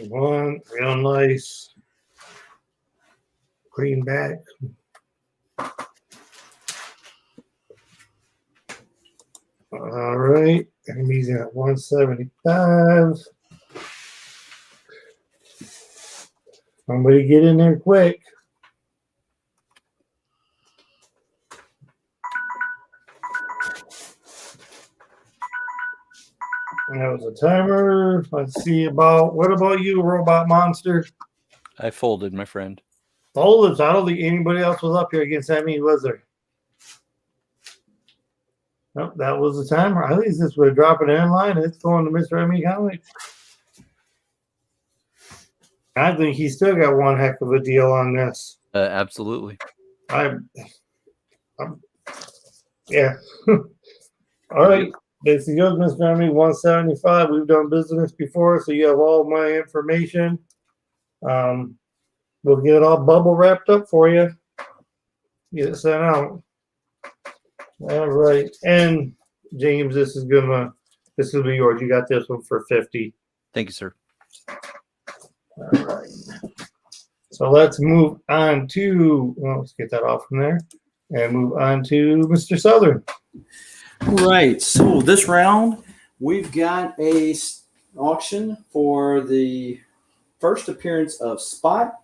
One real nice clean back. All right, and he's at 175. Somebody get in there quick. That was a timer. Let's see what about you, Robot Monster? I folded, my friend. Folded. I don't think anybody else was up here against that many, was there? Nope, that was the timer. I think this would drop it in line. It's going to Mr. M.E. Comics. I think he's still got one heck of a deal on this. Absolutely. Yeah. All right. This is yours, Mr. M.E. 175. We've done business before, so you have all my information. We'll get it all bubble wrapped up for you. Get it sent out. All right. And James, this will be yours. You got this one for 50. Thank you, sir. All right. So let's move on to, let's get that off from there and move on to Mr. Southern. All right. So this round, we've got a auction for the first appearance of Spot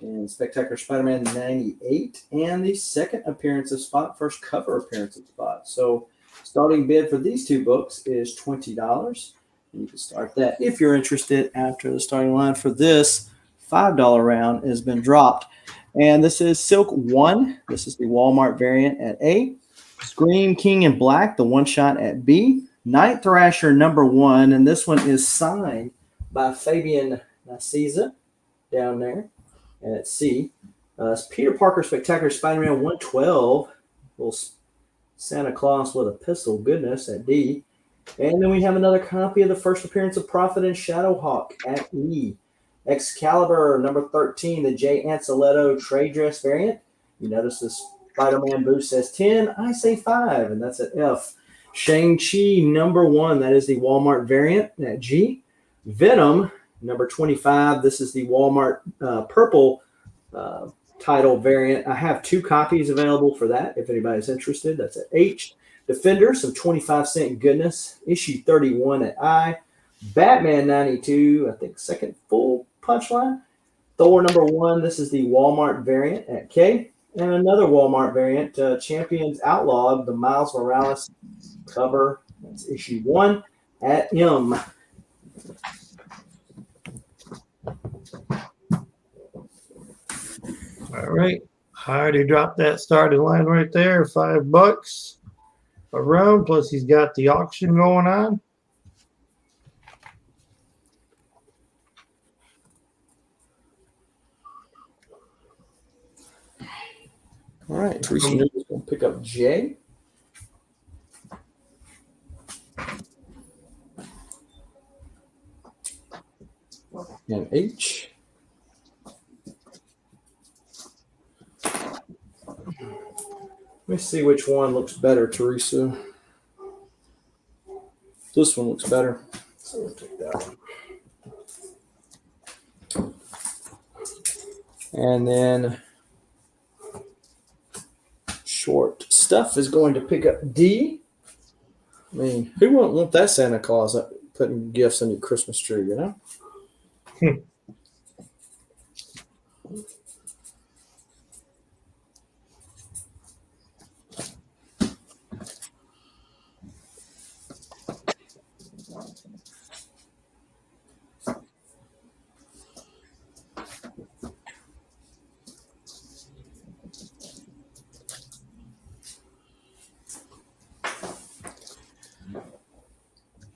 in Spectacular Spider-Man 98 and the second appearance of Spot, first cover appearance of Spot. So starting bid for these two books is $20. And you can start that if you're interested after the starting line for this $5 round has been dropped. And this is Silk 1. This is the Walmart variant at A. Scream King in Black, the one-shot at B. Night Thrasher #1. And this one is signed by Fabian Nicieza down there. And at C. It's Peter Parker Spectacular Spider-Man 112. Little Santa Claus with a pistol. Goodness, at D. And then we have another copy of the first appearance of Prophet and Shadowhawk at E. Excalibur #13, the Jay Anceletto trade dress variant. You notice this Spider-Man booth says 10, I say 5, and that's at F. Shang-Chi #1, that is the Walmart variant at G. Venom #25, this is the Walmart purple title variant. I have 2 copies available for that if anybody's interested. That's at H. Defender, some 25-cent goodness. Issue 31 at I. Batman 92, I think second full punchline. Thor #1, this is the Walmart variant at K. And another Walmart variant, Champions Outlawed, the Miles Morales cover. That's issue 1 at M. All right. I already dropped that starting line right there, $5 a round. Plus, he's got the auction going on. All right. Teresa News is going to pick up J. And H. Let me see which one looks better, Teresa. This one looks better. So we'll take that one. And then Short Stuff is going to pick up D. I mean, who wouldn't want that Santa Claus putting gifts on your Christmas tree, you know?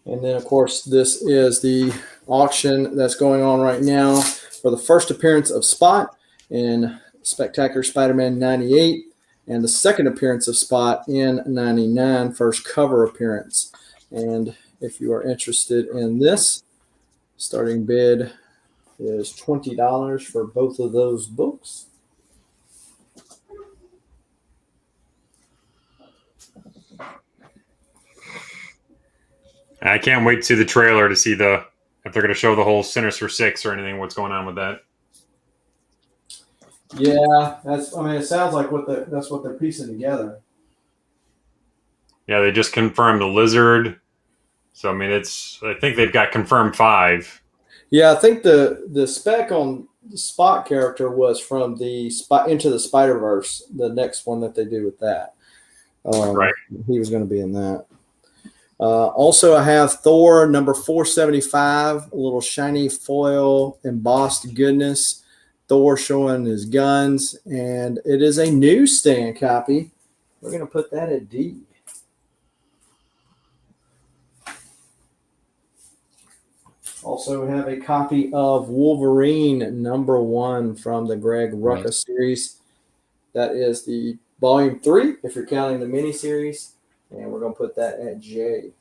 And then, of course, this is the auction that's going on right now for the first appearance of Spot in Spectacular Spider-Man 98 and the second appearance of Spot in 99, first cover appearance. And if you are interested in this, starting bid is $20 for both of those books. I can't wait to see the trailer to see if they're going to show the whole Sinister Six or anything. What's going on with that? Yeah, it sounds like that's what they're piecing together. Yeah, they just confirmed the Lizard. So I mean, I think they've got confirmed 5. Yeah, I think the spec on the Spot character was from the Into the Spider-Verse, the next one that they do with that. Right. He was going to be in that. Also, I have Thor #475, a little shiny foil embossed goodness. Thor showing his guns, and it is a newsstand copy. We're going to put that at D. Also, we have a copy of Wolverine #1 from the Greg Rucka series. That is the volume 3, if you're counting the miniseries. And we're going to put that at J.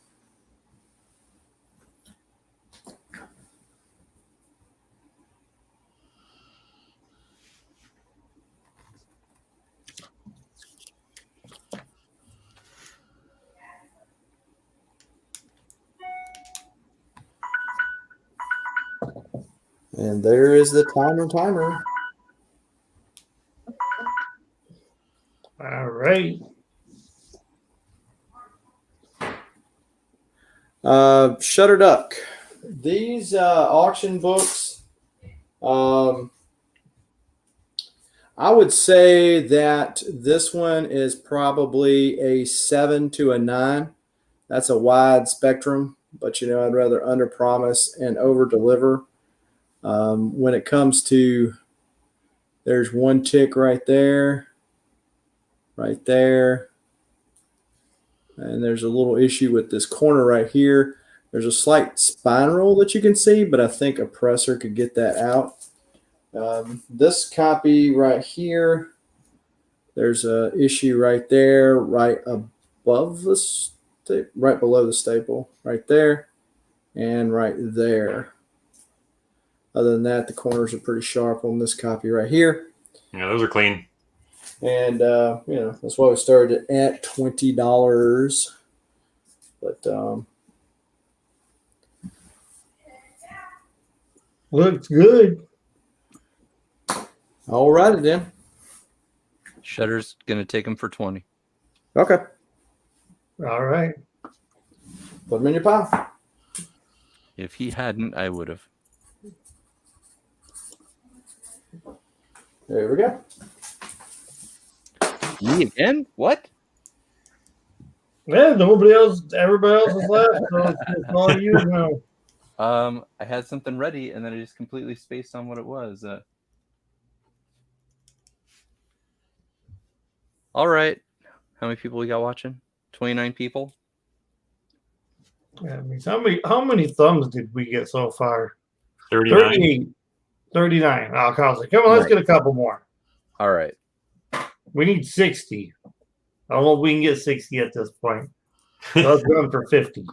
And there is the timer. All right. Shutterduck. These auction books, I would say that this one is probably a 7 to a 9. That's a wide spectrum, but I'd rather under promise and over deliver. When it comes to, there's one tick right there, and there's a little issue with this corner right here. There's a slight spine roll that you can see, but I think a presser could get that out. This copy right here, there's a issue right there, right above the right below the staple, right there, and right there. Other than that, the corners are pretty sharp on this copy right here. Yeah, those are clean. And that's why we started at $20. But Looks good. all righty then. Shutter's gonna take them for 20. Okay. All right. Put them in your pile. If he hadn't, I would have. There we go. Me again? What? Yeah, nobody else, everybody else is left, so it's all you now. I had something ready and then I just completely spaced on what it was. All right. How many people we got watching? 29 people. Yeah, I mean, how many thumbs did we get so far? 39. 38. 39. Oh, I was like, come on, let's get a couple more. All right. We need 60. I don't know if we can get 60 at this point. So let's go for 50.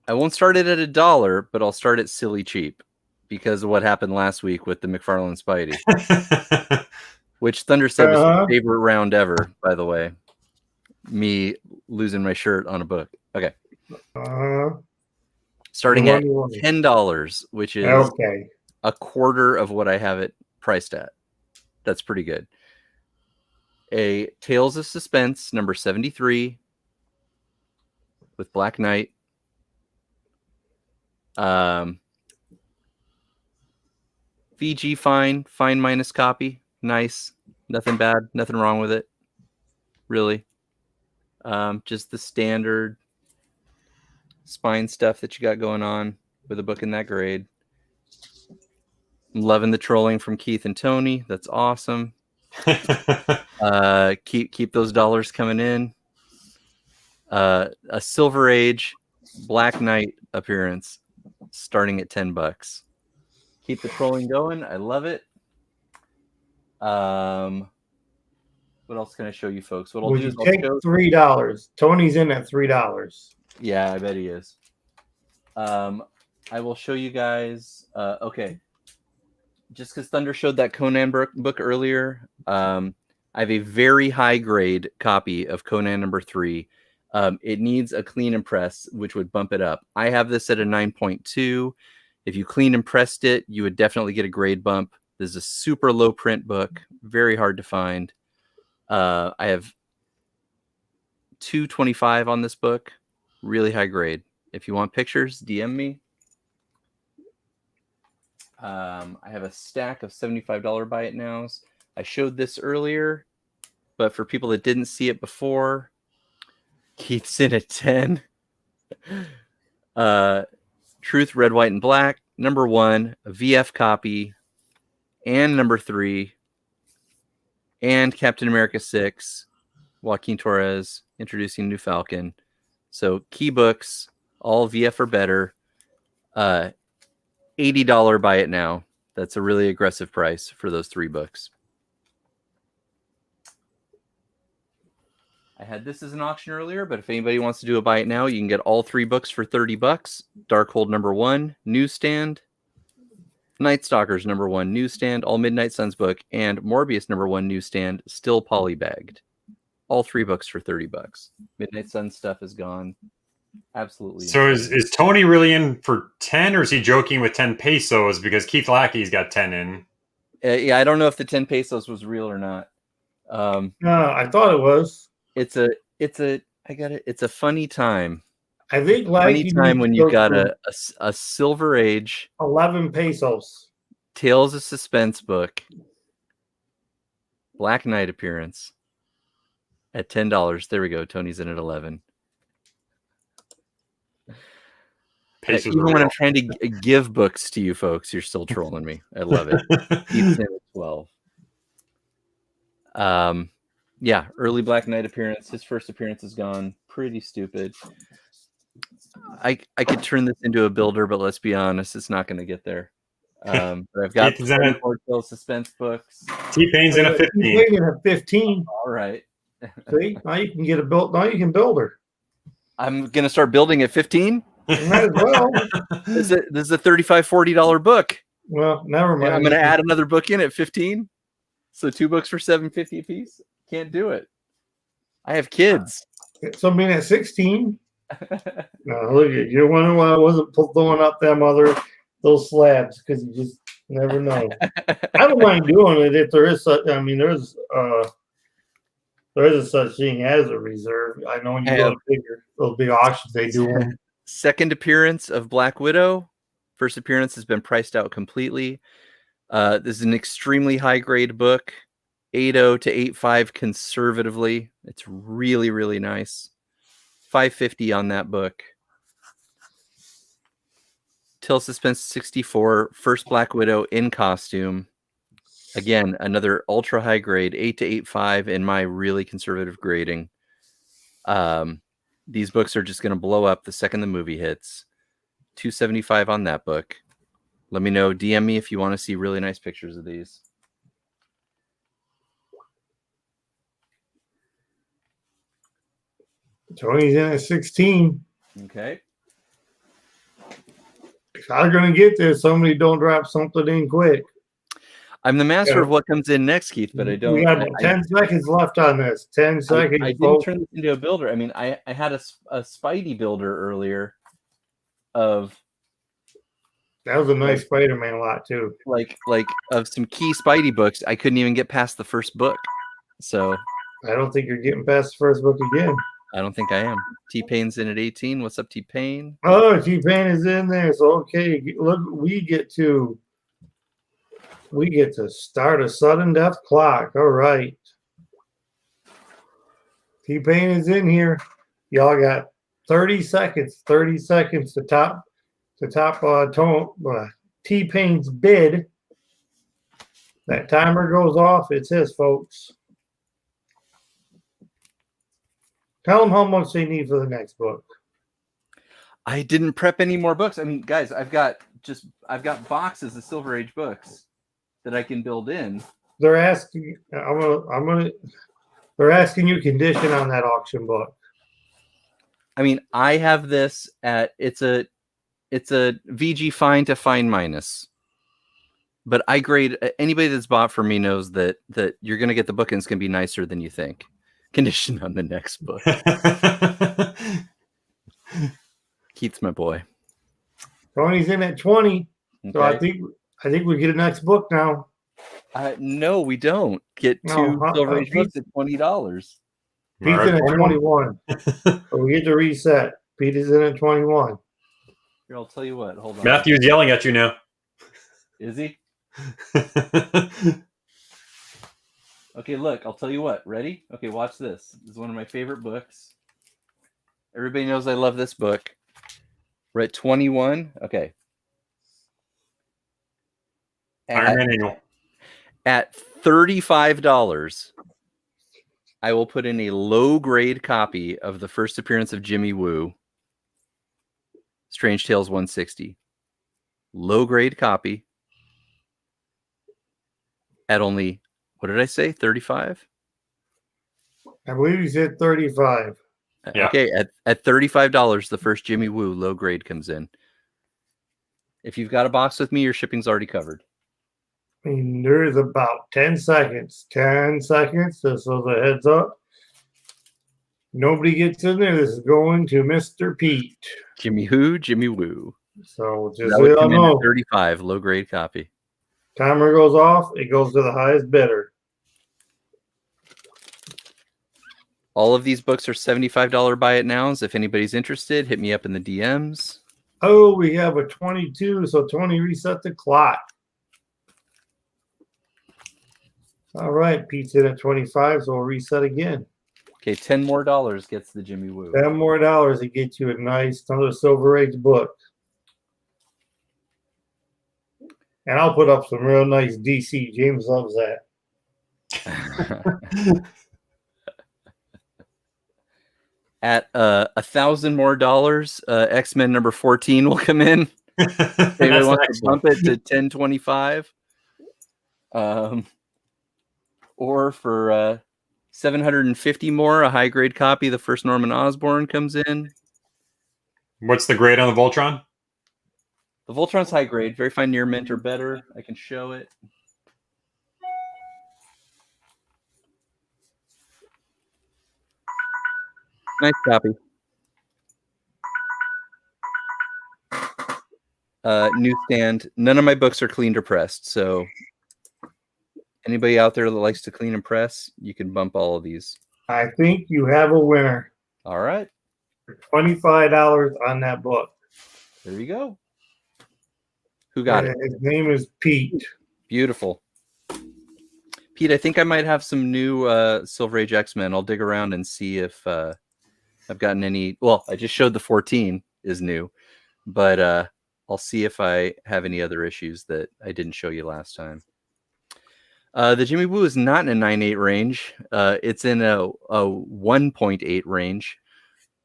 I won't start it at $1, but I'll start it silly cheap because of what happened last week with the McFarlane Spidey, which Thunder said was his favorite round ever, by the way. Me losing my shirt on a book. Okay. Starting at $10, which is a quarter of what I have it priced at. That's pretty good. A Tales of Suspense, number 73, with Black Knight. VG fine minus copy. Nice. Nothing bad. Nothing wrong with it. Really. Just the standard spine stuff that you got going on with a book in that grade. I'm loving the trolling from Keith and Tony. That's awesome. Keep those dollars coming in. A Silver Age Black Knight appearance starting at $10. Keep the trolling going. I love it. What else can I show you folks? What I'll Would do you is take $3? Tony's in at $3. Yeah, I bet he is. I will show you guys. Okay. Just because Thunder showed that Conan book earlier, I have a very high grade copy of Conan number 3. It needs a clean and press, which would bump it up. I have this at a 9.2. If you clean and pressed it, you would definitely get a grade bump. This is a super low print book, very hard to find. I have 225 on this book, really high grade. If you want pictures, DM me. I have a stack of $75 buy it nows. I showed this earlier, but for people that didn't see it before, Keith's in at 10. Truth, Red, White, and Black, number 1, a VF copy, and number 3, and Captain America 6, Joaquin Torres introducing New Falcon. So key books, all VF or better. $80 buy it now. That's a really aggressive price for those 3 books. I had this as an auction earlier, but if anybody wants to do a buy it now, you can get all 3 books for $30. Darkhold number 1, newsstand. Night Stalkers number 1, newsstand. All Midnight Suns book, and Morbius number 1, newsstand. Still polybagged. All 3 books for $30. Midnight Suns stuff is gone. Absolutely. So is Tony really in for 10, or is he joking with 10 pesos because Keith Lackey's got 10 in? Yeah, I don't know if the 10 pesos was real or not. No, I thought it was. It's a funny time. I think Funny Lackey time needs when to you've go got for a Silver Age 11 pesos. Tales of Suspense book, Black Knight appearance at $10. There we go. Tony's in at 11. Pesos Even are when real. I'm trying to give books to you folks, you're still trolling me. I love it. Keith's in at 12. Yeah, early Black Knight appearance. His first appearance is gone. Pretty stupid. I could turn this into a builder, but let's be honest, it's not going to get there. But I've got Keith is in it. 4 Tales Suspense books. T-Pain's in a 15. T-Pain at 15. All right. See, now you can get a build. Now you can build her. I'm going to start building at 15. You might as well. This is a $35, $40 book. Well, never mind. And I'm going to add another book in at 15. So 2 books for $7.50 a piece. Can't do it. I have kids. Something at 16. No, look at you. Wonder why I wasn't throwing up those slabs, because you just never know. I don't mind doing it if there is such. I mean, there is a such thing as a reserve. I know when you go to those big auctions, they do them. Second appearance of Black Widow. First appearance has been priced out completely. This is an extremely high grade book, 8.0 to 8.5 conservatively. It's really, really nice. $5.50 on that book. Till Suspense 64, first Black Widow in costume. Again, another ultra high grade, 8 to 8.5 in my really conservative grading. These books are just going to blow up the second the movie hits. $2.75 on that book. Let me know. DM me if you want to see really nice pictures of these. Tony's in at 16. Okay. I'm going to get there. Somebody don't drop something in quick. I'm the master of what comes in next, Keith, but I don't. We got 10 seconds left on this. 10 seconds. I didn't turn this into a builder. I mean, I had a Spidey builder earlier of. That was a nice Spider-Man lot too. Like of some key Spidey books, I couldn't even get past the first book. So I don't think you're getting past the first book again. I don't think I am. T-Pain's in at 18. What's up, T-Pain? Oh, T-Pain is in there. So okay, look, we get to start a sudden death clock. All right. T-Pain is in here. Y'all got 30 seconds. 30 seconds to top T-Pain's bid. That timer goes off. It's his, folks. Tell them how much they need for the next book. I didn't prep any more books. I mean, guys, I've got boxes of Silver Age books that I can build in. They're asking. They're asking you condition on that auction book. I mean, I have this at it's a VG fine to fine minus. But I grade anybody that's bought from me knows that you're going to get the book and it's going to be nicer than you think. Condition on the next book. Keith's my boy. Tony's in at 20. Okay. So I think we get a next book now. No, we don't get two Silver Age books at $20. Pete's in at 21. So we get to reset. Pete is in at 21. Here, I'll tell you what. Hold on. Matthew's yelling at you now. Is he? Okay, look, I'll tell you what. Ready? Okay, watch this. This is one of my favorite books. Everybody knows I love this book. We're at 21. Okay. Iron Man Annual. At $35, I will put in a low-grade copy of the first appearance of Jimmy Woo, Strange Tales 160. Low-grade copy at only, what did I say, 35? I believe he said 35. Yeah. Okay, at $35, the first Jimmy Woo low-grade comes in. If you've got a box with me, your shipping's already covered. I mean, there is about 10 seconds. 10 seconds, just so the heads up. Nobody gets in there. This is going to Mr. Pete. Jimmy who? Jimmy woo. So just That so would y'all come in at know, 35, low grade copy. timer goes off. It goes to the highest bidder. All of these books are $75 buy it nows. If anybody's interested, hit me up in the DMs. Oh, we have a 22. So 20 reset the clock. All right, Pete's in at 25, so we'll reset again. Okay, $10 more gets the Jimmy Woo. $10 more to get you a nice another Silver Age book. And I'll put up some real nice DC. James loves that. At $1,000 more, X-Men number 14 will come in. Maybe I want to bump it to 1025. Or for 750 more, a high grade copy, the first Norman Osborn comes in. What's the grade on the Voltron? The Voltron's high grade, very fine near mint or better. I can show it. Nice copy. Newsstand. None of my books are cleaned or pressed, so anybody out there that likes to clean and press, you can bump all of these. I think you have a winner. All right. For $25 on that book. There you go. Who got it? His name is Pete. Beautiful. Pete, I think I might have some new Silver Age X-Men. I'll dig around and see if I've gotten any. Well, I just showed the 14 is new, but I'll see if I have any other issues that I didn't show you last time. The Jimmy Woo is not in a 9.8 range. It's in a 1.8 range.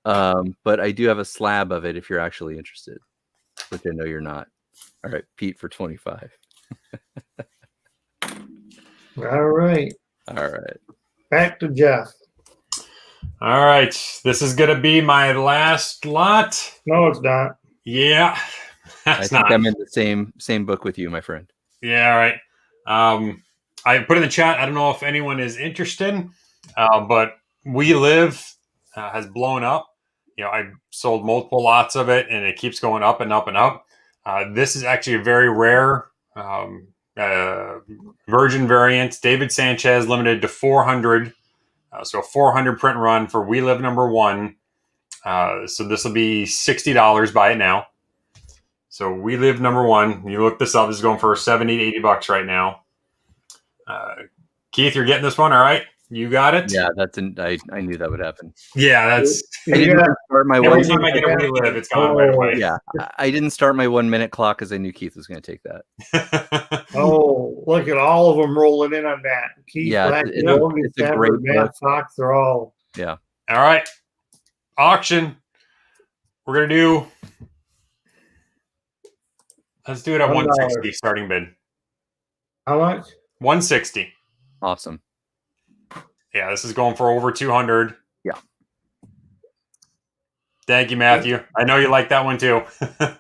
But I do have a slab of it if you're actually interested, which I know you're not. All right, Pete for 25. All right. All right. Back to Jeff. All right. This is going to be my last lot. No, it's not. Yeah. I think I'm in the same book with you, my friend. Yeah, all right. I put in the chat, I don't know if anyone is interested, but We Live has blown up. You know, I sold multiple lots of it, and it keeps going up and up and up. This is actually a very rare Virgin variant. David Sanchez limited to 400. So a 400 print run for We Live #1. So this will be $60 buy it now. So We Live #1. You look this up. This is going for $70 to $80 right now. Keith, you're getting this one, all right? You got it? Yeah, I knew that would happen. Yeah, that's. I didn't start my every time I get a We Live, it's gone right away. Yeah, I didn't start my 1 minute clock because I knew Keith was going to take that. Oh, look at all of them rolling in on that. Keith, Yeah, Black, it's Logan, a great Stafford, Matt book. Fox, they're all. Yeah. All right. Auction. We're going to do. Let's do it at $1. 160 starting bid. How much? 160. Awesome. Yeah, this is going for over 200. Yeah. Thank you, Matthew. I know you like that one too. I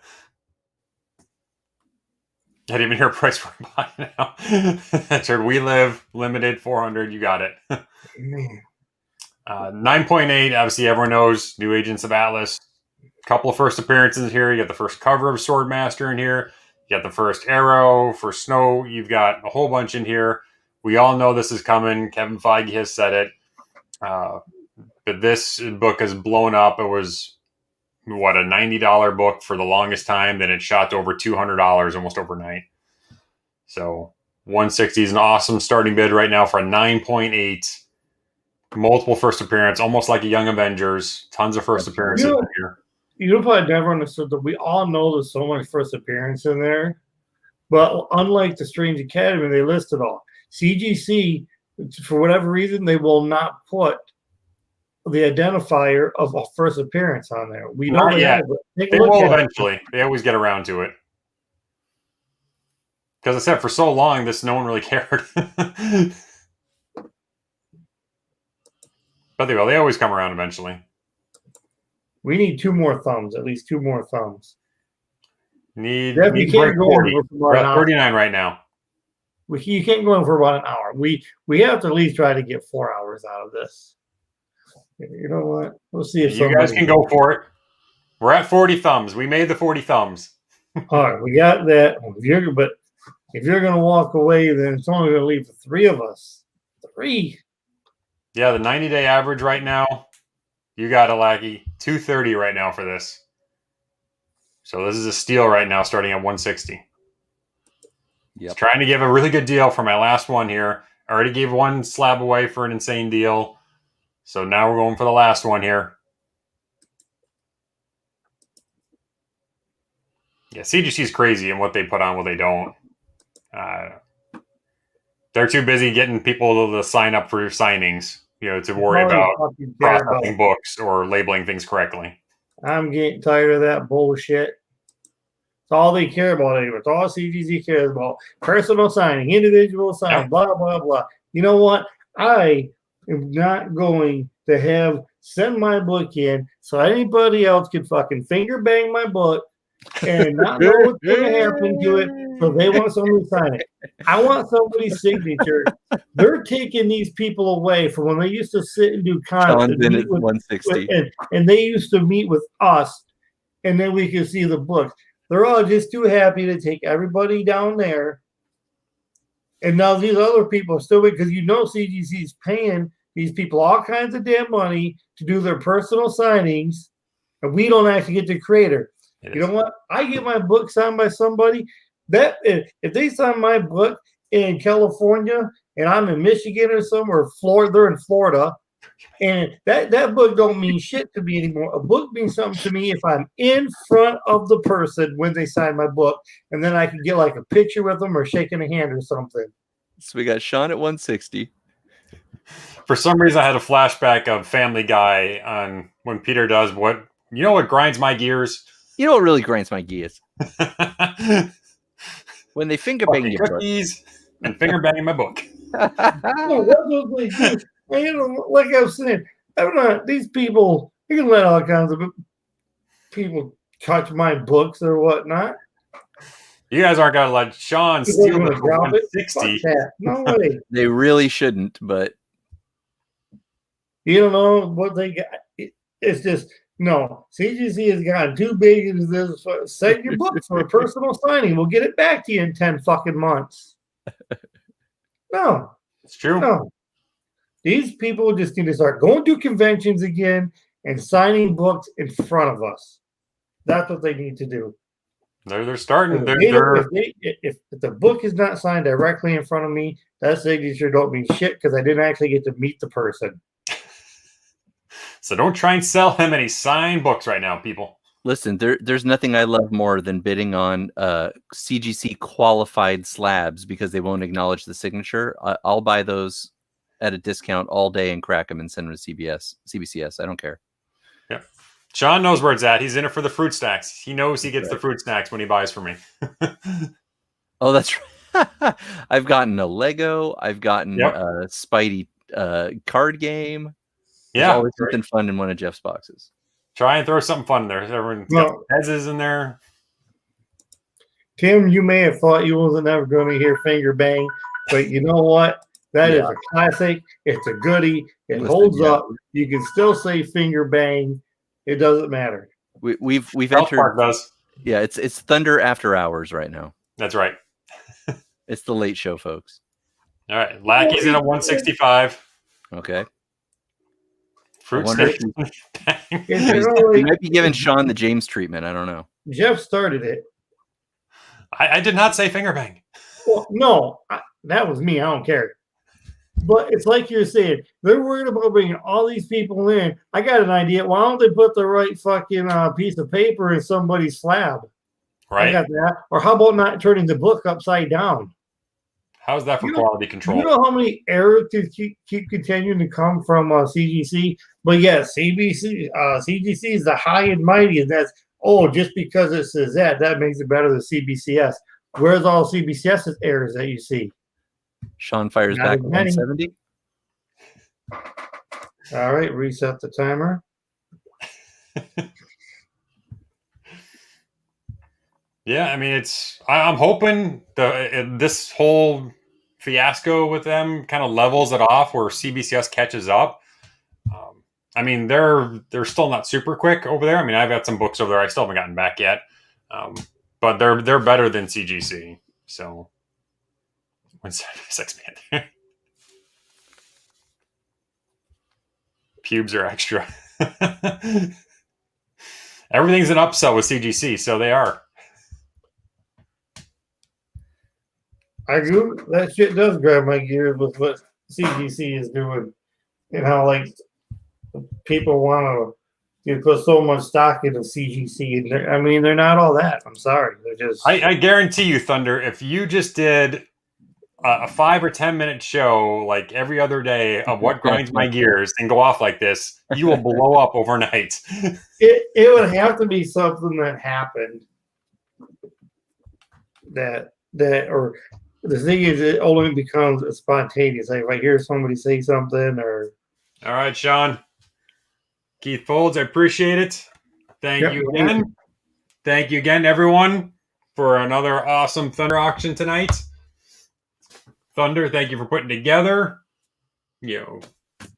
didn't even hear a price for buy now. That's right. We Live limited 400. You got it. 9.8. Obviously, everyone knows New Agents of Atlas. A couple of first appearances here. You got the first cover of Swordmaster in here. You got the first Arrow for Snow. You've got a whole bunch in here. We all know this is coming. Kevin Feige has said it. But this book has blown up. It was, a $90 book for the longest time. Then it shot to over $200 almost overnight. So 160 is an awesome starting bid right now for a 9.8. Multiple first appearance, almost like a Young Avengers. Tons of first appearances in here. You know, probably never understood that we all know there's so much first appearance in there. But unlike the Strange Academy, they list it all. CGC, for whatever reason, they will not put the identifier of a first appearance on there. We know Not yet. They will eventually. They always get around to it. Because I said for so long, no one really cared. But they will. They always come around eventually. We need 2 more thumbs, at least 2 more thumbs. Need Jeff, you can't go 40. over We're at 39 right now. You can't go in for about an hour. We have to at least try to get 4 hours out of this. You know what? We'll see if You guys somebody. can go for it. We're at 40 thumbs. We made the 40 thumbs. All right, we got that. But if you're gonna walk away, then it's only gonna leave the three of us. Three. Yeah, the 90-day average right now. You got it, Lackey. 230 right now for this. So this is a steal right now, starting at 160. Yep. Trying to give a really good deal for my last one here. I already gave one slab away for an insane deal. So now we're going for the last one here. Yeah, CGC is crazy in what they put on, what they don't. They're too busy getting people to sign up for signings, to worry about processing books or labeling things correctly. I'm getting tired of that bullshit. It's all they care about anyway. It's all CGC cares about. Personal signing, individual signing, blah, blah, blah. You know what? I am not going to send my book in so anybody else can fucking finger bang my book and not know what's going to happen to it. So they want somebody to sign it. I want somebody's signature. They're taking these people away from when they used to sit and do Sean's in at 160. And they used to meet with us, and then we could see the books. They're all just too happy to take everybody down there. And now these other people are still, because CGC is paying these people all kinds of damn money to do their personal signings, and we don't actually get to create her. You know what? I get my book signed by somebody. That if they sign my book in California and I'm in Michigan or somewhere, Florida, they're in Florida, and that book don't mean shit to me anymore. A book means something to me if I'm in front of the person when they sign my book, and then I can get like a picture with them or shaking a hand or something. So we got Sean at 160. For some reason, I had a flashback of Family Guy on when Peter does what grinds my gears. You know what really grinds my gears? When they finger bang your cookies and finger banging my book. Like I was saying, these people, you can let all kinds of people touch my books or whatnot. You guys aren't gonna let Sean steal the 160. No way. They really shouldn't, but you don't know what they got. It's just no. CGC has gotten too big into this. Send your books for a personal signing. We'll get it back to you in 10 fucking months. No, it's true. No, these people just need to start going to conventions again and signing books in front of us. That's what they need to do. They're starting. If the book is not signed directly in front of me, that signature don't mean shit because I didn't actually get to meet the person. So don't try and sell him any signed books right now, people. Listen, there's nothing I love more than bidding on CGC qualified slabs because they won't acknowledge the signature. I'll buy those at a discount all day and crack them and send them to CBCS. I don't care. Yeah. Sean knows where it's at. He's in it for the fruit snacks. He knows he gets the fruit snacks when he buys for me. Oh, that's right. I've gotten a Lego. I've gotten a Spidey card game. There's always something fun in one of Jeff's boxes. Try and throw something fun in there. Everyone's got Pez's in there. Tim, you may have thought you wasn't ever going to hear finger bang, but you know what? That is a classic. It's a goodie. It holds up. You can still say finger bang. It doesn't matter. We've South entered. Park does. Yeah, it's Thunder After Hours right now. That's right. It's the late show, folks. All right, Lackey's in a 165. Okay. Fruit snacks. You might be giving Sean the James treatment. I don't know. Jeff started it. I did not say finger bang. Well, no, that was me. I don't care. But it's like you're saying, they're worried about bringing all these people in. I got an idea. Why don't they put the right fucking piece of paper in somebody's slab? Right. I got that. Or how about not turning the book upside down? How's that for quality control? You know how many errors keep continuing to come from CGC? But yes, CGC is the high and mighty, and that's just because it says that makes it better than CBCS. Where's all CBCS's errors that you see? Sean fires back at 170. All right, reset the timer. Yeah, I mean, I'm hoping this whole fiasco with them kind of levels it off where CBCS catches up. I mean, they're still not super quick over there. I mean, I've got some books over there I still haven't gotten back yet, but they're better than CGC. So, when's Sex Panther? Pubes are extra. Everything's an upsell with CGC, so they are. I do. That shit does grab my gears with what CGC is doing, and how like people want to put so much stock into CGC. And I mean, they're not all that. I'm sorry. They're just. I guarantee you, Thunder, if you just did a 5 or 10 minute show like every other day of what grinds my gears and go off like this, you will blow up overnight. It would have to be something that happened that or the thing is it only becomes spontaneous. Like if I hear somebody say something or. All right, Sean. Keith Folds, I appreciate it. Thank you again. Thank you again, everyone, for another awesome Thunder auction tonight. Thunder, thank you for putting together.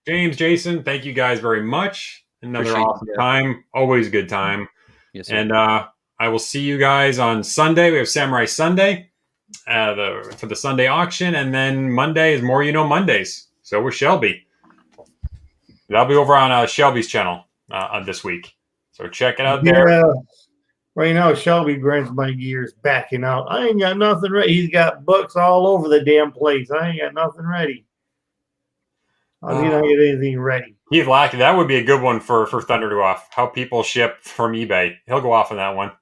James, Jason, thank you guys very much. Another awesome time. Always a good time. Yes, sir. And I will see you guys on Sunday. We have Samurai Sunday for the Sunday auction. And then Monday is More You Know Mondays. So we're Shelby. That'll be over on Shelby's channel this week. So check it out there. Right now, Shelby grinds my gears backing out. I ain't got nothing ready. He's got books all over the damn place. I ain't got nothing ready. How do you not get anything ready? He's lucky. That would be a good one for Thunder to go off. How people ship from eBay. He'll go off on that one.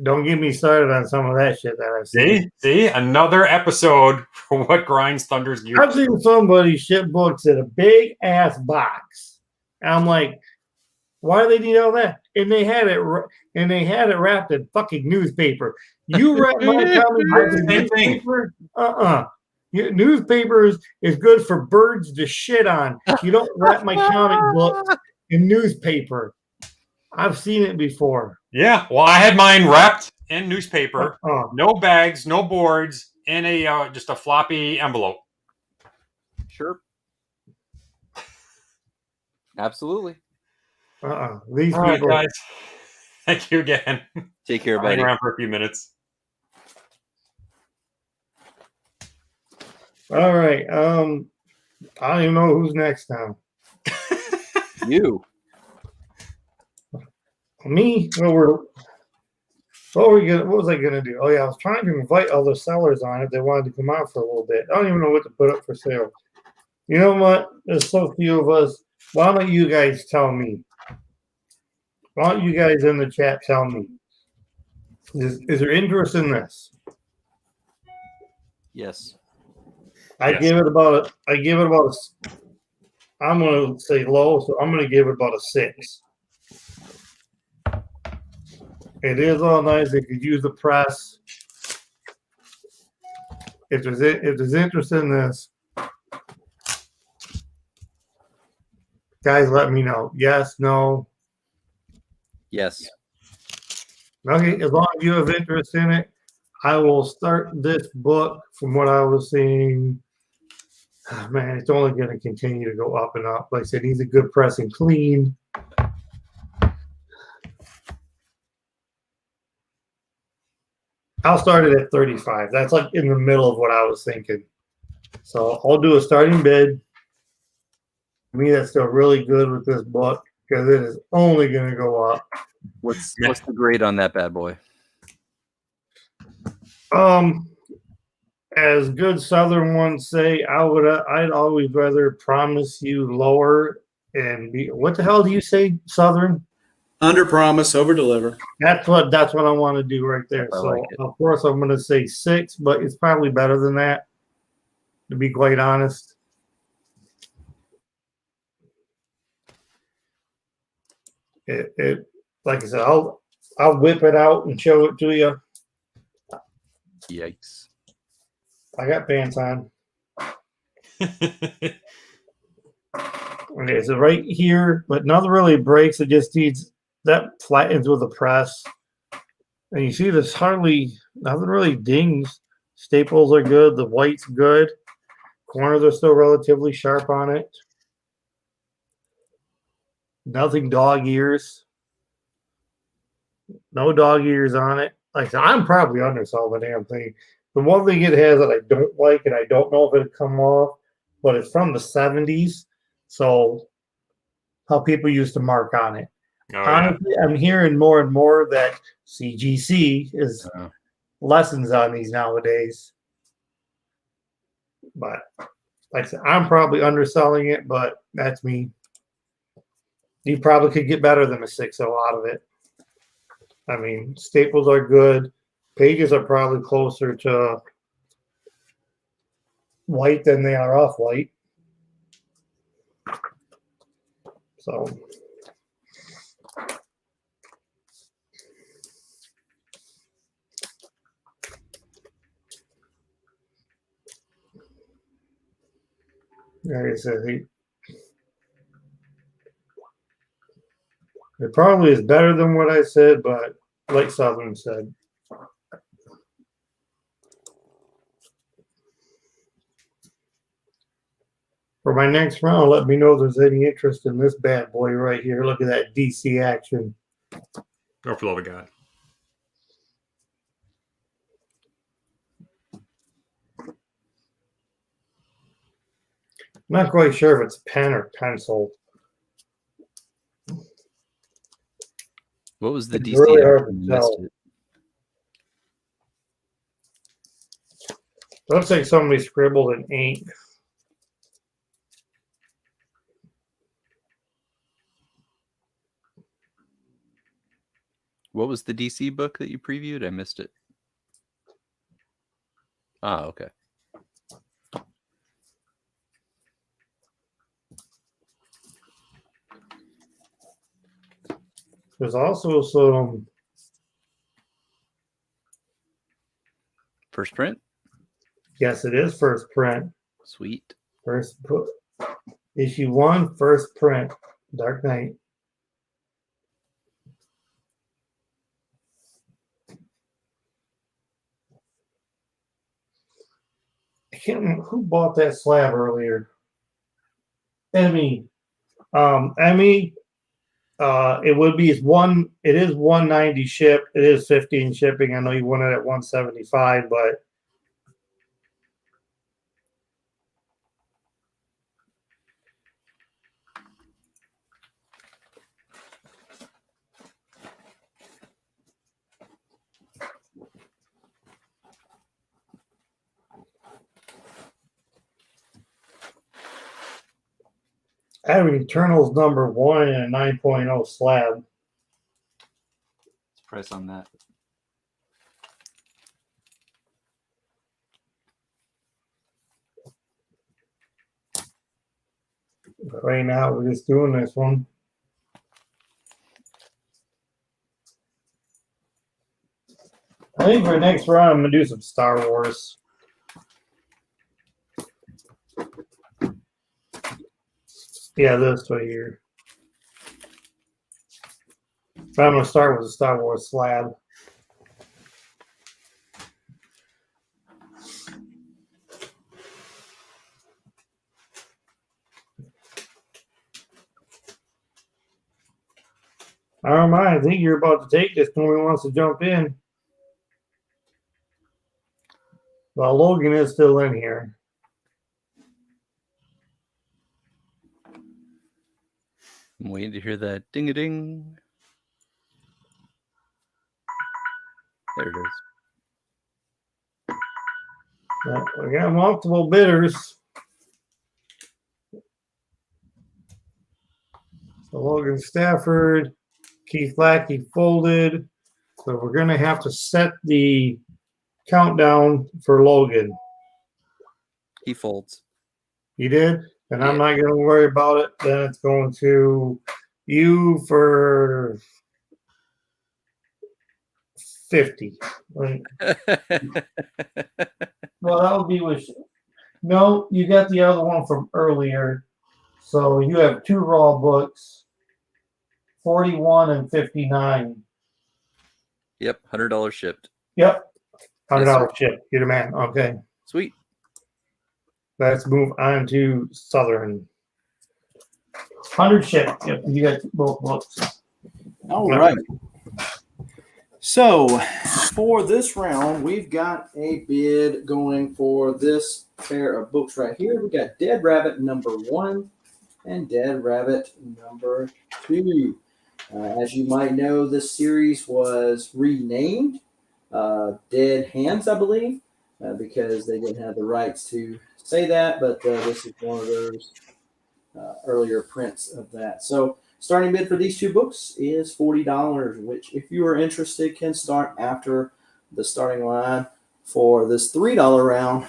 Don't get me started on some of that shit that I've seen. See? Another episode for what grinds Thunder's gears. I've seen somebody ship books in a big ass box. And I'm like, why do they need all that? And they had it wrapped in fucking newspaper. You wrap my comic books in newspaper? Newspaper is good for birds to shit on. You don't wrap my comic books in newspaper. I've seen it before. Yeah, well, I had mine wrapped in newspaper, no bags, no boards, in a just a floppy envelope. Sure. Absolutely. These all people. Right, guys. Thank you again. Take care, buddy. Hang around for a few minutes. All right. I don't even know who's next now. You. Me? What was I gonna do? Oh yeah, I was trying to invite other sellers on if they wanted to come out for a little bit. I don't even know what to put up for sale. You know what? There's so few of us. Why don't you guys tell me? Why don't you guys in the chat tell me? Is there interest in this? Yes. I give it about I'm gonna say low, so I'm gonna give it about a 6. It is all nice. They could use the press. If there's interest in this, guys, let me know. Yes, no. Yes. Okay, as long as you have interest in it, I will start this book from what I was seeing. Oh, man, it's only going to continue to go up and up. Like I said, he's a good press and clean. I'll start it at 35. That's like in the middle of what I was thinking. So I'll do a starting bid. To me, that's still really good with this book because it is only going to go up. What's the grade on that bad boy? As good Southern ones say, I'd always rather promise you lower and be. What the hell do you say, Southern? Under promise, over deliver. That's what I want to do right there. I So like it. of course I'm going to say 6, but it's probably better than that, to be quite honest. It like I said, I'll whip it out and show it to you. Yikes. I got pants on. Okay, so right here, but nothing really breaks. It just needs that flattens with a press. And you see this nothing really dings. Staples are good. The white's good. Corners are still relatively sharp on it. Nothing dog ears. No dog ears on it. Like I said, I'm probably underselling the damn thing. The one thing it has that I don't like, and I don't know if it'll come off, but it's from the 70s. So how people used to mark on it. Oh, yeah. Honestly, I'm hearing more and more that CGC is lessons on these nowadays. But like I said, I'm probably underselling it, but that's me. You probably could get better than a 6.0 out of it. I mean, staples are good. Pages are probably closer to white than they are off white. So like I said, it probably is better than what I said, but like Southern said. For my next round, let me know if there's any interest in this bad boy right here. Look at that DC action. Oh, for the love of God. I'm not quite sure if it's pen or pencil. What was the It's DC? really hard action? to I missed tell. it. Looks like somebody scribbled in ink. What was the DC book that you previewed? I missed it. Ah, okay. There's also some First print? yes, it is first print. Sweet. Issue 1, first print, Dark Knight. I can't remember who bought that slab earlier. Emmy. Emmy. It would be it is 190 ship. It is 15 shipping. I know you want it at 175, but I have Eternals #1 and a 9.0 slab. What's the price on that? But right now, we're just doing this one. I think for next round, I'm going to do some Star Wars. Yeah, this right here. But I'm going to start with the Star Wars slab. I don't mind. I think you're about to take this. Nobody wants to jump in. Well, Logan is still in here. I'm waiting to hear that ding-a-ding. There it is. We got multiple bidders. So Logan Stafford, Keith Lackey folded. So we're going to have to set the countdown for Logan. He folds. You did? And I'm Yeah. not going to worry about it. Then it's going to you for 50. Right? Well, that would be with. No, you got the other one from earlier. So you have 2 raw books, 41 and 59. Yep, $100 shipped. Yep. $100 Yes, ship. You're the man. Okay. Sweet. Let's move on to Southern. 100 ship. Yep, you got both books. All right. So for this round, we've got a bid going for this pair of books right here. We got Dead Rabbit #1 and Dead Rabbit #2. As you might know, this series was renamed Dead Hands, I believe, because they didn't have the rights to say that, but this is one of those earlier prints of that. So starting bid for these two books is $40, which if you are interested can start after the starting line for this $3 round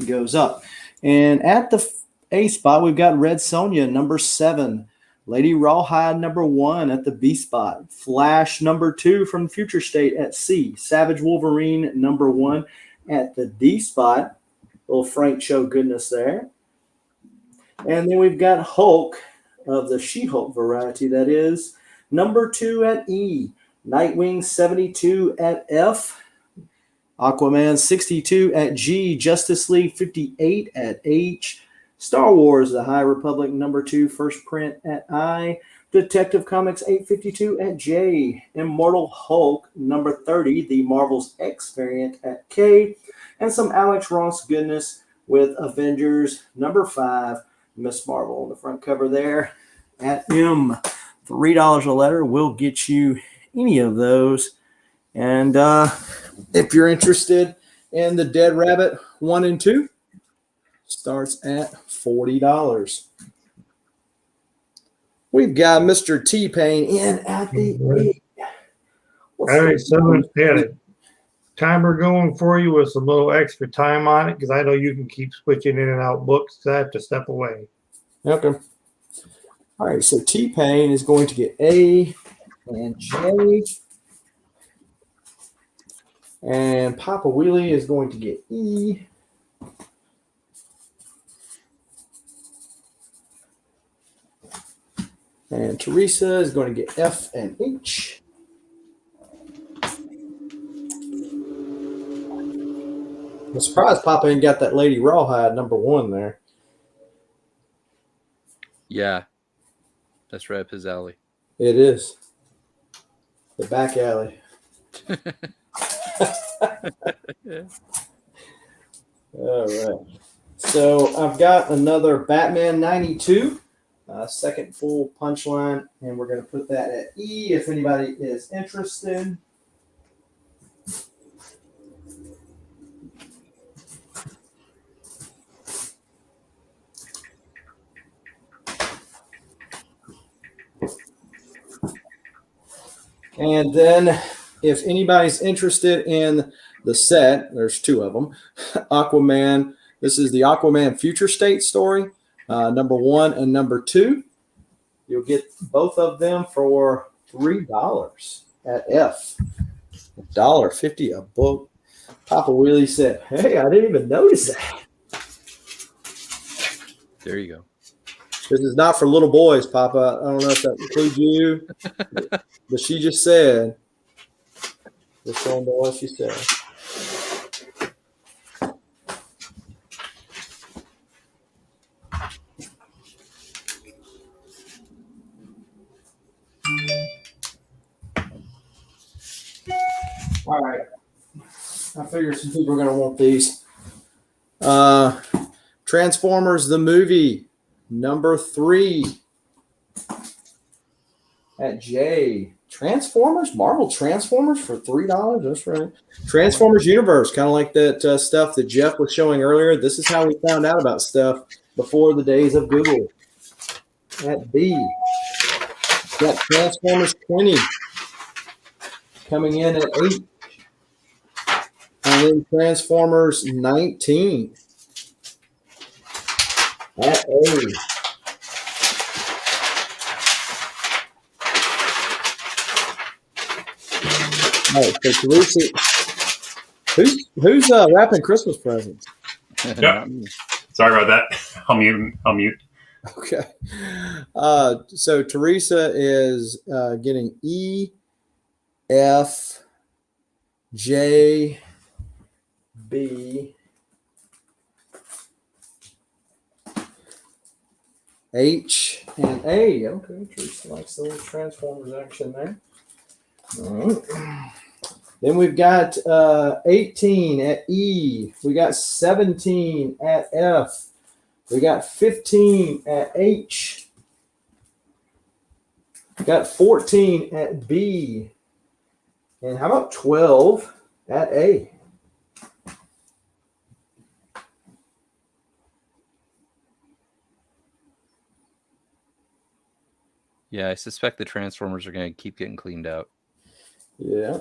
goes up. And at the A spot, we've got Red Sonja #7, Lady Rawhide #1 at the B spot, Flash #2 from Future State at C, Savage Wolverine #1 at the D spot. Little Frank Show goodness there. And then we've got Hulk of the She-Hulk variety, that is, #2 at E, Nightwing 72 at F, Aquaman 62 at G, Justice League 58 at H, Star Wars The High Republic #2 first print at I, Detective Comics 852 at J, Immortal Hulk #30, the Marvel's X variant at K, and some Alex Ross goodness with Avengers #5, Miss Marvel on the front cover there at M. $3 a letter will get you any of those. And if you're interested in the Dead Rabbit 1 and 2, starts at $40. We've got Mr. T-Pain in at the 8. All right, so had a timer going for you with some little extra time on it because I know you can keep switching in and out books. So I have to step away. Okay. All right, so T-Pain is going to get A and J. And Papa Wheelie is going to get E. And Teresa is going to get F and H. I'm surprised Papa ain't got that Lady Rawhide #1 there. Yeah, that's right up his alley. It is. The back alley. All right. So I've got another Batman 92, second full punchline, and we're going to put that at E if anybody is interested. And then if anybody's interested in the set, there's two of them. Aquaman, this is the Aquaman Future State story, #1 and #2. You'll get both of them for $3 at F. $1.50 a book. Papa Wheelie said, hey, I didn't even notice that. There you go. This is not for little boys, Papa. I don't know if that includes you. But she just said, just going to what she said. All right. I figure some people are going to want these. Transformers the movie, #3 at J. Transformers, Marvel Transformers for $3. That's right. Transformers Universe, kind of like that stuff that Jeff was showing earlier. This is how we found out about stuff before the days of Google. At B, got Transformers 20 coming in at 8. And then Transformers 19 at A. All right, so Teresa, who's wrapping Christmas presents? Yep. Sorry about that. I'll mute. Okay. So Teresa is getting E, F, J, B, H and A. Okay, Teresa likes the little Transformers action there. All right. Then we've got 18 at E. We got 17 at F. We got 15 at H. We got 14 at B. And how about 12 at A? Yeah, I suspect the Transformers are going to keep getting cleaned out. Yeah.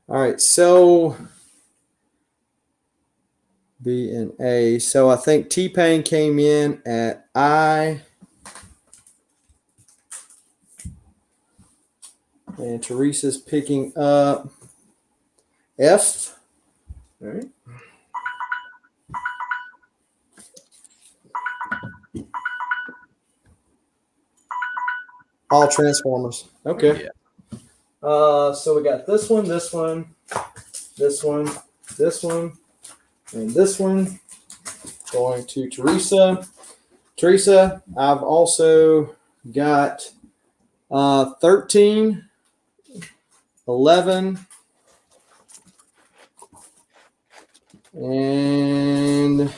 All right, so B and A. So I think T-Pain came in at I. And Teresa's picking up F. All right. All Transformers. Okay. Yeah. So we got this one, this one, this one, this one, and this one. Going to Teresa. Teresa, I've also got 13, 11, and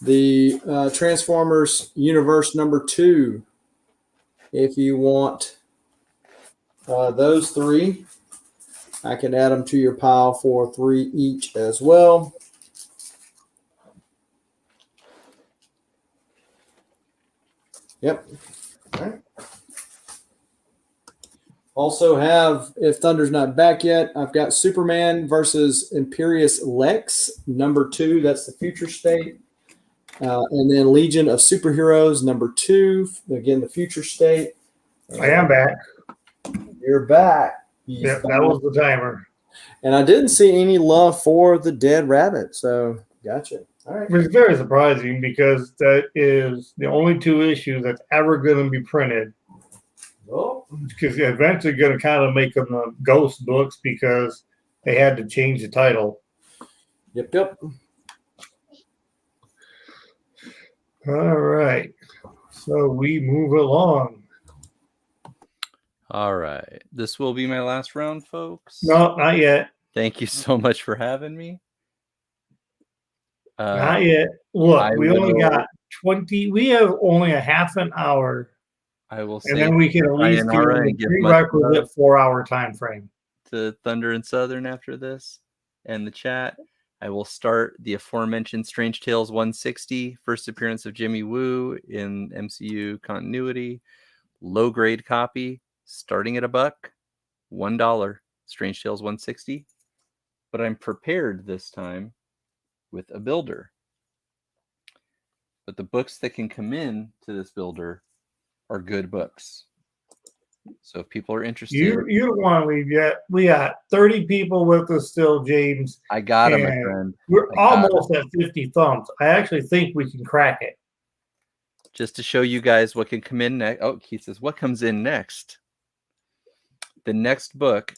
the Transformers Universe number 2. If you want those 3, I can add them to your pile for 3 each as well. Yep. All right. Also have, if Thunder's not back yet, I've got Superman versus Imperious Lex, number 2. That's the future state. And then Legion of Superheroes, number 2. Again, the future state. I am back. You're back. Yeah, that was the timer. And I didn't see any love for the Dead Rabbit. So, gotcha. All right. It's very surprising because that is the only 2 issues that's ever going to be printed. Oh. Because they're eventually going to kind of make them the ghost books because they had to change the title. Yep. All right. So we move along. All right. This will be my last round, folks. No, not yet. Thank you so much for having me. Not yet. Look, I we only will- got 20. We have only a half an hour. I will say And then we can at least do sayonara the and give much prerequisite love 4-hour time frame. to Thunder and Southern after this and the chat. I will start the aforementioned Strange Tales 160, first appearance of Jimmy Woo in MCU continuity. Low grade copy, starting at $1, $1. Strange Tales 160. But I'm prepared this time with a builder. But the books that can come in to this builder are good books. So if people are interested, You don't want to leave yet. We got 30 people with us still, James. I got him, my And friend. We're I got almost at 50 thumbs. I actually think we can crack it. Just to show you guys what can come in next. Oh, Keith says, what comes in next? The next book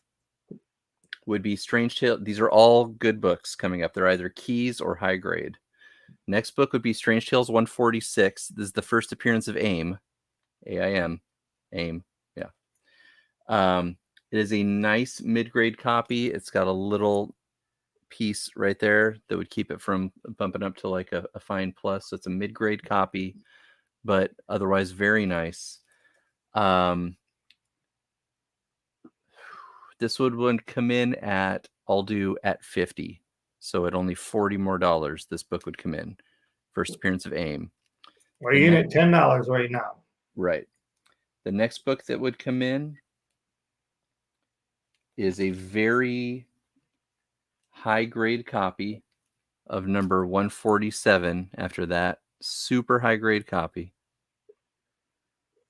would be Strange Tale. These are all good books coming up. They're either keys or high grade. Next book would be Strange Tales 146. This is the first appearance of AIM. AIM. AIM. Yeah. It is a nice mid-grade copy. It's got a little piece right there that would keep it from bumping up to like a fine plus. So it's a mid-grade copy, but otherwise very nice. This would come in at, I'll do at 50. So at only $40 more, this book would come in. First appearance of AIM. We're in at $10 right now. Right. The next book that would come in is a very high grade copy of number 147 after that. Super high grade copy.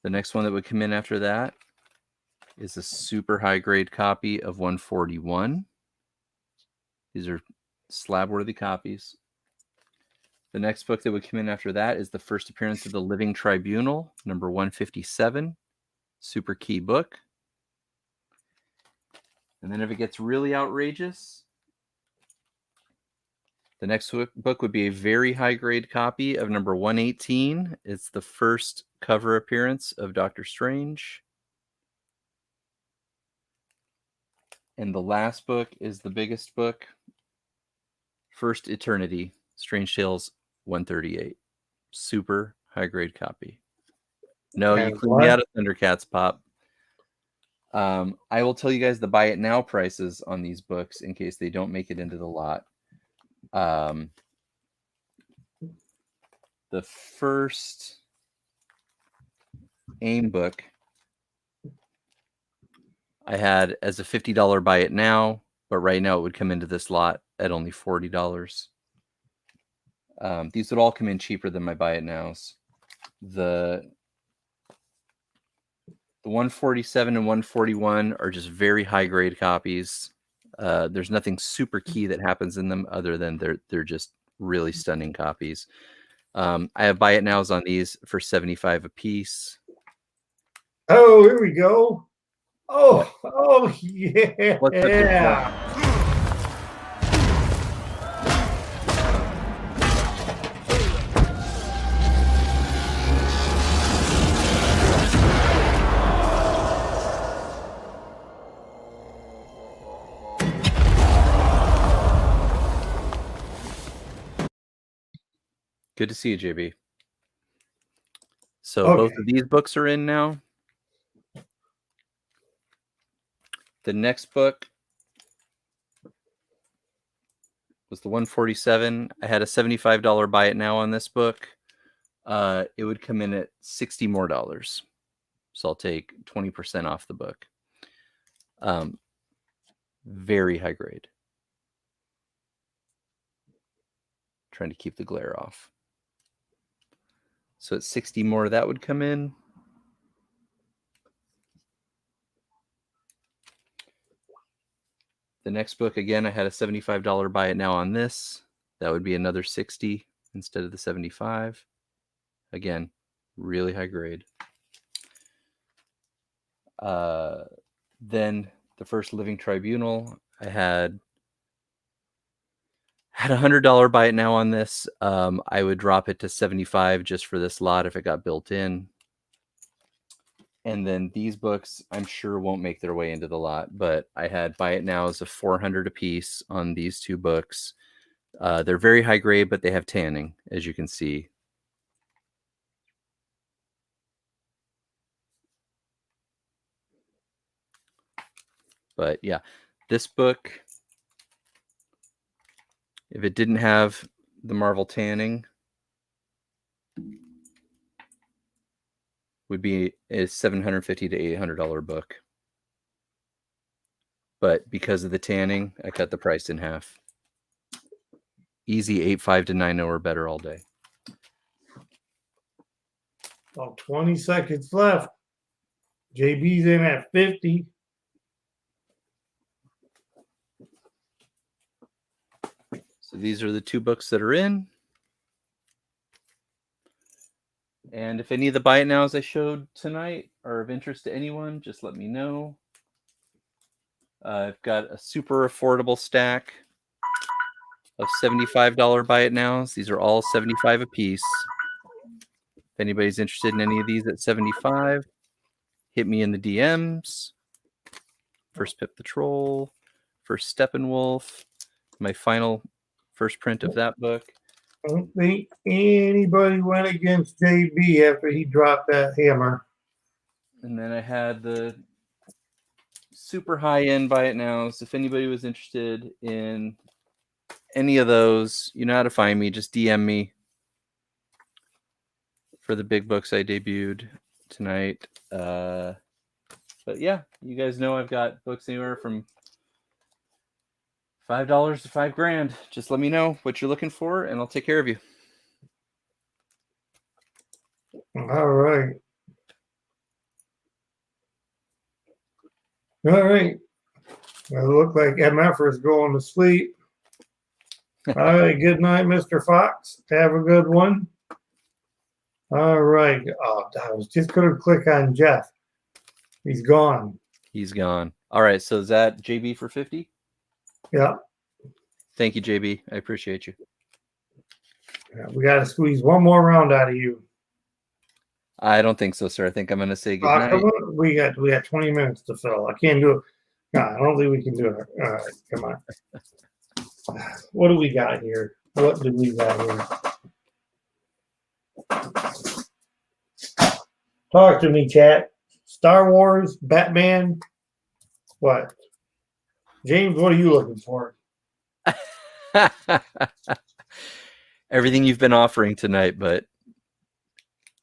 The next one that would come in after that is a super high grade copy of 141. These are slab worthy copies. The next book that would come in after that is the first appearance of the Living Tribunal, number 157. Super key book. And then if it gets really outrageous, the next book would be a very high grade copy of number 118. It's the first cover appearance of Doctor Strange. And the last book is the biggest book, First Eternity, Strange Tales 138. Super high grade copy. No, you cleaned me out of Thundercats, Pop. I will tell you guys the buy it now prices on these books in case they don't make it into the lot. The first AIM book I had as a $50 buy it now, but right now it would come into this lot at only $40. These would all come in cheaper than my buy it nows. The 147 and 141 are just very high grade copies. There's nothing super key that happens in them other than they're just really stunning copies. I have buy it nows on these for $75 a piece. Oh, here we go. Oh yeah. What's up with that? Good to see you, JB. So both of these books are in now. The next book was the 147. I had a $75 buy it now on this book. It would come in at $60 more. So I'll take 20% off the book. Very high grade. Trying to keep the glare off. So at 60 more, that would come in. The next book, again, I had a $75 buy it now on this. That would be another 60 instead of the 75. Again, really high grade. Then the first Living Tribunal, I had $100 buy it now on this. I would drop it to 75 just for this lot if it got built in. And then these books, I'm sure won't make their way into the lot, but I had buy it now as a $400 a piece on these two books. They're very high grade, but they have tanning, as you can see. But yeah, this book, if it didn't have the Marvel tanning, would be a $750 to $800 book. But because of the tanning, I cut the price in half. Easy 8.5 to 9.0 or better all day. About 20 seconds left. JB's in at 50. So these are the two books that are in. And if any of the buy it nows I showed tonight are of interest to anyone, just let me know. I've got a super affordable stack of $75 buy it nows. These are all $75 a piece. If anybody's interested in any of these at $75, hit me in the DMs. First Pip the Troll, First Steppenwolf, my final first print of that book. I don't think anybody went against JB after he dropped that hammer. And then I had the super high end buy it nows. If anybody was interested in any of those, you know how to find me. Just DM me for the big books I debuted tonight. But yeah, you guys know I've got books anywhere from $5 to $5,000. Just let me know what you're looking for, and I'll take care of you. All right. All right. It look like MF is going to sleep. All right. Good night, Mr. Fox. Have a good one. All right. Oh, I was just going to click on Jeff. He's gone. He's gone. All right, so is that JB for 50? Yeah. Thank you, JB. I appreciate you. Yeah, we got to squeeze one more round out of you. I don't think so, sir. I think I'm going to say good night. Come on. We got 20 minutes to fill. I can't do it. No, I don't think we can do it. All right, come on. What do we got here? What do we got here? Talk to me, chat. Star Wars, Batman. What? James, what are you looking for? Everything you've been offering tonight, but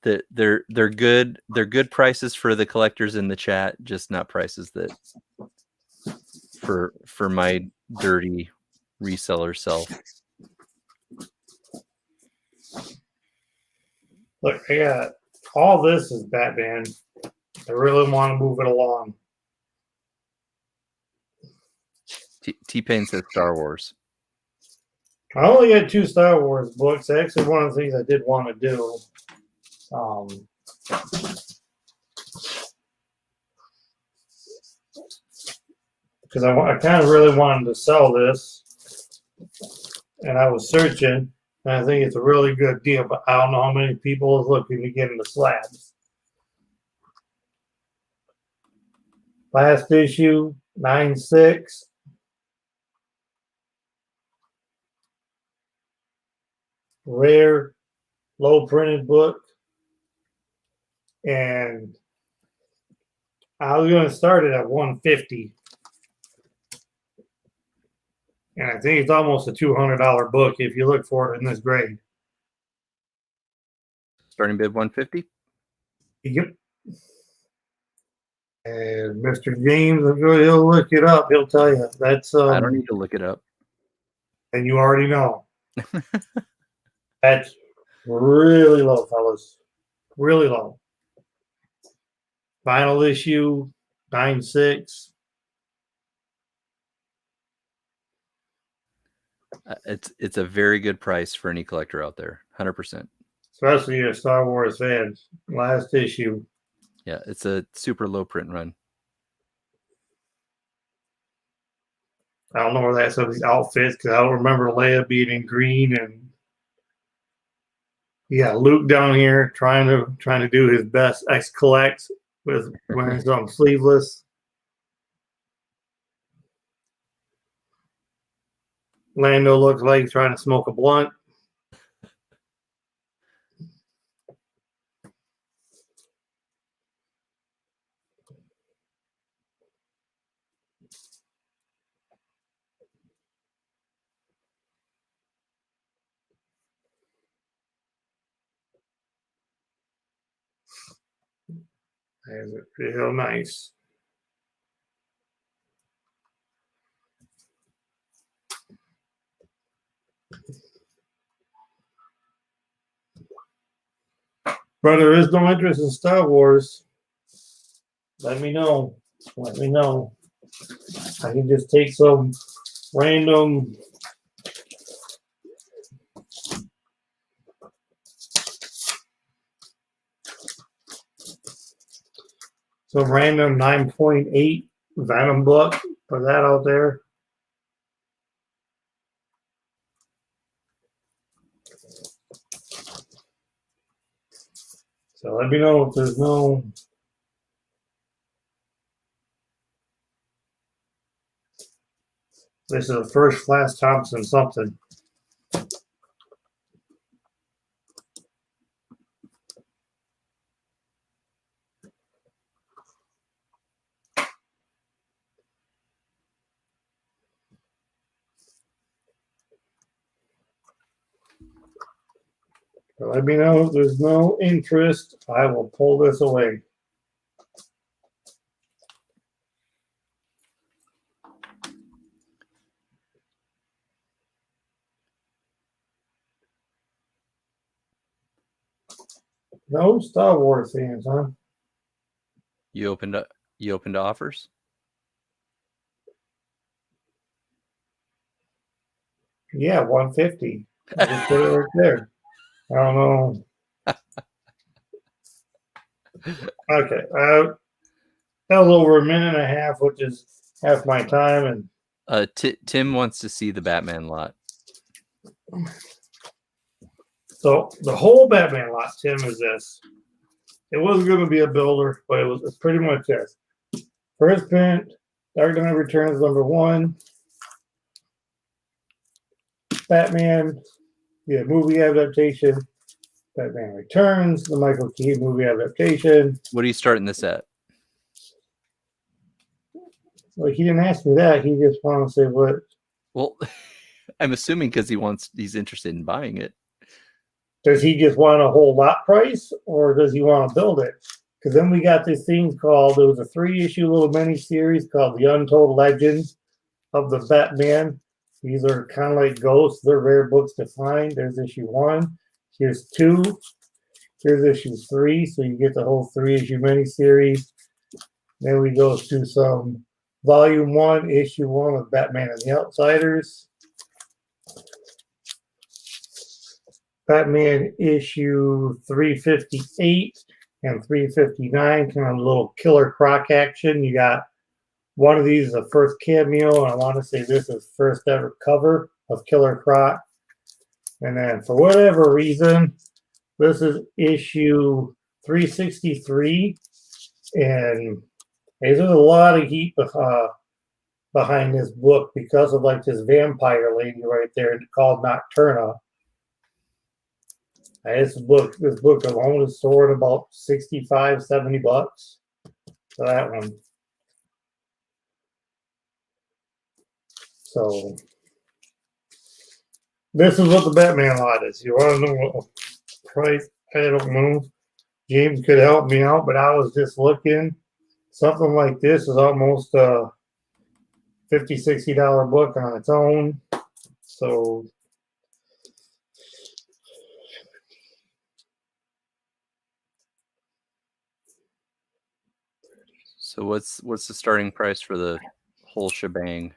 they're good. They're good prices for the collectors in the chat, just not prices that for my dirty reseller self. Look, I got all this is Batman. I really want to move it along. T-Pain says Star Wars. I only had 2 Star Wars books. Actually, one of the things I did want to do. Because I kind of really wanted to sell this. And I was searching. And I think it's a really good deal. But I don't know how many people is looking to get into slabs. Last issue, 9/6. Rare, low printed book. And I was going to start it at 150. And I think it's almost a $200 book if you look for it in this grade. Starting bid 150. Yep. And Mr. James, I'm sure he'll look it up. He'll tell you. That's I don't need to look it up. And you already know. That's really low, fellas. Really low. Final issue, 9/6. It's a very good price for any collector out there. 100%. Especially a Star Wars fan. Last issue. Yeah, it's a super low print run. I don't know where that's of these outfits because I don't remember Leia being in green, and yeah, Luke down here trying to do his best X collect with wearing something sleeveless. Lando looks like he's trying to smoke a blunt. That's real nice. But there is no interest in Star Wars. Let me know. Let me know. I can just take some random some random 9.8 Venom book. Put that out there. So let me know if there's no. This is a first Flash Thompson something. So let me know if there's no interest. I will pull this away. No Star Wars fans, huh? You opened to offers? Yeah, 150. I just put it right there. I don't know. Okay. That was over a minute and a half, which is half my time. And Tim wants to see the Batman lot. so the whole Batman lot, Tim, is this. It wasn't going to be a builder, but it's pretty much this. First print, Dark Knight Returns #1. Batman, the movie adaptation. Batman Returns, the Michael Keaton movie adaptation. What are you starting this at? Well, he didn't ask me that. He just wanted to say what. Well, I'm assuming because he's interested in buying it. Does he just want a whole lot price, or does he want to build it? Because then we got this thing called, there was a 3-issue little mini series called The Untold Legends of the Batman. These are kind of like ghosts. They're rare books to find. There's issue 1. Here's 2. Here's issue 3. So you get the whole 3-issue mini series. Then we go to some volume 1, issue 1 of Batman and the Outsiders. Batman issue 358 and 359, kind of a little Killer Croc action. You got one of these is the first cameo, and I want to say this is first ever cover of Killer Croc. And then for whatever reason, this is issue 363, and there's a lot of heat behind this book because of like this vampire lady right there called Nocturna. This book alone is soaring about $65-70 for that one. So this is what the Batman lot is. You want to know what price? I don't know. James could help me out, but I was just looking. Something like this is almost a $50-60 book on its own. So what's the starting price for the whole shebang?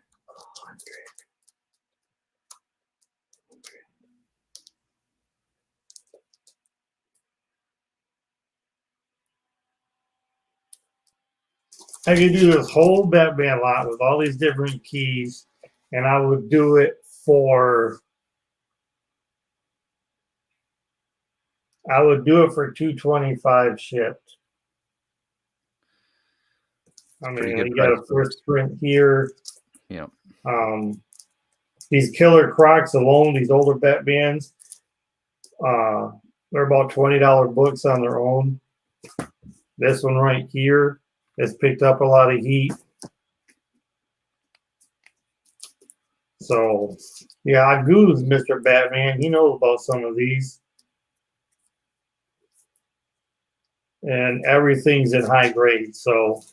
I could do this whole Batman lot with all these different keys, and I would do it for $225 shipped. I mean, we got a first print here. Yeah. These Killer Crocs alone, these older Batmans, they're about $20 books on their own. This one right here has picked up a lot of heat. So, yeah, I goozed Mr. Batman. He knows about some of these. And everything's in high grade. So,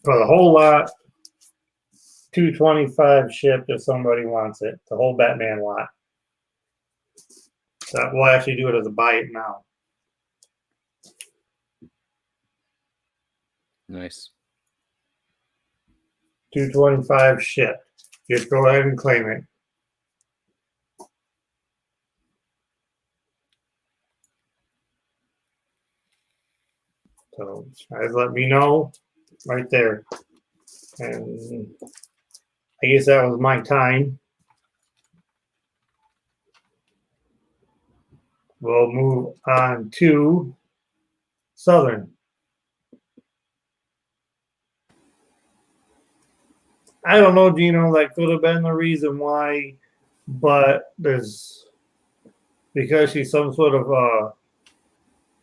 for the whole lot, $225 shipped if somebody wants it. The whole Batman lot. So we'll actually do it as a buy it now. Nice. $225 shipped. Just go ahead and claim it. So guys, let me know right there. And I guess that was my time. We'll move on to Southern. I don't know, Gino, that could have been the reason why, but because she's some sort of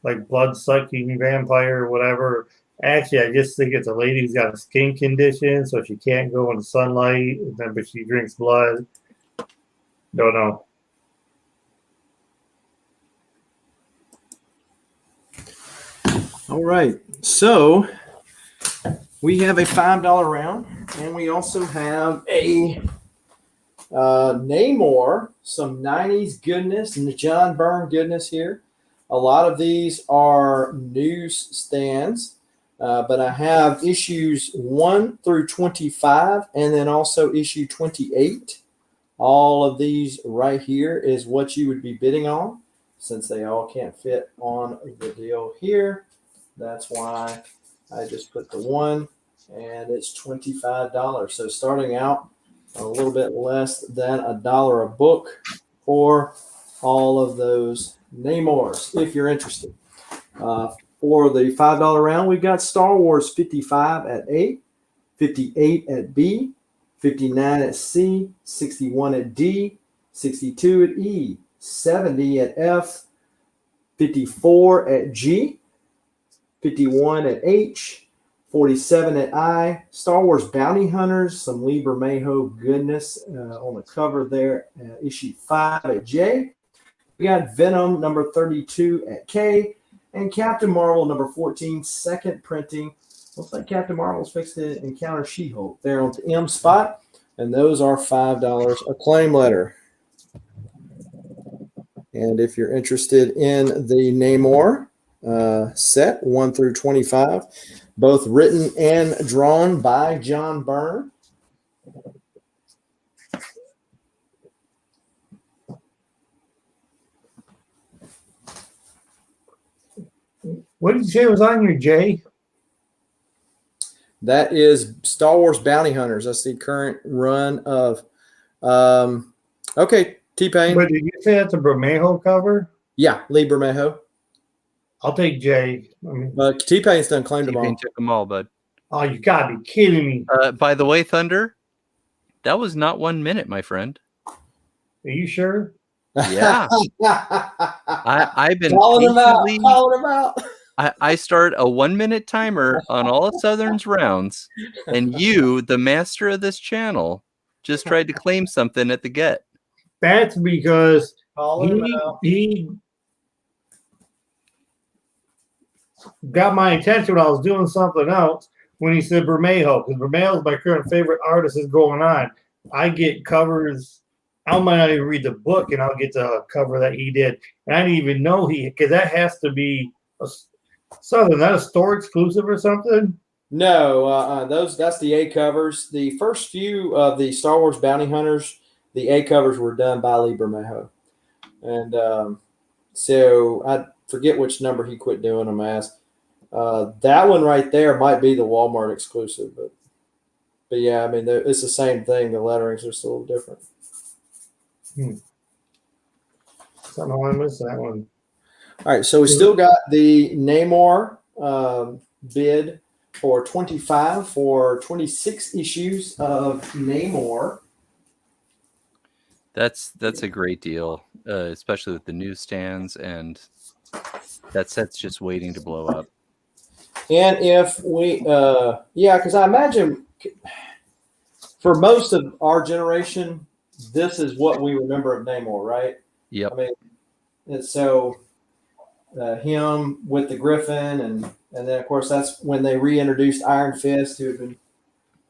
like blood-sucking vampire or whatever. Actually, I just think it's a lady who's got a skin condition, so she can't go in the sunlight, but she drinks blood. Don't know. All right, so we have a $5 round, and we also have a Namor, some 90s goodness and the John Byrne goodness here. A lot of these are newsstands, but I have issues 1 through 25, and then also issue 28. All of these right here is what you would be bidding on, since they all can't fit on the deal here. That's why I just put the 1 and it's $25. So starting out a little bit less than $1 a book for all of those Namors, if you're interested. For the $5 round, we've got Star Wars 55 at A, 58 at B, 59 at C, 61 at D, 62 at E, 70 at F, 54 at G, 51 at H, 47 at I, Star Wars Bounty Hunters, some Lee Bermejo goodness on the cover there, issue 5 at J. We got Venom number 32 at K, and Captain Marvel number 14, second printing. Looks like Captain Marvel's fixed to encounter She-Hulk there on the M spot, and those are $5 a claim letter. And if you're interested in the Namor set 1 through 25, both written and drawn by John Byrne. What did you say was on your J? That is Star Wars Bounty Hunters. That's the current run of okay, T-Pain. But did you say that's a Bermejo cover? Yeah, Lee Bermejo. I'll take J. I mean, T-Pain's done claim them all. T-Pain took them all, bud. oh, you gotta be kidding me. By the way, Thunder, that was not 1 minute, my friend. Are you sure? Yeah. I've been Calling him out. patiently- Calling him out. I start a 1 minute timer on all of Southern's rounds, and you, the master of this channel, just tried to claim something at the get. That's because Calling him out. he got my attention when I was doing something else when he said Bermejo, because Bermejo is my current favorite artist is going on. I get covers. I might not even read the book, and I'll get the cover that he did. And I didn't even know because that has to be Southern. That a store exclusive or something? No, that's the A covers. The first few of the Star Wars Bounty Hunters, the A covers were done by Lee Bermejo. And so I forget which number he quit doing them as. That one right there might be the Walmart exclusive, but yeah, I mean it's the same thing. The lettering's just a little different. Somehow I missed that one. All right, so we still got the Namor bid for 25 for 26 issues of Namor. That's a great deal, especially with the newsstands, and that set's just waiting to blow up. And if we, because I imagine for most of our generation, this is what we remember of Namor, right? Yep. I mean, and so him with the Griffin, and then of course that's when they reintroduced Iron Fist, who had been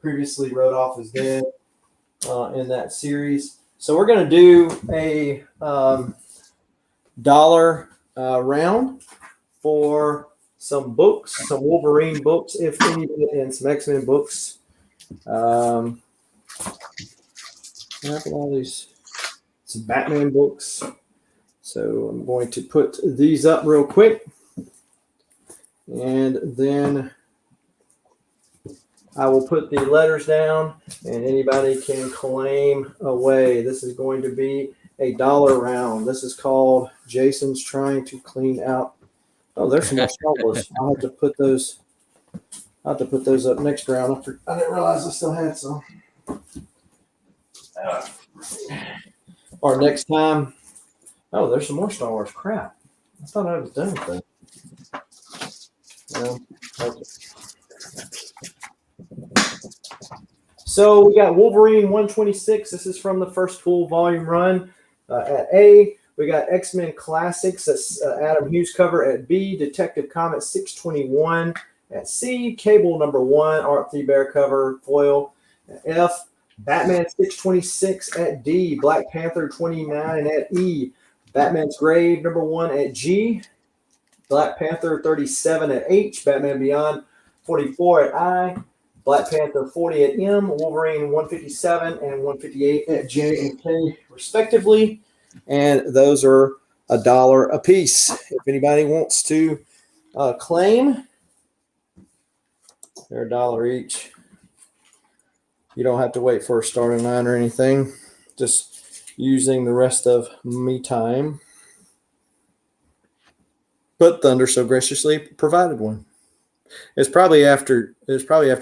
previously wrote off as dead in that series. So we're going to do a dollar round for some books, some Wolverine books, if any, and some X-Men books. I have all these, some Batman books. So I'm going to put these up real quick, and then I will put the letters down, and anybody can claim away. This is going to be a dollar round. This is called Jason's Trying to Clean Out. Oh, there's some more Star Wars. I'll have to put those. I'll have to put those up next round. I didn't realize I still had some. Or next time. Oh, there's some more Star Wars. Crap. I thought I was done with that. Okay. So we got Wolverine 126. This is from the first full volume run. At A, we got X-Men Classics. That's Adam Hughes cover. At B, Detective Comics 621. At C, Cable #1, Art Thiebaud cover, foil. At F, Batman 626. At D, Black Panther 29. And at E, Batman's Grave #1 at G, Black Panther 37 at H, Batman Beyond 44 at I, Black Panther 40 at M, Wolverine 157 and 158 at J and K, respectively. And those are $1 a piece. If anybody wants to claim, They're $1 each. You don't have to wait for a starting line or anything. Just using the rest of me time. But Thunder so graciously provided one. It's probably after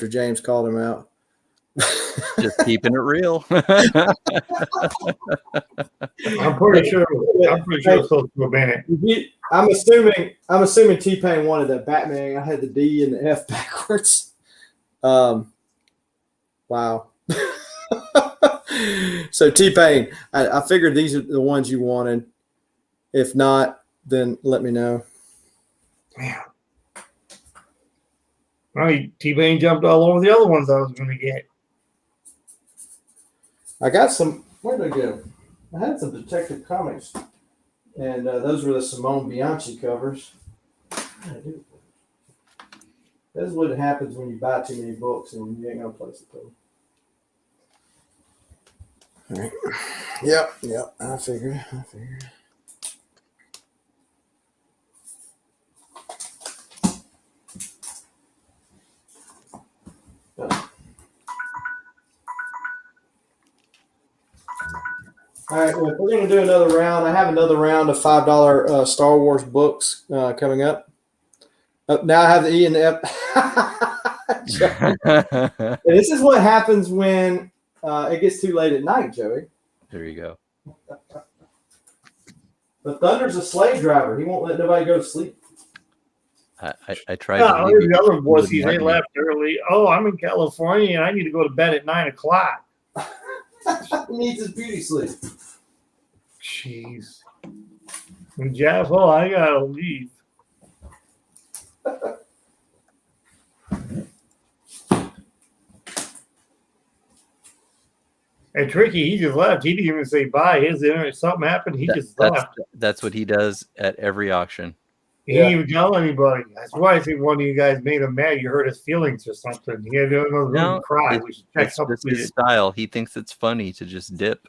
James called him out. Just keeping it real. I'm pretty sure it's supposed to ban it. I'm assuming T-Pain wanted that Batman. I had the D and the F backwards. Wow. So T-Pain, I figured these are the ones you wanted. If not, then let me know. Man. Well, T-Pain jumped all over the other ones I was going to get. I got some. Where did I go? I had some Detective Comics, and those were the Simone Bianchi covers. That's what happens when you buy too many books and you ain't got a place to put them. All right. Yep. I figured. All right, well, we're going to do another round. I have another round of $5 Star Wars books coming up. Now I have the E and the F. This is what happens when it gets too late at night, Joey. There you go. But Thunder's a slave driver. He won't let nobody go to sleep. I tried. The other boys, they left early. Oh, I'm in California and I need to go to bed at 9 o'clock. He needs his beauty sleep. Jeez. And Jeff, I gotta leave. And Tricky, he just left. He didn't even say bye. His internet, something happened. He just left. That's what he does at every auction. He didn't even tell anybody. That's why I think one of you guys made him mad. You hurt his feelings or something. He had to cry. We should check something. It's his style. He thinks it's funny to just dip.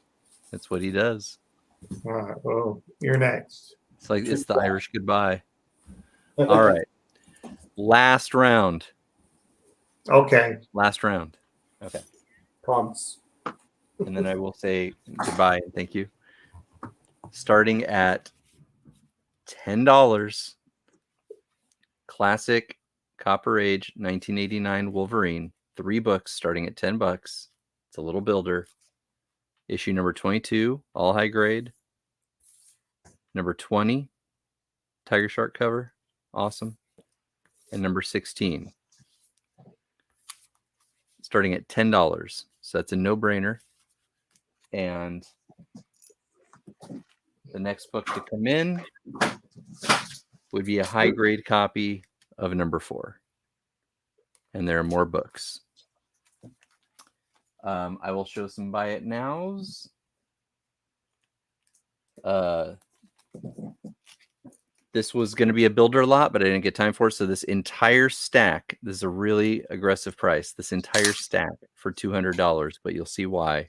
That's what he does. All right. Well, you're next. It's the Irish goodbye. All right. Last round. Okay. Last round. Okay. Promise. And then I will say goodbye and thank you. Starting at $10. Classic Copper Age 1989 Wolverine. 3 books starting at $10. It's a little builder. Issue number 22, all high grade. Number 20, Tiger Shark cover. Awesome. And number 16. Starting at $10. So that's a no-brainer. And the next book to come in would be a high grade copy of number 4. And there are more books. I will show some buy it nows. This was going to be a builder lot, but I didn't get time for it. So this entire stack, this is a really aggressive price. This entire stack for $200, but you'll see why.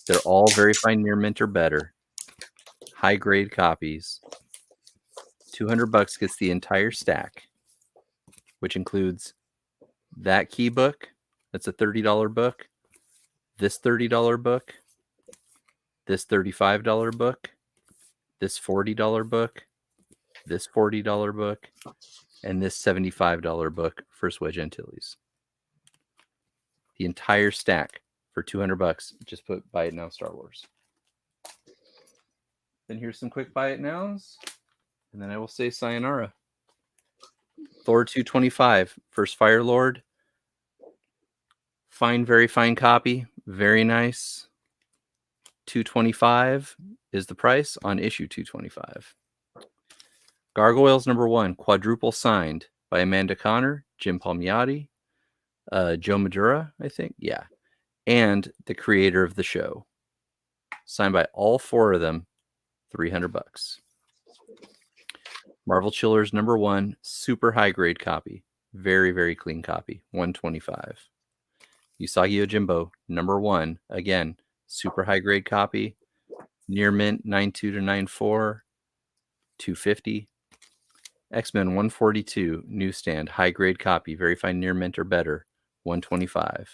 They're all very fine, near mint or better. High grade copies. $200 gets the entire stack, which includes that key book. That's a $30 book. This $30 book. This $35 book. This $40 book. This $40 book. And this $75 book for Wedge Antilles. The entire stack for $200. Just put buy it now Star Wars. Then here's some quick buy it nows. And then I will say sayonara. Thor 225, First Fire Lord. Fine, very fine copy. Very nice. 225 is the price on issue 225. Gargoyles number 1, quadruple signed by Amanda Connor, Jim Palmiotti, Joe Madura, I think. Yeah. And the creator of the show. Signed by all 4 of them, $300. Marvel Chillers number 1, super high grade copy. Very, very clean copy. $125. Usagi Yojimbo number 1, again, super high grade copy. Near mint 92 to 94, $250. X-Men 142 newsstand high grade copy, very fine near mint or better, $125.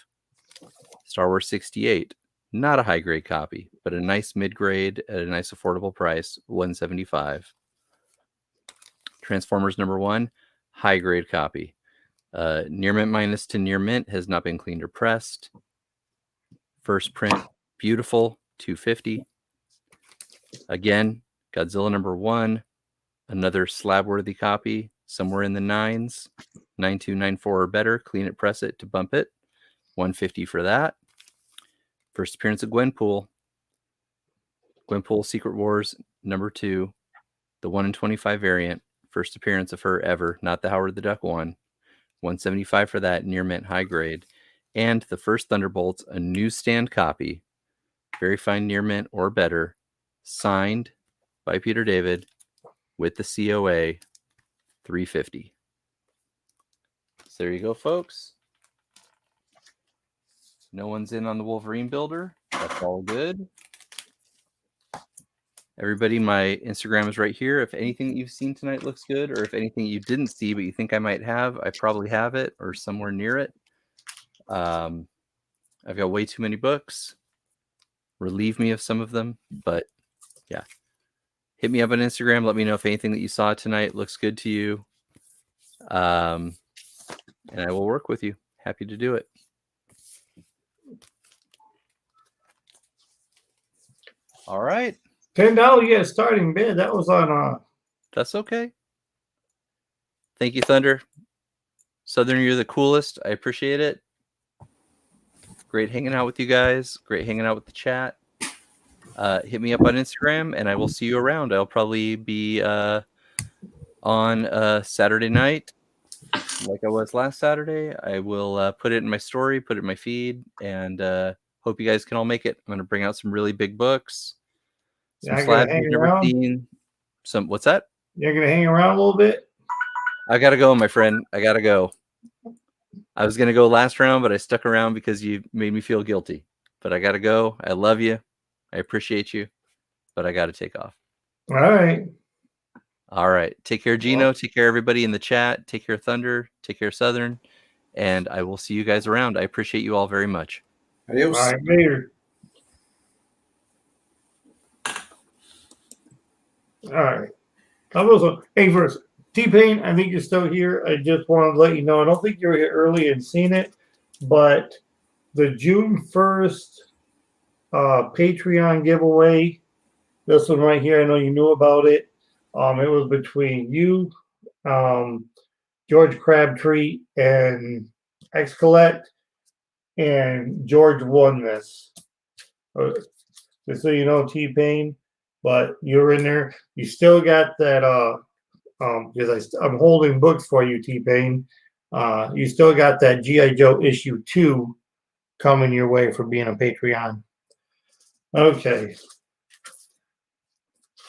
Star Wars 68, not a high grade copy, but a nice mid grade at a nice affordable price, $175. Transformers #1, high grade copy. Near mint minus to near mint, has not been cleaned or pressed. First print, beautiful, $250. Again, Godzilla #1, another slab worthy copy, somewhere in the 9s, 9294 or better. Clean it, press it to bump it, $150 for that. First appearance of Gwenpool. Gwenpool Secret Wars #2, the 1 in 25 variant. First appearance of her ever, not the Howard the Duck one. $175 for that, near mint, high grade. And the first Thunderbolts, a newsstand copy, very fine near mint or better, signed by Peter David with the COA, $350. So there you go, folks. No one's in on the Wolverine builder. That's all good. Everybody, my Instagram is right here. If anything that you've seen tonight looks good, or if anything you didn't see but you think I might have, I probably have it or somewhere near it. I've got way too many books. Relieve me of some of them, but yeah. Hit me up on Instagram. Let me know if anything that you saw tonight looks good to you. And I will work with you. Happy to do it. All right. $10, yeah, starting bid. That was on That's okay. Thank you, Thunder. Southern, you're the coolest. I appreciate it. Great hanging out with you guys. Great hanging out with the chat. Hit me up on Instagram, and I will see you around. I'll probably be on Saturday night, like I was last Saturday. I will put it in my story, put it in my feed, and hope you guys can all make it. I'm going to bring out some really big books. Some slabs you've never seen. What's that? You're going to hang around a little bit? I got to go, my friend. I got to go. I was going to go last round, but I stuck around because you made me feel guilty. But I got to go. I love you. I appreciate you. But I got to take off. All right. All right. Take care, Gino. Well, take care, everybody in the chat. Take care, Thunder. Take care, Southern. And I will see you guys around. I appreciate you all very much. Adios. All right, later. All right. Hey, first, T-Pain, I think you're still here. I just wanted to let you know, I don't think you were here early and seen it, but the June 1st Patreon giveaway, this one right here, I know you knew about it. It was between you, George Crabtree, and X-Collect, and George won this. Just so you know, T-Pain, but you're in there. You still got that, because I'm holding books for you, T-Pain. You still got that G.I. Joe issue 2 coming your way for being a Patreon. Okay.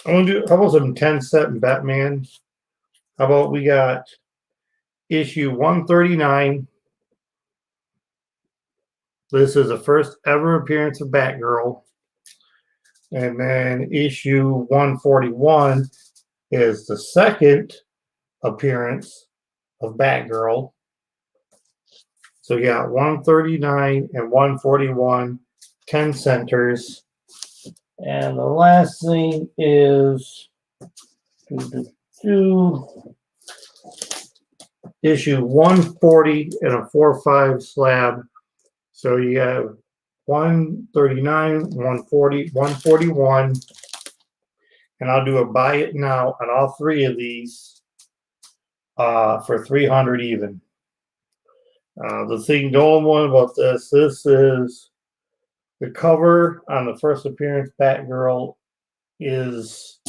I'm going to do, how about some 10-set Batman? How about we got issue 139. This is the first ever appearance of Batgirl. And then issue 141 is the second appearance of Batgirl. So you got 139 and 141, 10 centers. And the last thing is issue 140 and a 4/5 slab. So you have 139, 140, 141. And I'll do a buy it now on all three of these for 300 even. The thing going on about this is the cover on the first appearance Batgirl is,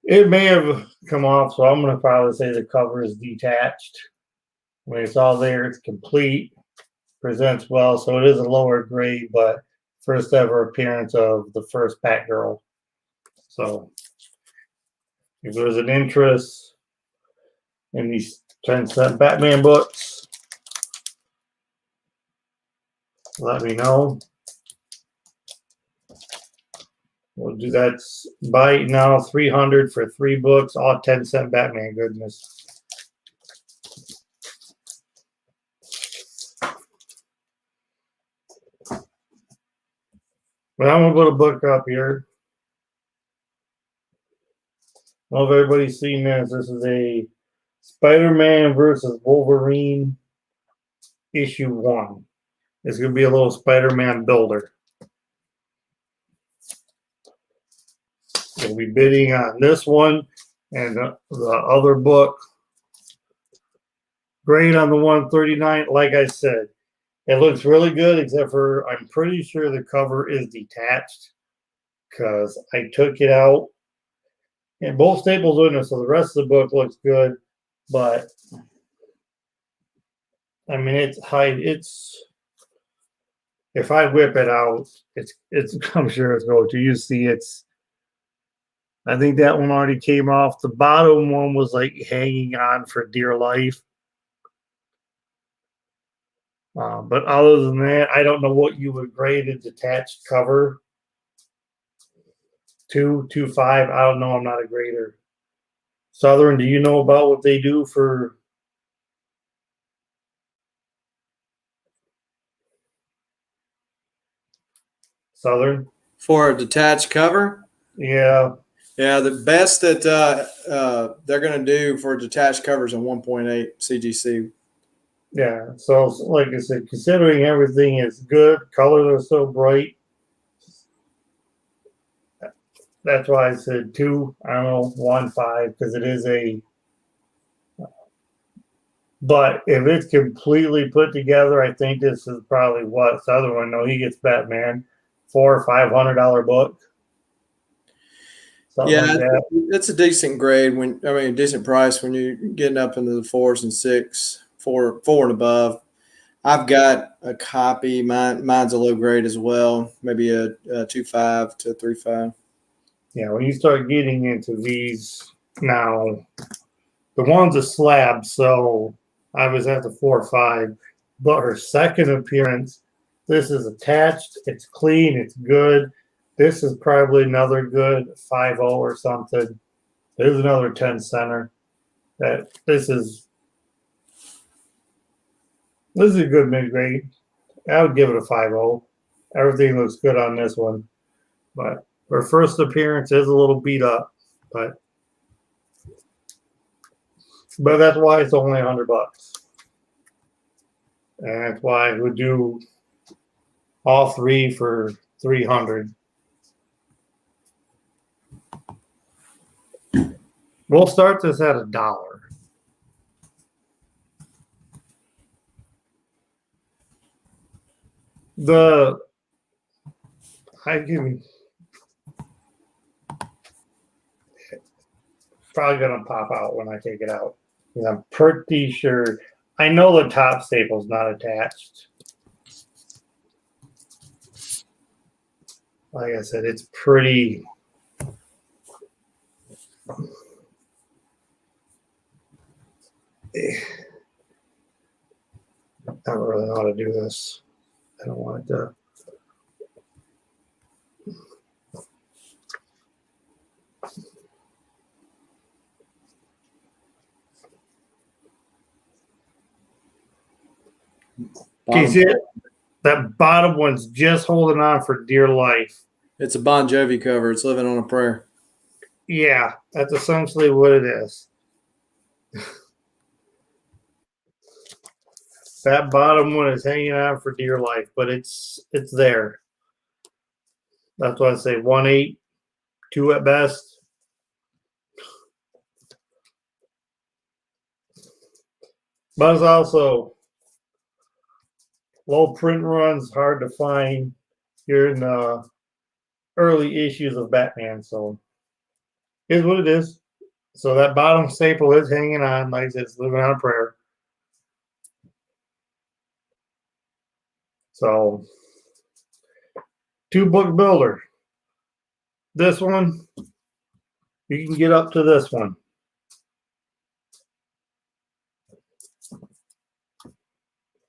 it may have come off, so I'm going to probably say the cover is detached. When it's all there, it's complete, presents well, so it is a lower grade, but first ever appearance of the first Batgirl. So if there's an interest in these 10-cent Batman books, let me know. We'll do that. Buy it now, 300 for 3 books, all 10-cent Batman goodness. But I'm gonna put a book up here. I don't know if everybody's seen this. This is a Spider-Man versus Wolverine issue 1. It's gonna be a little Spider-Man builder. We'll be bidding on this one and the other book. Great on the 139. Like I said, it looks really good, except for I'm pretty sure the cover is detached because I took it out and both staples in it, so the rest of the book looks good. But I mean, it's high. It's if I whip it out, it's. I'm sure it's going to. You see, it's. I think that one already came off. The bottom one was like hanging on for dear life. But other than that, I don't know what you would grade a detached cover. 2.5. I don't know. I'm not a grader. Southern, do you know about what they do for? Southern? For a detached cover? Yeah. Yeah, the best that they're going to do for detached covers in 1.8 CGC. Yeah. So, like I said, considering everything is good, colors are so bright. That's why I said 2. I don't know, 1.5 because it is a. But if it's completely put together, I think this is probably what Southern one. No, he gets Batman, $400 or $500 book. Something Yeah, like that. it's a decent grade decent price when you're getting up into the 4s and 6, 4 and above. I've got a copy. Mine's a low grade as well, maybe a 2.5 to 3.5. Yeah, when you start getting into these now, the one's a slab, so I was at the 4 or 5. But her second appearance, this is attached, it's clean, it's good. This is probably another good 5.0 or something. There's another 10 center. This is a good mid grade. I would give it a 5.0. Everything looks good on this one, but her first appearance is a little beat up, but that's why it's only $100, and that's why I would do all 3 for 300. We'll start this at $1. I give you probably gonna pop out when I take it out. I'm pretty sure. I know the top staple's not attached. Like I said, it's pretty. I don't really know how to do this. I don't want it to. Can you see it? That bottom one's just holding on for dear life. It's a Bon Jovi cover. It's living on a prayer. Yeah, that's essentially what it is. That bottom one is hanging on for dear life, but it's there. That's why I say 1.8, 2 at best. But it's also low print runs, hard to find here in the early issues of Batman. So here's what it is. So that bottom staple is hanging on, like I said, it's living on a prayer. So 2-book builder. This one, you can get up to this one.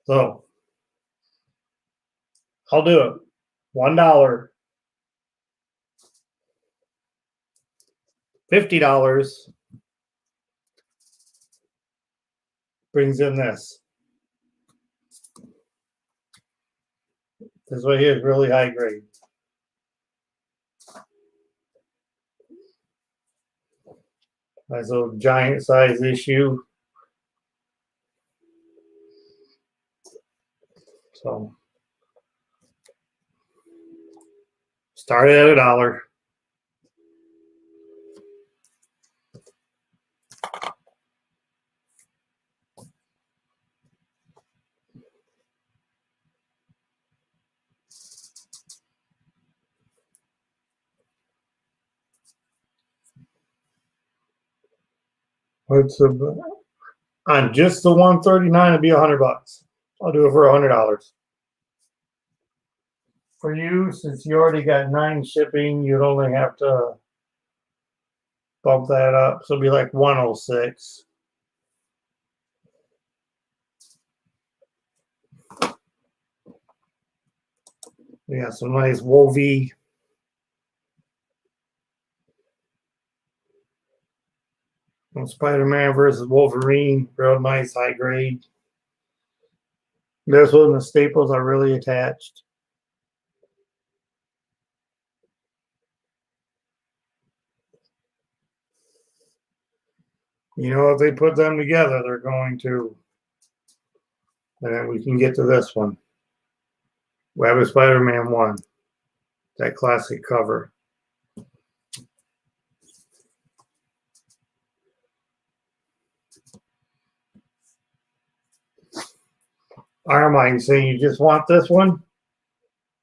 So I'll do it. $1, $50 brings in this. This right here is really high grade. Nice little giant size issue. So started at $1. What's on just the 139? It'd be $100. I'll do it for $100. For you, since you already got 9 shipping, you'd only have to bump that up. So it'd be like 106. We got some nice Wolvie. Spider-Man versus Wolverine. Real nice, high grade. This one, the staples are really attached. You know, if they put them together, they're going to. And then we can get to this one. Web of Spider-Man 1. That classic cover. Armine saying you just want this one?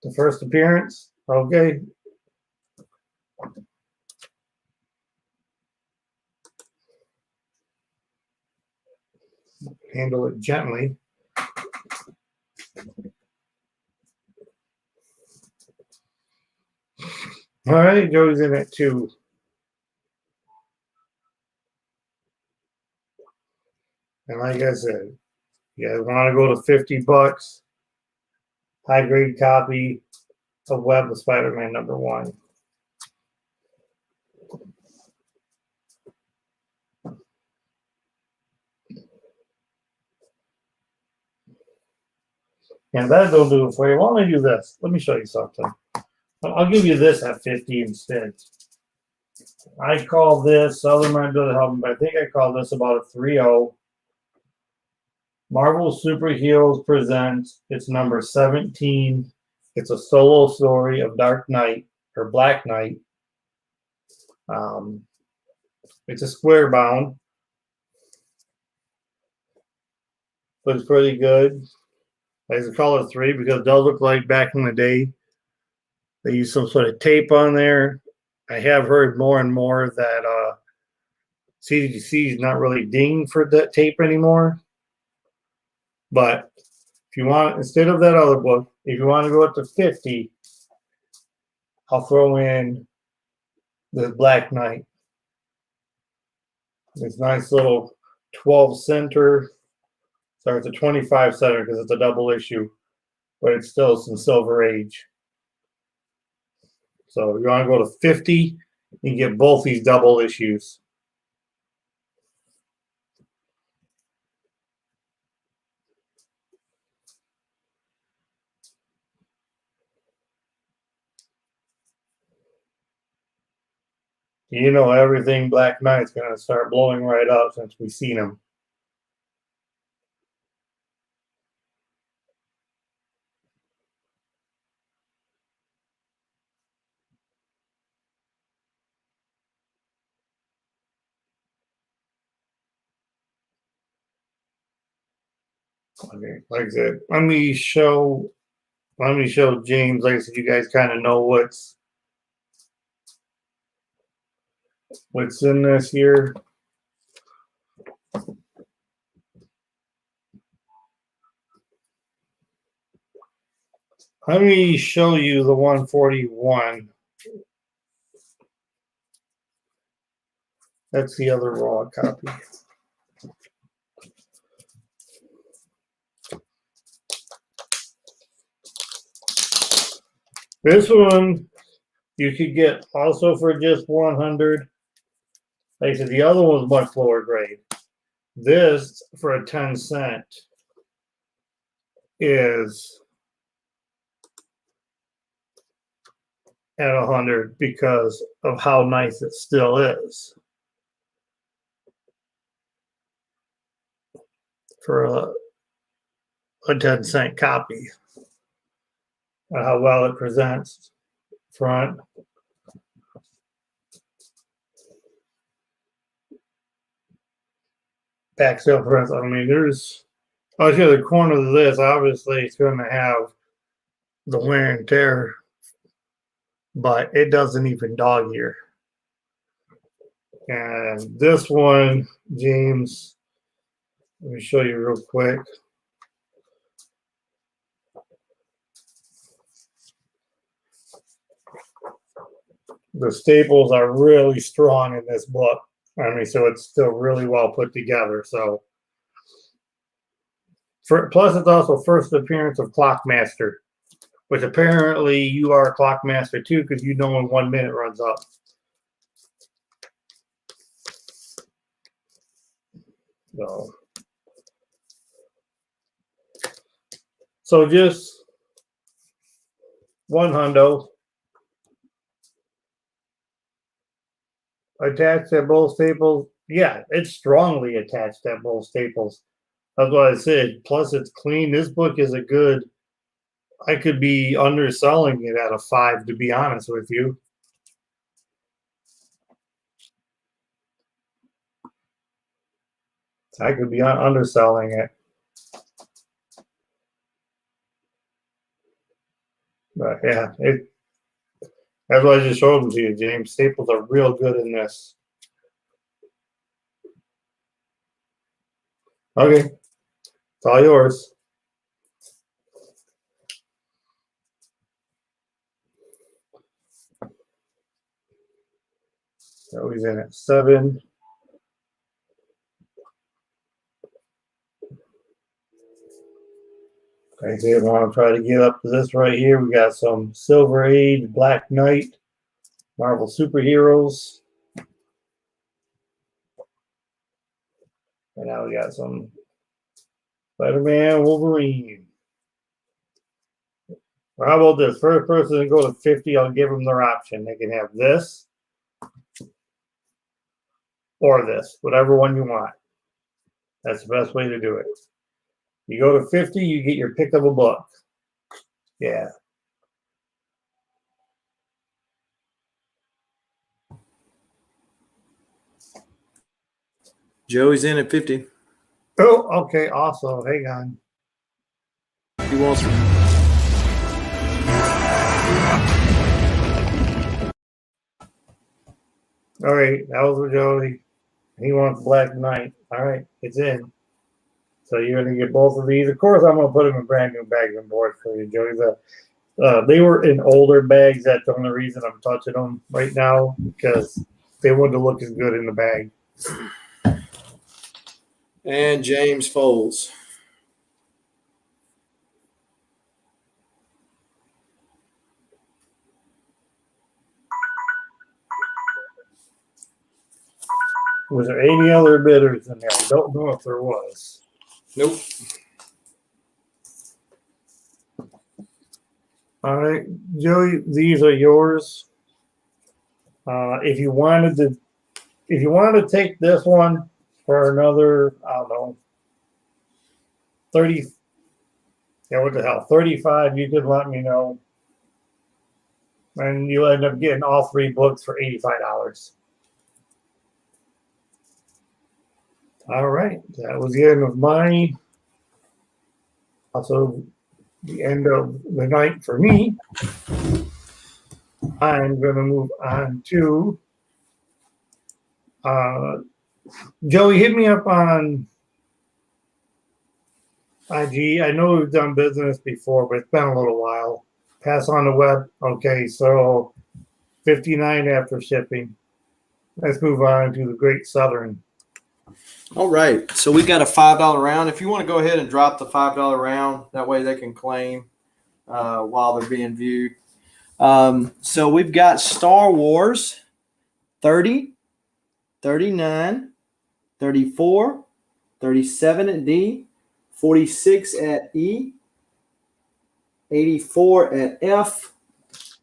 The first appearance? Okay. Handle it gently. All right, Joe's in at 2. And like I said, you guys want to go to $50, high grade copy of Web of Spider-Man #1. And that don't do it for you. Why don't I do this? Let me show you something. I'll give you this at 50 instead. I call this, other might be able to help me, but I think I call this about a 3-0. Marvel Superheroes presents its number 17. It's a solo story of Dark Knight or Black Knight. It's a square bound, but it's pretty good. I used to call it 3 because it does look like back in the day they used some sort of tape on there. I have heard more and more that CDC is not really dinging for that tape anymore. But if you want, instead of that other book, if you want to go up to 50, I'll throw in the Black Knight. This nice little 12 center. Sorry, it's a 25 center because it's a double issue, but it's still some Silver Age. So if you want to go to 50, you can get both these double issues. You know, everything Black Knight's going to start blowing right up since we've seen him. Okay, like I said, let me show James. Like I said, you guys kind of know what's in this here. Let me show you the 141. That's the other raw copy. This one you could get also for just 100. Like I said, the other one was much lower grade. This for a 10-cent is at 100 because of how nice it still is. for a 10-cent copy. How well it presents front. Back still presents. I mean, there's I'll show the corner of this. Obviously, it's going to have the wear and tear, but it doesn't even dog here. And this one, James, let me show you real quick. The staples are really strong in this book. I mean, so it's still really well put together. So, plus it's also first appearance of Clockmaster, which apparently you are a Clockmaster too, because you know when 1 minute runs up. So just $100. Attached at both staples. Yeah, it's strongly attached at both staples. That's what I said. Plus, it's clean. This book is a good. I could be underselling it at a 5, to be honest with you. I could be underselling it. But yeah, that's what I just showed them to you, James. Staples are real good in this. Okay. It's all yours. So he's in at 7. Okay, so you want to try to get up to this right here. We got some Silver Age, Black Knight, Marvel superheroes. And now we got some Spider-Man, Wolverine. Well, how about this? First person to go to 50, I'll give them their option. They can have this or this, whatever one you want. That's the best way to do it. You go to 50, you get your pick of a book. Yeah. Joey's in at 50. Oh, okay, awesome. Hang on. He wants. All right, that was for Joey. He wants Black Knight. All right, it's in. So you're going to get both of these. Of course, I'm going to put them in brand new bags and boards for you, Joey. They were in older bags. That's the only reason I'm touching them right now, because they wouldn't look as good in the bag. And James folds. Was there any other bidders in there? I don't know if there was. Nope. All right, Joey, these are yours. If you wanted to take this one for another, I don't know, 30. Yeah, what the hell, 35? You could let me know, and you'll end up getting all 3 books for $85. All right, that was the end of mine. Also, the end of the night for me. I'm going to move on to Joey. Hit me up on IG. I know we've done business before, but it's been a little while. Pass on the web. Okay, so $59 after shipping. Let's move on to the Great Southern. All right. So we got a $5 round. If you want to go ahead and drop the $5 round, that way they can claim while they're being viewed. So we've got Star Wars 30, 39, 34, 37 at D, 46 at E, 84 at F,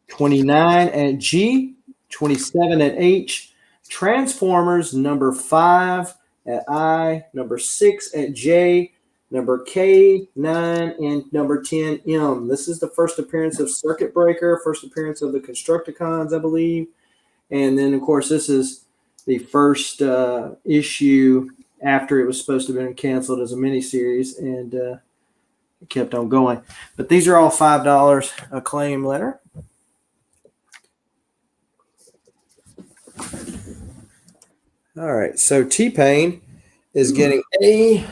29 at G, 27 at H, Transformers number 5 at I, number 6 at J, number K9, and number 10M. This is the first appearance of Circuit Breaker, first appearance of the Constructicons, I believe. And then, of course, this is the first issue after it was supposed to have been canceled as a miniseries, and it kept on going. But these are all $5 a claim letter. All right, so T-Pain is getting A,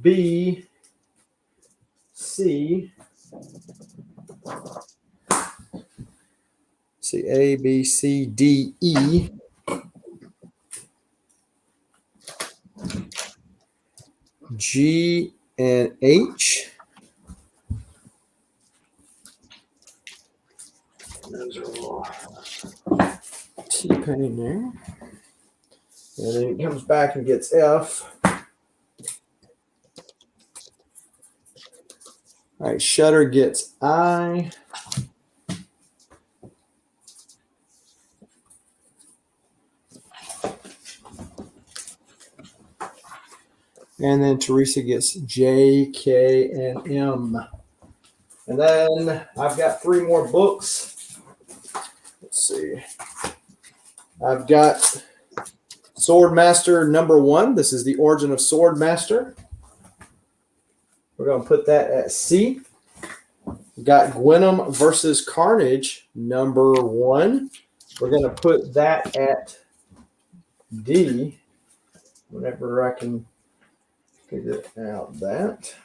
B, C. See, A, B, C, D, E. G and H. Those are all T-Pain there. And then it comes back and gets F. All right, Shutter gets I. And then Teresa gets J, K, and M. And then I've got 3 more books. Let's see. I've got Swordmaster #1. This is the origin of Swordmaster. We're going to put that at C. We've got Gwenom versus Carnage #1. We're going to put that at D. Whenever I can figure out that.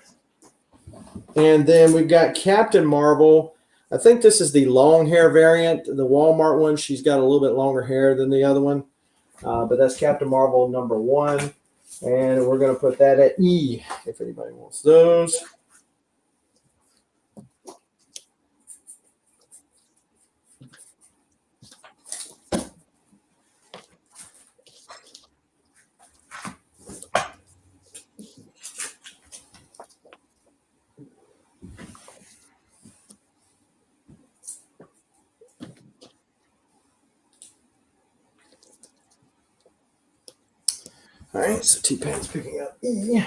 And then we've got Captain Marvel. I think this is the long hair variant. The Walmart one, she's got a little bit longer hair than the other one. But that's Captain Marvel #1. And we're going to put that at E if anybody wants those. All right, so T-Pain's picking up E.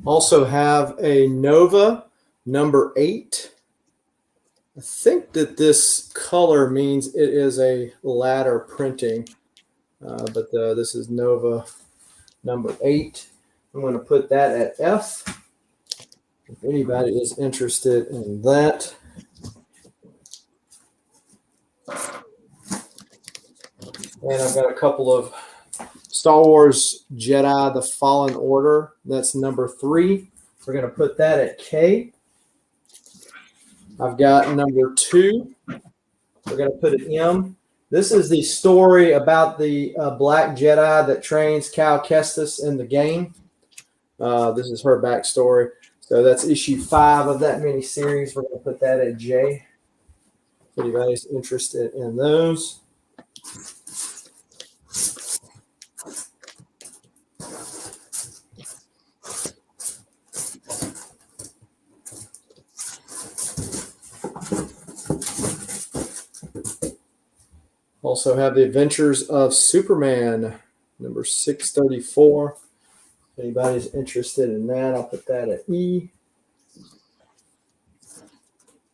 Also have a Nova #8. I think that this color means it is a ladder printing, but this is Nova #8. I'm going to put that at F. If anybody is interested in that. And I've got a couple of Star Wars Jedi The Fallen Order. That's #3. We're going to put that at K. I've got #2. We're going to put it M. This is the story about the Black Jedi that trains Cal Kestis in the game. This is her backstory. So that's issue 5 of that miniseries. We're going to put that at J. If anybody's interested in those. Also have the Adventures of Superman, #634. If anybody's interested in that, I'll put that at E.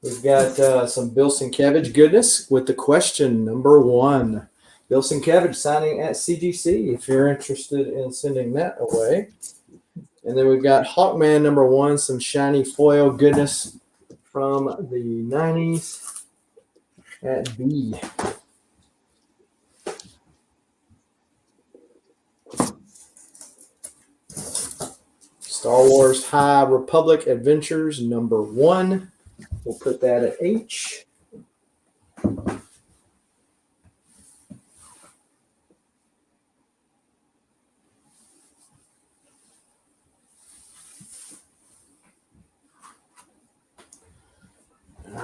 We've got some Bill Sienkiewicz goodness with the question #1. Bill Sienkiewicz signing at CGC if you're interested in sending that away. And then we've got Hawkman #1, some shiny foil goodness from the 90s at B. Star Wars High Republic Adventures #1. We'll put that at H. All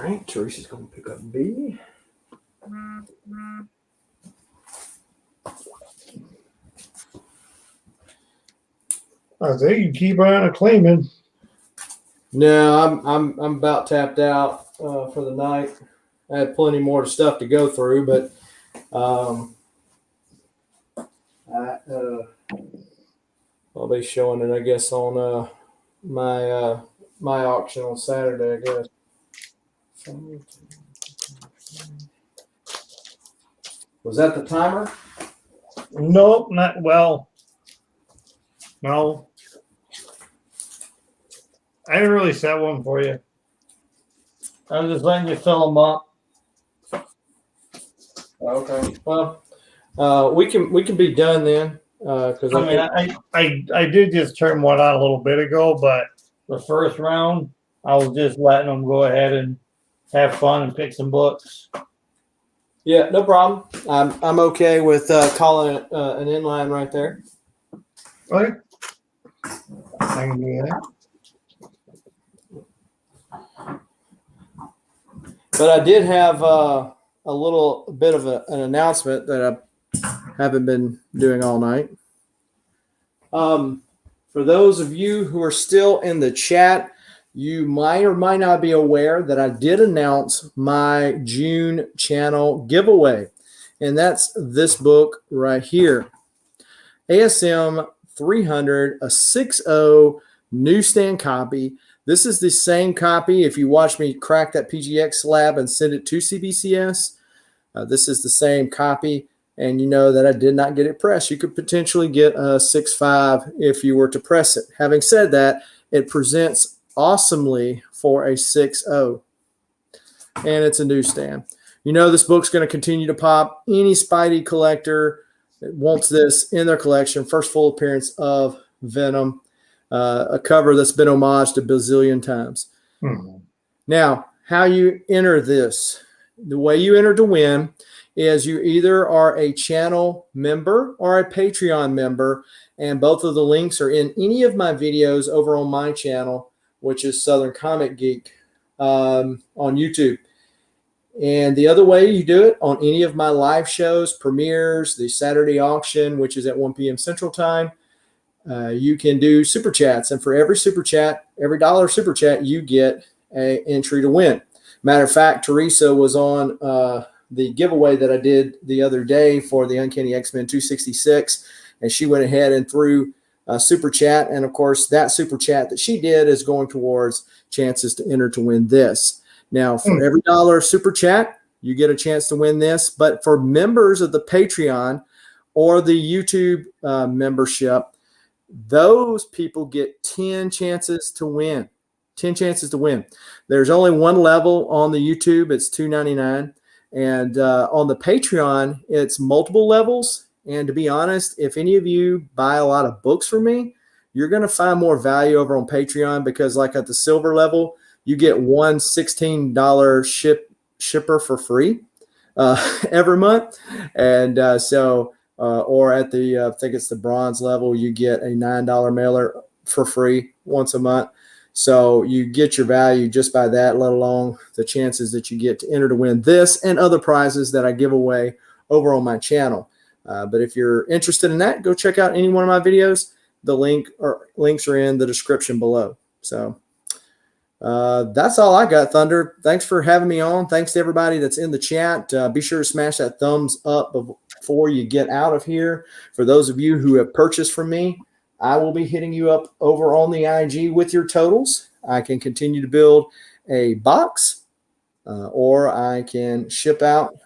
right, Teresa's going to pick up B. I think you keep on claiming. No, I'm about tapped out for the night. I had plenty more stuff to go through, but I'll be showing it, I guess, on my my auction on Saturday, I guess. Was that the timer? Nope, not well. No. I didn't really set one for you. I'm just letting you fill them up. Okay. Well, we can be done then. Because I did just turn one on a little bit ago, but the first round I was just letting them go ahead and have fun and pick some books. yeah, no problem. I'm okay with calling it an inline right there. Okay. I can do that. But I did have a little bit of an announcement that I haven't been doing all night. For those of you who are still in the chat, you might or might not be aware that I did announce my June channel giveaway. And that's this book right here. ASM 300, a 6.0 newsstand copy. This is the same copy. If you watch me crack that PGX slab and send it to CBCS, this is the same copy. And you know that I did not get it pressed. You could potentially get a 6.5 if you were to press it. Having said that, it presents awesomely for a 6.0. And it's a newsstand. You know this book's going to continue to pop. Any Spidey collector that wants this in their collection. First full appearance of Venom. A cover that's been homaged a bazillion times. Now, how you enter this. The way you enter to win is you either are a channel member or a Patreon member, and both of the links are in any of my videos over on my channel, which is Southern Comic Geek on YouTube. And the other way you do it on any of my live shows, premieres, the Saturday auction, which is at 1 p.m. Central Time, you can do super chats. And for every super chat, every dollar super chat, you get an entry to win. Matter of fact, Teresa was on the giveaway that I did the other day for the Uncanny X-Men 266, and she went ahead and threw a super chat. And of course, that super chat that she did is going towards chances to enter to win this. Now, for every dollar super chat, you get a chance to win this. But for members of the Patreon or the YouTube membership, those people get 10 chances to win. 10 chances to win. There's only one level on the YouTube. It's $2.99. And on the Patreon, it's multiple levels. And to be honest, if any of you buy a lot of books from me, you're going to find more value over on Patreon because like at the silver level, you get one $16 shipper for free every month. And or at the, I think it's the bronze level, you get a $9 mailer for free once a month. So you get your value just by that, let alone the chances that you get to enter to win this and other prizes that I give away over on my channel. But if you're interested in that, go check out any one of my videos. The links are in the description below. So that's all I got, Thunder. Thanks for having me on. Thanks to everybody that's in the chat. Be sure to smash that thumbs up before you get out of here. For those of you who have purchased from me, I will be hitting you up over on the IG with your totals. I can continue to build a box or I can ship out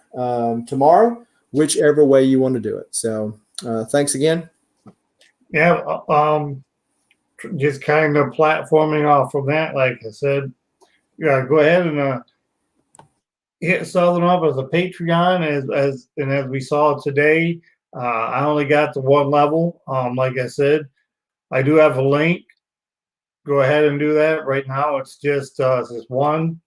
tomorrow, whichever way you want to do it. So thanks again. Yeah, just kind of platforming off from that, like I said, yeah, go ahead and hit Southern up as a Patreon as we saw today. I only got to one level. Like I said, I do have a link. Go ahead and do that. Right now, it's just $4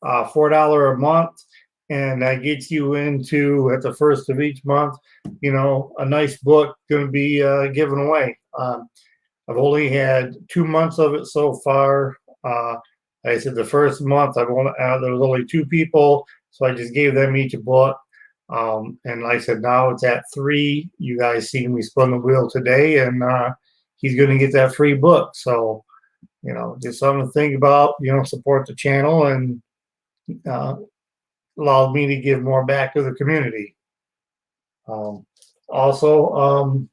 a month, and that gets you into at the first of each month. You know, a nice book going to be given away. I've only had 2 months of it so far. Like I said, the first month there was only 2 people, so I just gave them each a book. And like I said, now it's at 3. You guys seen me spun the wheel today, and he's going to get that free book. So, just something to think about. Support the channel and allow me to give more back to the community. Also,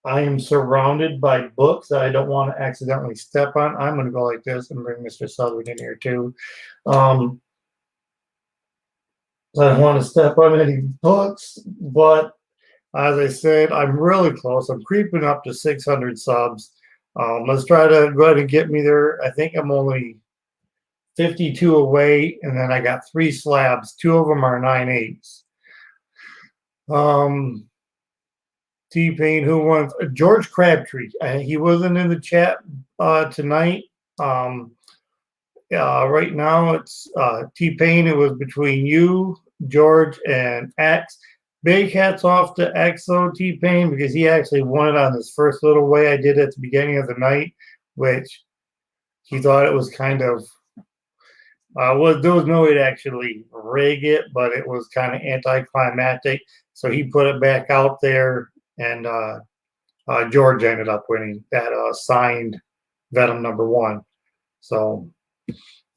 I am surrounded by books that I don't want to accidentally step on. I'm going to go like this and bring Mr. Southern in here too. So I don't want to step on any books, but as I said, I'm really close. I'm creeping up to 600 subs. Let's try to go ahead and get me there. I think I'm only 52 away, and then I got 3 slabs. 2 of them are 9/8. T-Pain, who wants George Crabtree? He wasn't in the chat tonight. Right now it's T-Pain. It was between you, George, and X. Big hats off to X though, T-Pain, because he actually won it on his first little way I did at the beginning of the night, which he thought it was kind of there was no way to actually rig it, but it was kind of anticlimactic. So he put it back out there, and George ended up winning that signed Venom #1. So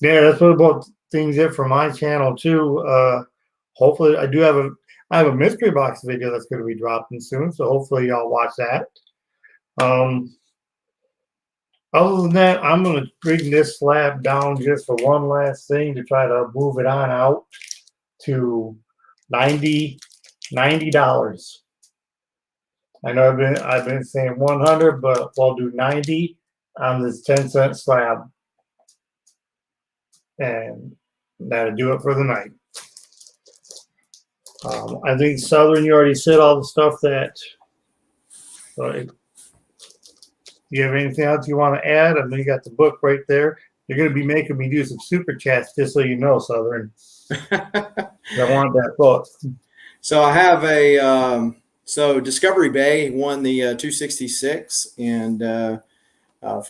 yeah, that's what about things it for my channel too. Hopefully, I have a mystery box video that's going to be dropping soon, so hopefully y'all watch that. Other than that, I'm going to bring this slab down just for one last thing to try to move it on out to $90. I know I've been saying 100, but we'll do 90 on this 10-cent slab, and that'll do it for the night. I think Southern, you already said all the stuff that. Do you have anything else you want to add? I know you got the book right there. You're going to be making me do some super chats, just so you know, Southern. I want that book. So I have a so Discovery Bay won the 266, and for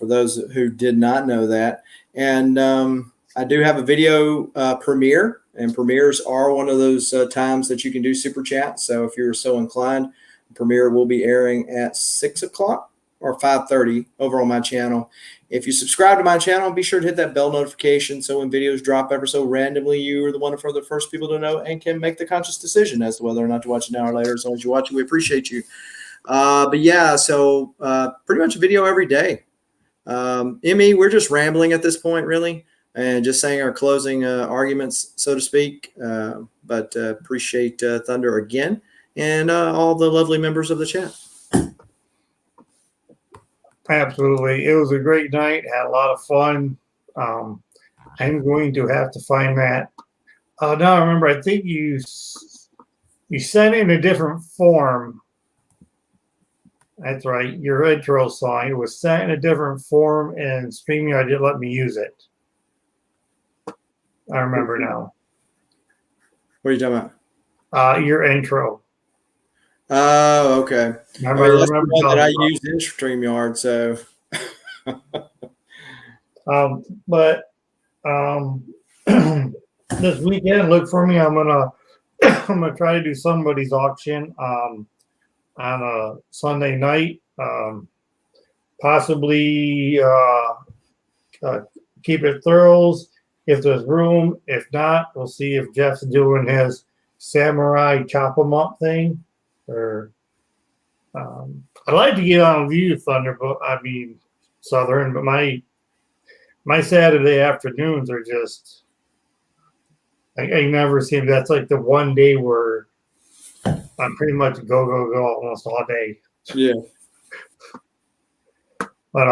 those who did not know that, and I do have a video premiere. And premieres are one of those times that you can do super chat. So if you're so inclined, the premiere will be airing at 6 o'clock or 5:30 over on my channel. If you subscribe to my channel, be sure to hit that bell notification so when videos drop ever so randomly, you are the one for the first people to know and can make the conscious decision as to whether or not to watch an hour later. As long as you watch it, we appreciate you. But yeah, so pretty much a video every day. Emmy, we're just rambling at this point, really. And just saying our closing arguments, so to speak. But appreciate Thunder again and all the lovely members of the chat. Absolutely. It was a great night. Had a lot of fun. I'm going to have to find that. Now I remember, I think you sent in a different form. That's right. Your intro song. It was sent in a different form, and StreamYard didn't let me use it. I remember now. What are you talking about? Your intro. Oh, okay. I remember the one that I used in StreamYard, so. This weekend, look for me. I'm gonna try to do somebody's auction on a Sunday night. Possibly keep it thorough if there's room. If not, we'll see if Jeff's doing his samurai chop 'em up thing. Or I'd like to get on with you, Thunder, but I mean Southern, but my Saturday afternoons are just I never seem that's like the one day where I'm pretty much go almost all day. Yeah. But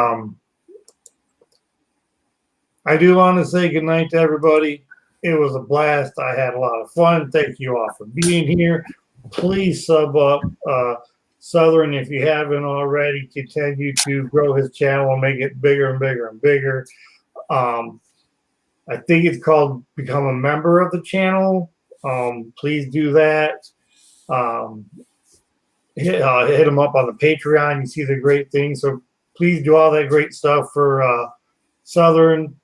I do want to say good night to everybody. It was a blast. I had a lot of fun. Thank you all for being here. Please sub up Southern if you haven't already. Continue to grow his channel and make it bigger and bigger and bigger. I think it's called Become a Member of the channel. Please do that. Hit him up on the Patreon. You see the great things. So please do all that great stuff for Southern.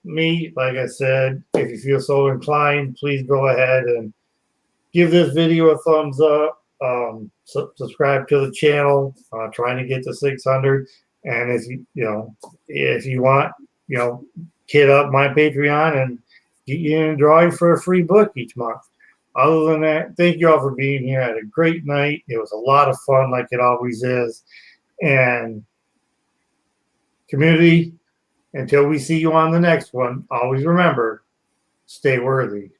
Me, like I said, if you feel so inclined, please go ahead and give this video a thumbs up. Subscribe to the channel. Trying to get to 600. And if you want, hit up my Patreon and get you in a drawing for a free book each month. Other than that, thank you all for being here. I had a great night. It was a lot of fun, like it always is. And community, until we see you on the next one, always remember, stay worthy.